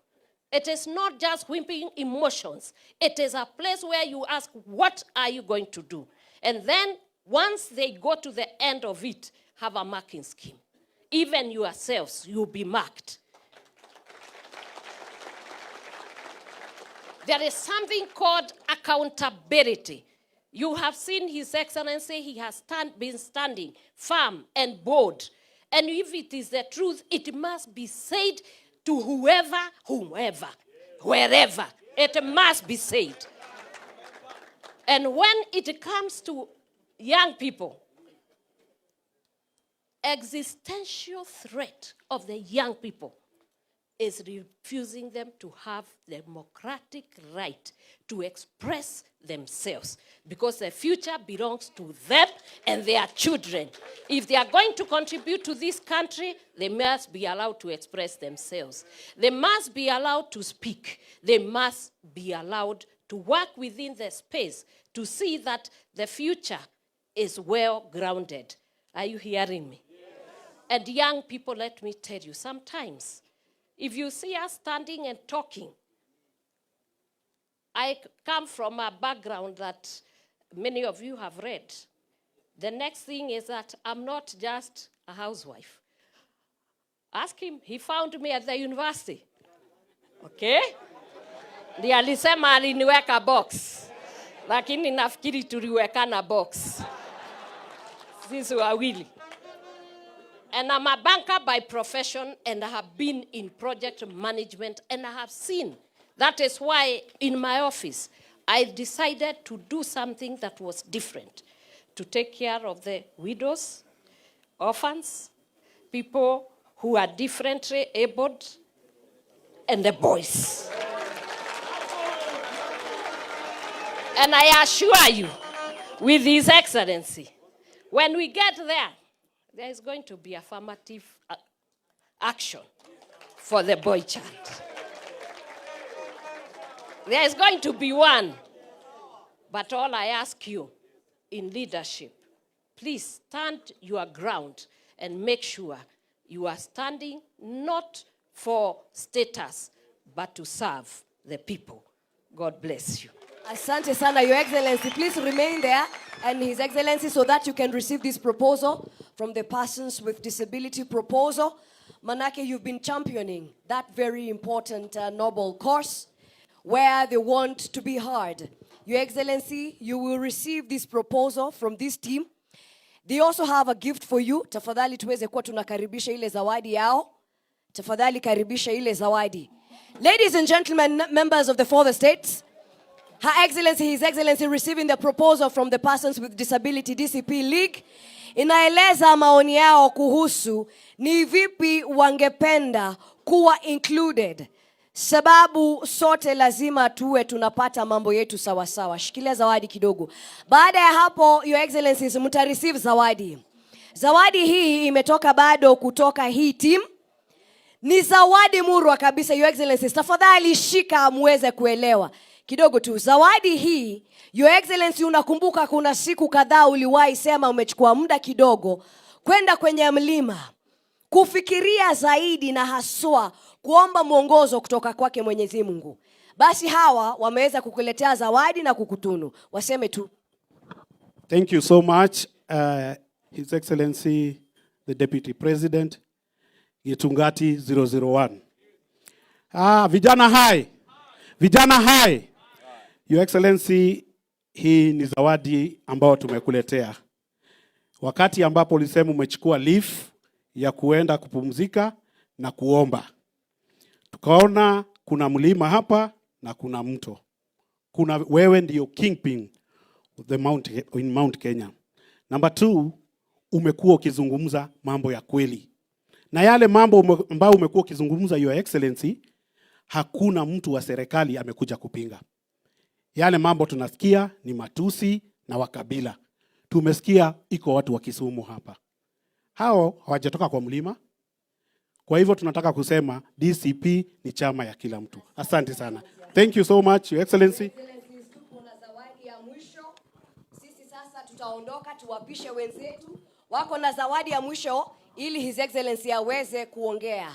It is not just whimpering emotions. It is a place where you ask, what are you going to do? And then, once they go to the end of it, have a marking scheme. Even yourselves, you'll be marked. There is something called accountability. You have seen His Excellency, he has been standing firm and bold. And if it is the truth, it must be said to whoever, wherever. It must be said. And when it comes to young people, existential threat of the young people is refusing them to have the democratic right to express themselves, because the future belongs to them and their children. If they are going to contribute to this country, they must be allowed to express themselves. They must be allowed to speak. They must be allowed to work within the space to see that the future is well grounded. Are you hearing me? Yes. And young people, let me tell you, sometimes if you see us standing and talking, I come from a background that many of you have read. The next thing is that I'm not just a housewife. Ask him, he found me at the university. Okay? Ndiye alisema aliniweka box. Lakini nafikiri tuliwekana box. Sisi wawili. And I'm a banker by profession, and I have been in project management, and I have seen. That is why in my office, I decided to do something that was different, to take care of the widows, orphans, people who are differently abled, and the boys. And I assure you, with His Excellency, when we get there, there is going to be affirmative action for the boy child. There is going to be one. But all I ask you in leadership, please stand your ground and make sure you are standing not for status, but to serve the people. God bless you. Asante sana, Your Excellency. Please remain there, and His Excellency, so that you can receive this proposal from the Persons with Disability proposal. Manake, you've been championing that very important noble cause where they want to be heard. Your Excellency, you will receive this proposal from this team. They also have a gift for you. Tafadhali tuweze kuwa tunakaribisha ile zawadi yao. Tafadhali karibisha ile zawadi. Ladies and gentlemen, members of the 4 states, Her Excellency, His Excellency, receiving the proposal from the Persons with Disability DCP League, inaeleza maoni yao kuhusu ni vipi wangependa kuwa included. Sababu sote lazima tuwe tunapata mambo yetu sawa sawa. Shikilia zawadi kidogo. Baada ya hapo, Your Excellencies, mtareceive zawadi. Zawadi hii imetoka bado kutoka hii team. Ni zawadi murwa kabisa, Your Excellencies. Tafadhali shika muweze kuelewa. Kidogo tu. Zawadi hii, Your Excellency, unakumbuka kuna siku kadhaa uliwahi sema umechukua muda kidogo kwenda kwenye mlima kufikiria zaidi na haswa kuomba mwongozo kutoka kwake Mwenyezi Mungu. Basi hawa wameweza kukuletea zawadi na kukutunu. Waseme tu. Thank you so much, His Excellency, the Deputy President, Gitungati 001. Vijana hai. Vijana hai. Your Excellency, hii ni zawadi ambao tumekuletea. Wakati ambapo ulisema umechukua leave ya kuenda kupumzika na kuomba. Tukaona kuna mlima hapa na kuna mto. Wewe ndio kingpin of the Mount Kenya. Number 2, umekuwa ukizungumza mambo ya kweli. Na yale mambo ambayo umekuwa ukizungumza, Your Excellency, hakuna mtu wa serikali amekuja kupinga. Yale mambo tunasikia ni matusi na wakabila. Tumesikia iko watu wa Kisumu hapa. Hao hawajatoka kwa mlima. Kwa hivyo tunataka kusema DCP ni chama ya kila mtu. Asante sana. Thank you so much, Your Excellency. Kuna zawadi ya mwisho. Sisi sasa tutaondoka tuwapishe wenzetu. Wako na zawadi ya mwisho ili His Excellency aweze kuongea.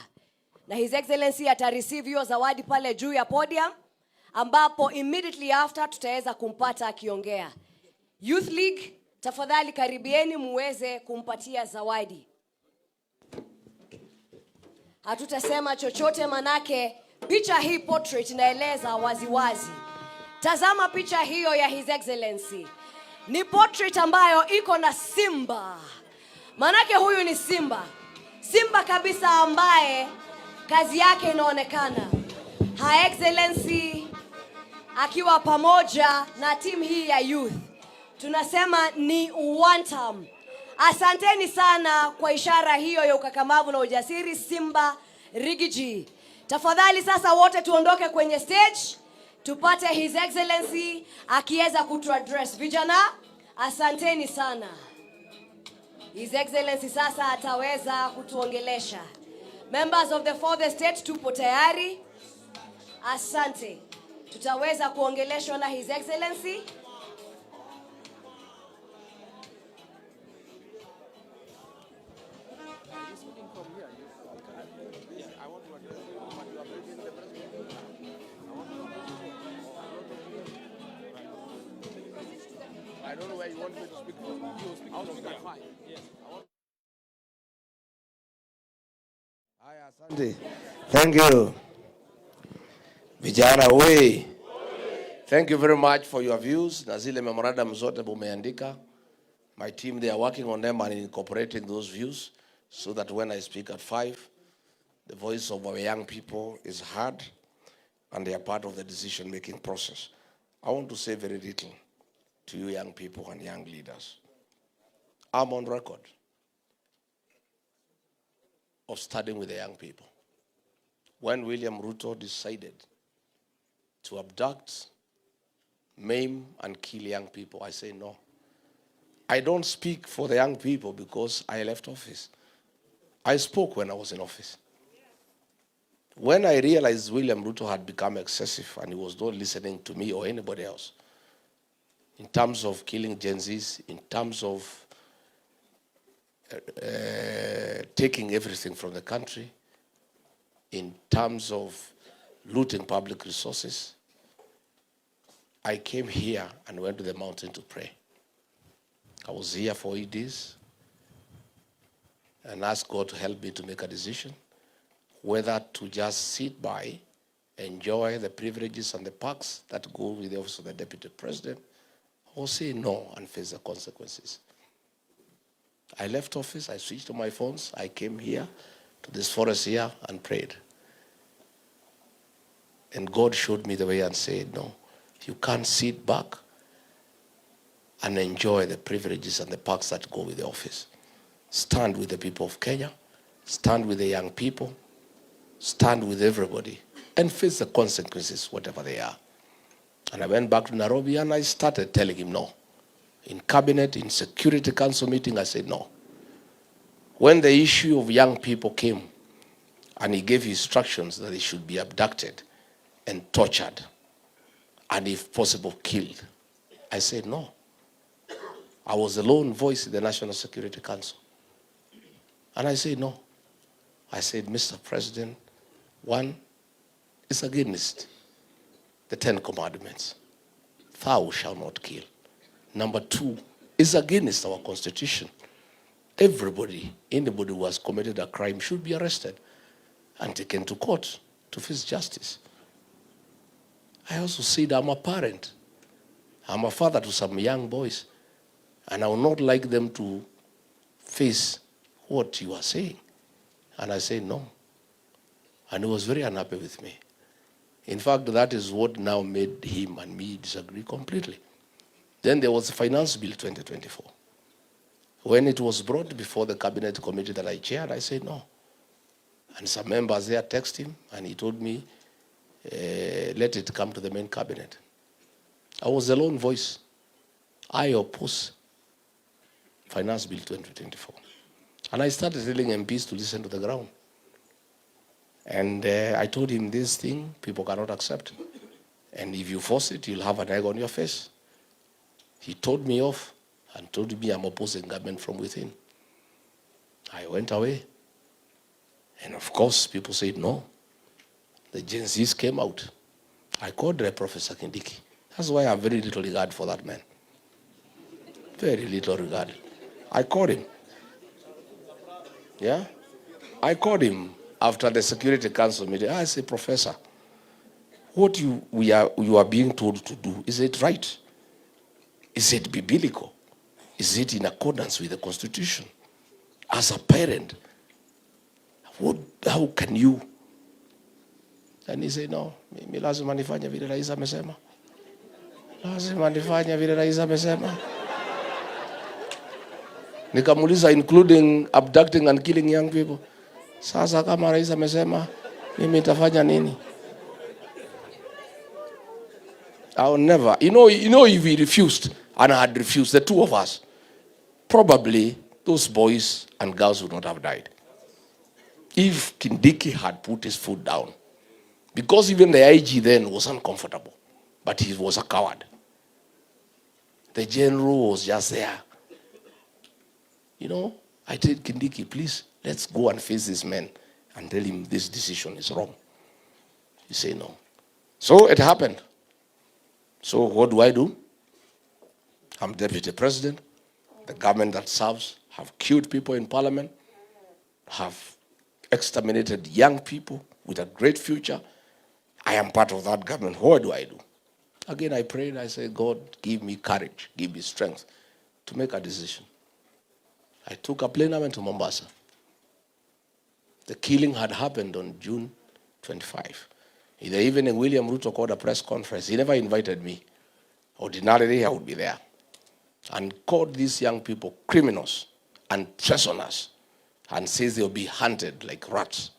Na His Excellency atareceive hiyo zawadi pale juu ya podium, ambapo immediately after tutaweza kumpata akiongea. Youth League, tafadhali karibieni muweze kumpatia zawadi. Hatutasema chochote manake picha hii portrait inaeleza waziwazi. Tazama picha hiyo ya His Excellency. Ni portrait ambayo iko na simba. Manake huyu ni simba. Simba kabisa ambaye kazi yake inaonekana. Her Excellency akiwa pamoja na timu hii ya youth. Tunasema ni one term. Asanteni sana kwa ishara hiyo ya ukakamavu na ujasiri, Simba Rigathi. Tafadhali sasa wote tuondoke kwenye stage, tupate His Excellency akiweza kutuaddress. Vijana, asanteni sana. His Excellency sasa ataweza kutuongelesha. Members of the fourth estate, tupo tayari. Asante. Tutaweza kuongeleshwa na His Excellency. I don't know where you want me to speak from. I'll speak at 5. Yes. Asante. Thank you. Vijana we. Thank you very much for your views. Na zile memorandum zote bumeandika. My team, they are working on them and incorporating those views so that when I speak at 5, the voice of our young people is heard and they are part of the decision-making process. I want to say very little to you young people and young leaders. I'm on record of studying with the young people. When William Ruto decided to abduct, maim, and kill young people, I say no. I don't speak for the young people because I left office. I spoke when I was in office. When I realized William Ruto had become excessive and he was not listening to me or anybody else, in terms of killing Genzs, in terms of taking everything from the country, in terms of looting public resources, I came here and went to the mountain to pray. I was here for 8 days and asked God to help me to make a decision whether to just sit by, enjoy the privileges and the perks that go with the office of the Deputy President, or say no and face the consequences. I left office, I switched on my phones, I came here to this forest here and prayed. And God showed me the way and said, no, you can't sit back and enjoy the privileges and the perks that go with the office. Stand with the people of Kenya, stand with the young people, stand with everybody, and face the consequences, whatever they are. And I went back to Nairobi and I started telling him no. In cabinet, in Security Council meeting, I said no. When the issue of young people came and he gave instructions that they should be abducted and tortured and if possible killed, I said no. I was the lone voice in the National Security Council. And I said no. I said, Mr. President, one is against the 10 Commandments. Thou shalt not kill. Number 2 is against our Constitution. Everybody, anybody who has committed a crime should be arrested and taken to court to face justice. I also said I'm a parent. I'm a father to some young boys, and I would not like them to face what you are saying. And I said no. And he was very unhappy with me. In fact, that is what now made him and me disagree completely. Then there was the Finance Bill 2024. When it was brought before the cabinet committee that I chaired, I said no. And some members there texted him, and he told me, let it come to the main cabinet. I was the lone voice. I oppose Finance Bill 2024. And I started telling MPs to listen to the ground. And I told him this thing people cannot accept. And if you force it, you'll have an egg on your face. He told me off and told me I'm opposing government from within. I went away. And of course, people said no. The Genz came out. I called Professor Kindiki. That's why I have very little regard for that man. Very little regard. I called him. Yeah? I called him after the Security Council meeting. I said, Professor, what you are being told to do, is it right? Is it biblical? Is it in accordance with the Constitution? As a parent, how can you? And he said, no, mimi lazima nifanye vile rais amesema. Lazima nifanye vile rais amesema. Nikamuuliza, including abducting and killing young people. Sasa kama rais amesema, mimi nitafanya nini? I'll never. You know, if he refused, and I had refused, the two of us, probably those boys and girls would not have died. If Kindiki had put his foot down. Because even the IG then was uncomfortable. But he was a coward. The general was just there. You know, I told Kindiki, please, let's go and face this man and tell him this decision is wrong. He said no. So it happened. So what do? I'm deputy president. The government that serves have killed people in parliament, have exterminated young people with a great future. I am part of that government. What do? Again, I prayed. I said, God, give me courage, give me strength to make a decision. I took a plane, I went to Mombasa. The killing had happened on June 25. In the evening, William Ruto called a press conference. He never invited me. Ordinarily, I would be there. And called these young people criminals and treasoners and says they'll be hunted like rats.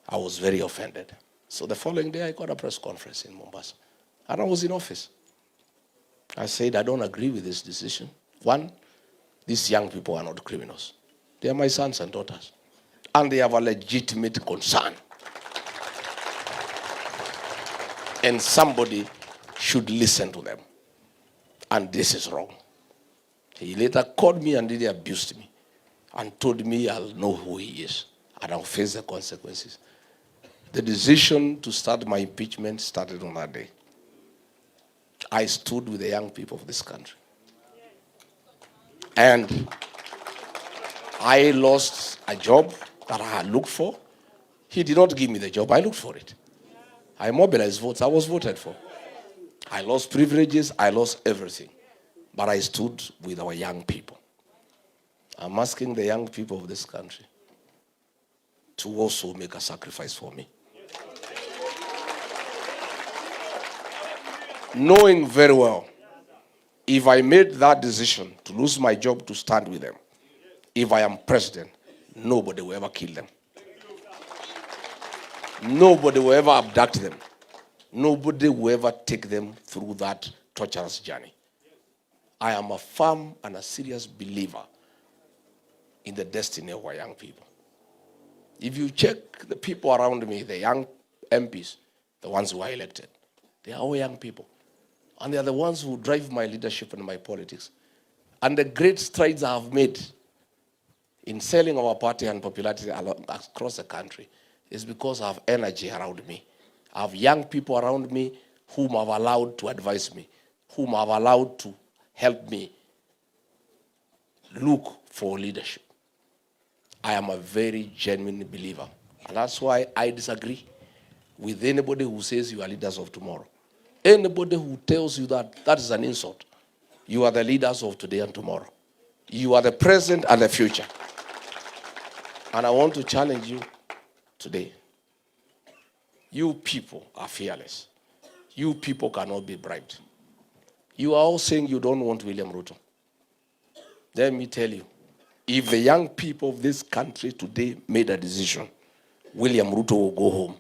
I was very offended. So the following day, I called a press conference in Mombasa. And I was in office. I said, I don't agree with this decision. One, these young people are not criminals. They are my sons and daughters. And they have a legitimate concern. And somebody should listen to them. And this is wrong. He later called me and really abused me and told me I'll know who he is and I'll face the consequences. The decision to start my impeachment started on that day. I stood with the young people of this country. And I lost a job that I had looked for. He did not give me the job. I looked for it. I mobilized votes. I was voted for. I lost privileges. I lost everything. But I stood with our young people. I'm asking the young people of this country to also make a sacrifice for me. Knowing very well, if I made that decision to lose my job to stand with them, if I am president, nobody will ever kill them. Nobody will ever abduct them. Nobody will ever take them through that torturous journey. I am a firm and a serious believer in the destiny of our young people. If you check the people around me, the young MPs, the ones who are elected, they are all young people. And they are the ones who drive my leadership and my politics. And the great strides I have made in selling our party and popularity across the country is because I have energy around me. I have young people around me whom I've allowed to advise me, whom I've allowed to help me look for leadership. I am a very genuine believer. And that's why I disagree with anybody who says you are leaders of tomorrow. Anybody who tells you that, that is an insult. You are the leaders of today and tomorrow. You are the present and the future. And I want to challenge you today. You people are fearless. You people cannot be bribed. You are all saying you don't want William Ruto. Let me tell you, if the young people of this country today made a decision, William Ruto will go home.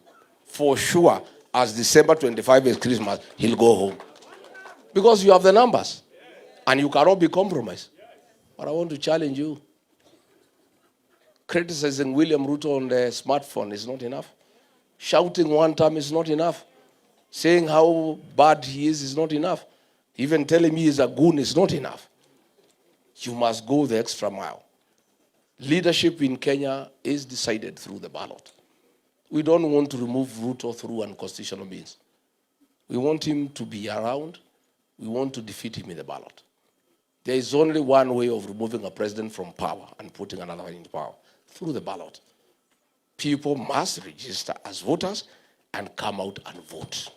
For sure, as December 25 is Christmas, he'll go home. Because you have the numbers. And you cannot be compromised. But I want to challenge you. Criticizing William Ruto on the smartphone is not enough. Shouting one time is not enough. Saying how bad he is not enough. Even telling me he's a goon is not enough. You must go the extra mile. Leadership in Kenya is decided through the ballot. We don't want to remove Ruto through unconstitutional means. We want him to be around. We want to defeat him in the ballot. There is only one way of removing a president from power and putting another one in power, through the ballot. People must register as voters and come out and vote.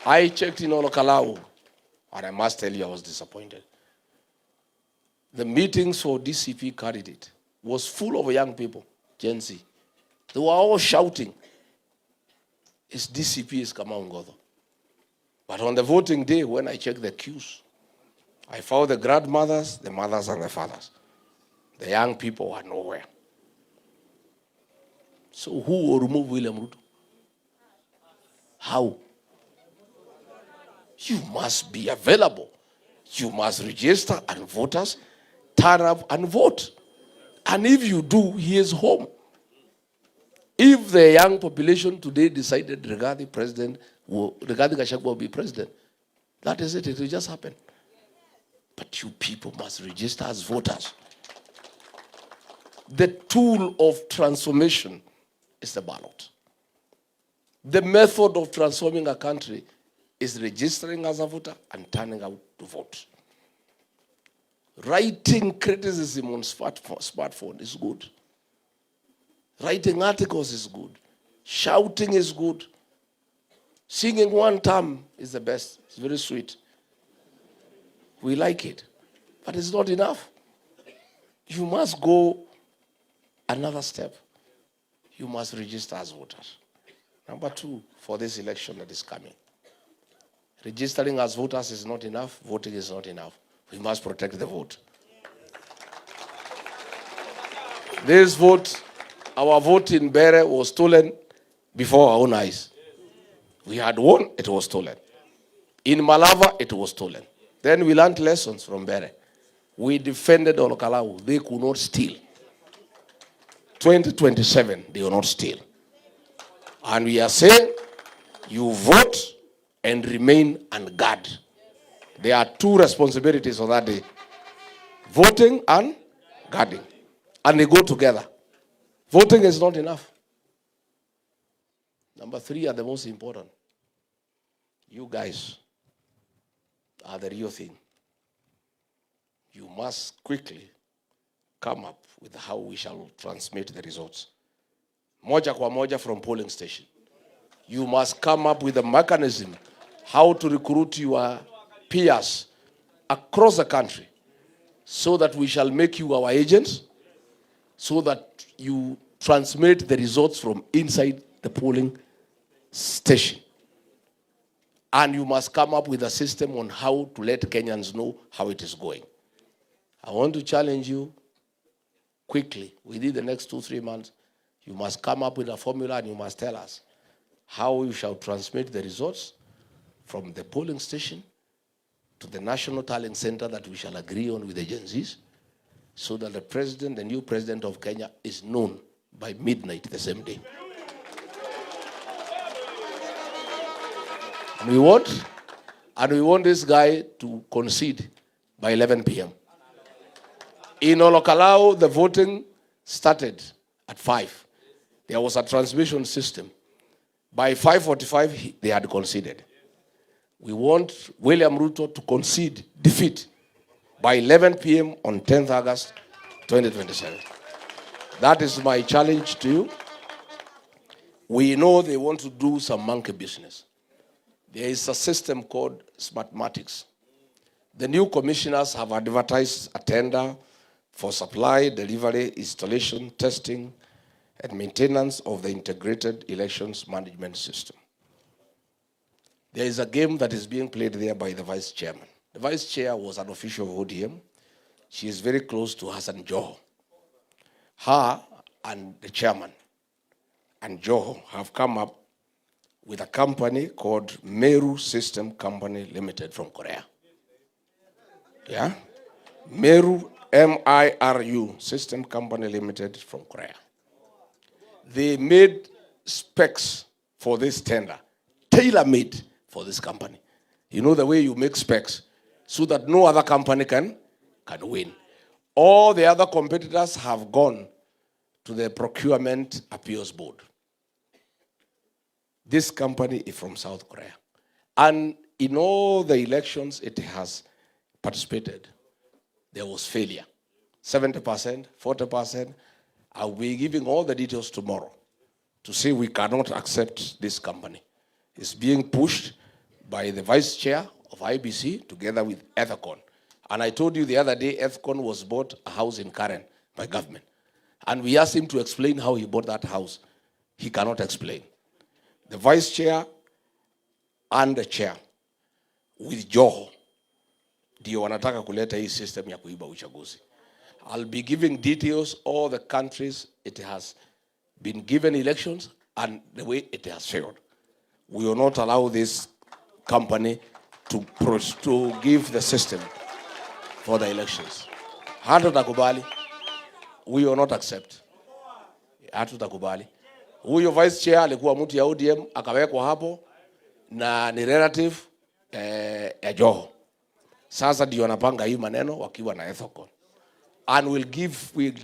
I checked in Olokalau, and I must tell you I was disappointed. The meetings for DCP candidate was full of young people, Genz. They were all shouting, "It's DCP is Kamau Ngodo." But on the voting day, when I checked the queues, I found the grandmothers, the mothers, and the fathers. The young people were nowhere. So who will remove William Ruto? How? You must be available. You must register and voters turn up and vote. And if you do, he is home. If the young population today decided Rigathi Gachagua will be president, that is it. It will just happen. But you people must register as voters. The tool of transformation is the ballot. The method of transforming a country is registering as a voter and turning out to vote. Writing criticism on smartphone is good. Writing articles is good. Shouting is good. Singing one time is the best. It's very sweet. We like it. But it's not enough. You must go another step. You must register as voters. Number 2, for this election that is coming. Registering as voters is not enough. Voting is not enough. We must protect the vote. This vote, our vote in Bere was stolen before our own eyes. We had won, it was stolen. In Malava, it was stolen. Then we learned lessons from Bere. We defended Olokalau. They could not steal. 2027, they will not steal. And we are saying, you vote and remain and guard. There are 2 responsibilities on that day. Voting and guarding. And they go together. Voting is not enough. Number 3 are the most important. You guys are the real thing. You must quickly come up with how we shall transmit the results. Moja kwa moja from polling station. You must come up with a mechanism how to recruit your peers across the country so that we shall make you our agents, so that you transmit the results from inside the polling station. And you must come up with a system on how to let Kenyans know how it is going. I want to challenge you quickly, within the next 2-3 months, you must come up with a formula and you must tell us how you shall transmit the results from the polling station to the national tallying center that we shall agree on with the Genz, so that the president, the new president of Kenya, is known by midnight the same day. And we want this guy to concede by 11 p.m. In Olokalau, the voting started at 5. There was a transmission system. By 5:45, they had conceded. We want William Ruto to concede defeat by 11 p.m. on 10th August 2027. That is my challenge to you. We know they want to do some monkey business. There is a system called Smartmatics. The new commissioners have advertised a tender for supply, delivery, installation, testing, and maintenance of the integrated elections management system. There is a game that is being played there by the vice chairman. The vice chair was an official of ODM. She is very close to Hassan Joho. Her and the chairman and Joho have come up with a company called Meru System Company Limited from Korea. Yeah? Meru, M-I-R-U, System Company Limited from Korea. They made specs for this tender, tailor-made for this company. You know the way you make specs so that no other company can win. All the other competitors have gone to the Procurement Appeals Board. This company is from South Korea. And in all the elections it has participated, there was failure. 70%, 40%. I'll be giving all the details tomorrow to say we cannot accept this company. It's being pushed by the vice chair of IBC together with Ethicon. And I told you the other day, Ethicon was bought a house in Karen by government. And we asked him to explain how he bought that house. He cannot explain. The vice chair and the chair with Joho ndio wanataka kuleta hii system ya kuiba uchaguzi. I'll be giving details all the countries it has been given elections and the way it has failed. We will not allow this company to give the system for the elections. Hatutakubali. We will not accept. Hatutakubali. Huyo vice chair alikuwa mtu ya ODM akawekwa hapo na ni relative ya Joho. Sasa ndio wanapanga hii maneno wakiwa na Ethicon. And we'll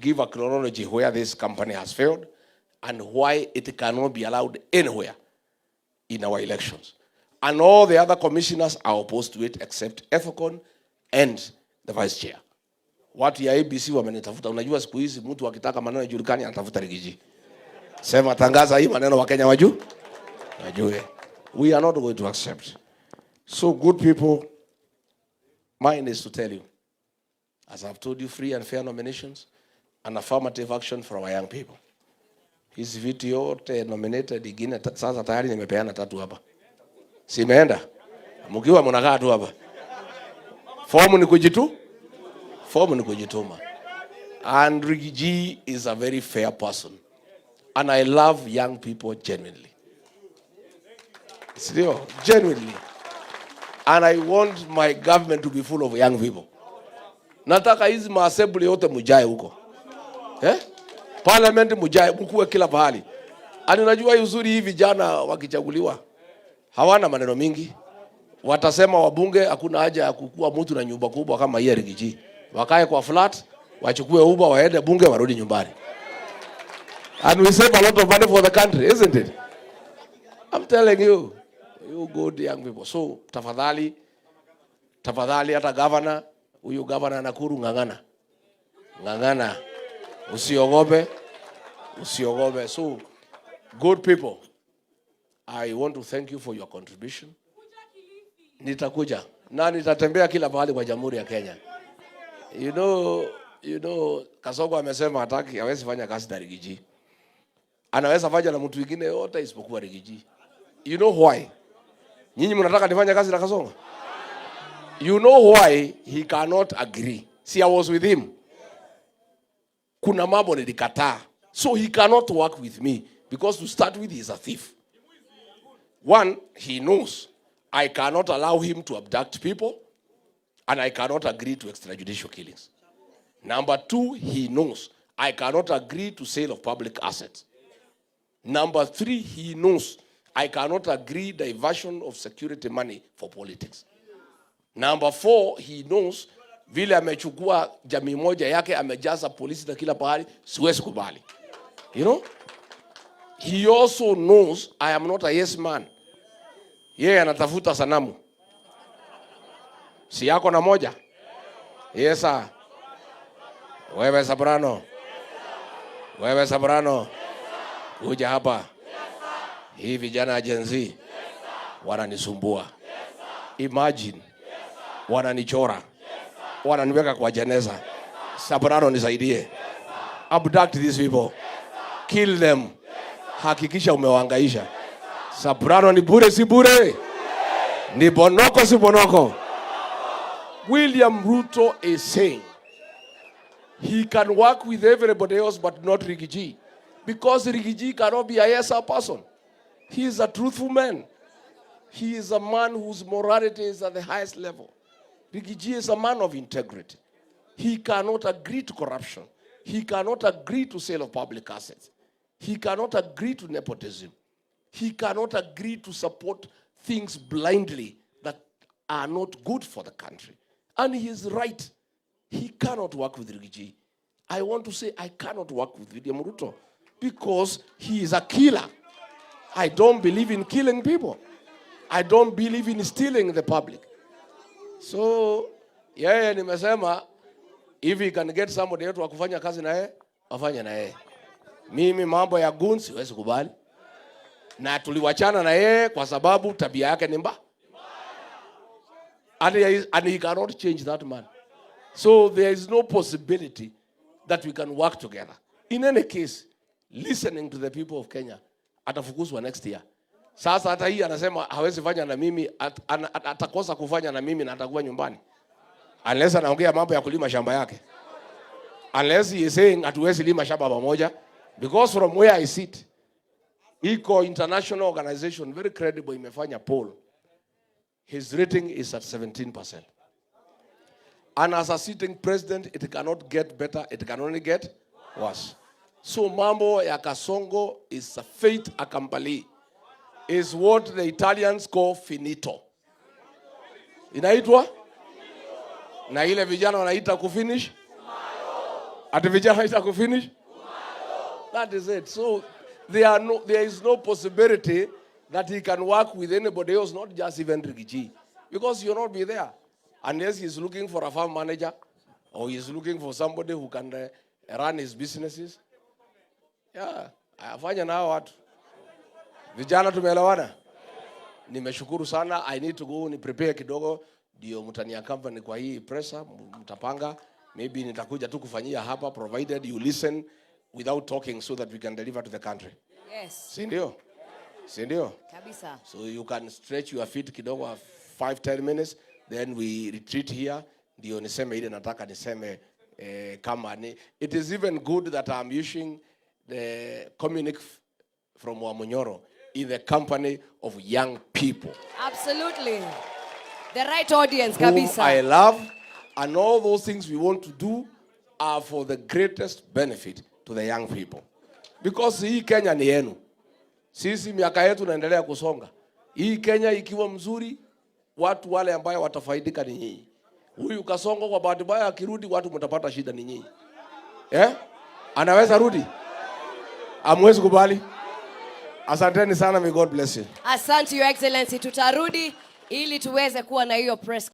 give a chronology where this company has failed and why it cannot be allowed anywhere in our elections. And all the other commissioners are opposed to it except Ethicon and the vice chair. Watu ya ABC wamenitafuta. Unajua siku hizi mtu akitaka maneno yajulikane anatafuta Rigathi. Sema tangaza hii maneno Wakenya wajue. We are not going to accept. So good people, mine is to tell you, as I've told you, free and fair nominations and affirmative action for our young people. Hizi vitu yote nominated ingine sasa tayari nimepeana 3 hapa. Si imeenda? Mkiwa mnakaa tu hapa. Fomu ni kujituma. And Rigathi is a very fair person. And I love young people genuinely. Still, genuinely. And I want my government to be full of young people. Nataka hizi maassembly yote mujae huko. Parliament mujae, mkuwe kila pahali. Ani unajua uzuri hivi vijana wakichaguliwa hawana maneno mingi. Watasema wabunge hakuna haja ya kukua mtu na nyumba kubwa kama hii Rigathi. Wakae kwa flat, wachukue Uber waende bunge warudi nyumbani. And we save a lot of money for the country, isn't it? I'm telling you, you good young people. So tafadhali hata governor, huyu governor Nakuru ngangana. Usiogope. So good people, I want to thank you for your contribution. Nitakuja na nitatembea kila mahali kwa Jamhuri ya Kenya. You know Kasongo amesema hataki hawezi fanya kazi na Rigathi. Anaweza fanya na mtu mwingine yote isipokuwa Rigathi. You know why? Nyinyi mnataka nifanye kazi na Kasongo? You know why he cannot agree? See, I was with him. Kuna mambo nilikataa. So he cannot work with me because to start with he is a thief. One, he knows I cannot allow him to abduct people and I cannot agree to extrajudicial killings. Number 2, he knows I cannot agree to sale of public assets. Number 3, he knows I cannot agree diversion of security money for politics. Number 4, he knows vile amechukua jamii moja yake amejaza polisi na kila pahali, siwezi kubali. You know? He also knows I am not a yes man. Yeye anatafuta sanamu. Si yako na moja? Yes sir. Wewe Sabrano. Kuja hapa. Hii vijana ya Genz wananisumbua. Imagine wananichora. Wananiweka kwa jeneza. Sabrano nisaidie. Abduct these people. Kill them. Hakikisha umewaangaisha. Sabrano ni bure si bure? Ni bonoko si bonoko? William Ruto is saying he can work with everybody else but not Rigathi, because Rigathi cannot be a yes person. He is a truthful man. He is a man whose morality is at the highest level. Rigathi is a man of integrity. He cannot agree to corruption. He cannot agree to sale of public assets. He cannot agree to nepotism. He cannot agree to support things blindly that are not good for the country. And he is right. He cannot work with Rigathi. I want to say I cannot work with William Ruto because he is a killer. I don't believe in killing people. I don't believe in stealing the public. So, yeye nimesema, if he can get somebody yetu wa kufanya kazi na yeye, afanye na yeye. Mimi mambo ya goons siwezi kubali. Na tuliwachana na yeye kwa sababu tabia yake ni mbaya. And he cannot change that man. So there is no possibility that we can work together. In any case, listening to the people of Kenya, atafukuzwa next year. Sasa hata hii anasema hawezi fanya na mimi, atakosa kufanya na mimi na atakuwa nyumbani. Unless anaongea mambo ya kulima shamba yake. Unless he is saying hatuwezi lima shamba pamoja. Because from where I sit, Eco International Organization, very credible, imefanya poll. His rating is at 17%. And as a sitting president, it cannot get better, it can only get worse. So mambo ya Kasongo is a fait accompli. Is what the Italians call finito. Inaitwa? Na ile vijana wanaita kufinish? Ati vijana wanaita kufinish? That is it. So there is no possibility that he can work with anybody else, not just even Rigathi, because you'll not be there. Unless he's looking for a farm manager, or he's looking for somebody who can run his businesses. Yeah, afanya nao watu. Vijana tumeelewana? Nimeshukuru sana. I need to go ni prepare kidogo ndio mtania company kwa hii pressa mtapanga. Maybe nitakuja tu kufanyia hapa provided you listen without talking so that we can deliver to the country. Yes. Si ndio? Si ndio? Kabisa. So you can stretch your feet kidogo 5-10 minutes, then we retreat here. Ndio niseme ile nataka niseme kama ni. It is even good that I'm using the communique from Wamunyoro in the company of young people. Absolutely. The right audience, whom kabisa. I love, and all those things we want to do are for the greatest benefit to the young people. Because hii Kenya ni yenu. Sisi miaka yetu naendelea kusonga. Hii Kenya ikiwa mzuri, watu wale ambao watafaidika ni nyinyi. Huyu Kasongo kwa bahati mbaya akirudi watu mtapata shida ni nyinyi. Anaweza rudi? Hamwezi kubali? Asanteni sana, may God bless you. Asante Your Excellency, tutarudi ili tuweze kuwa na hiyo press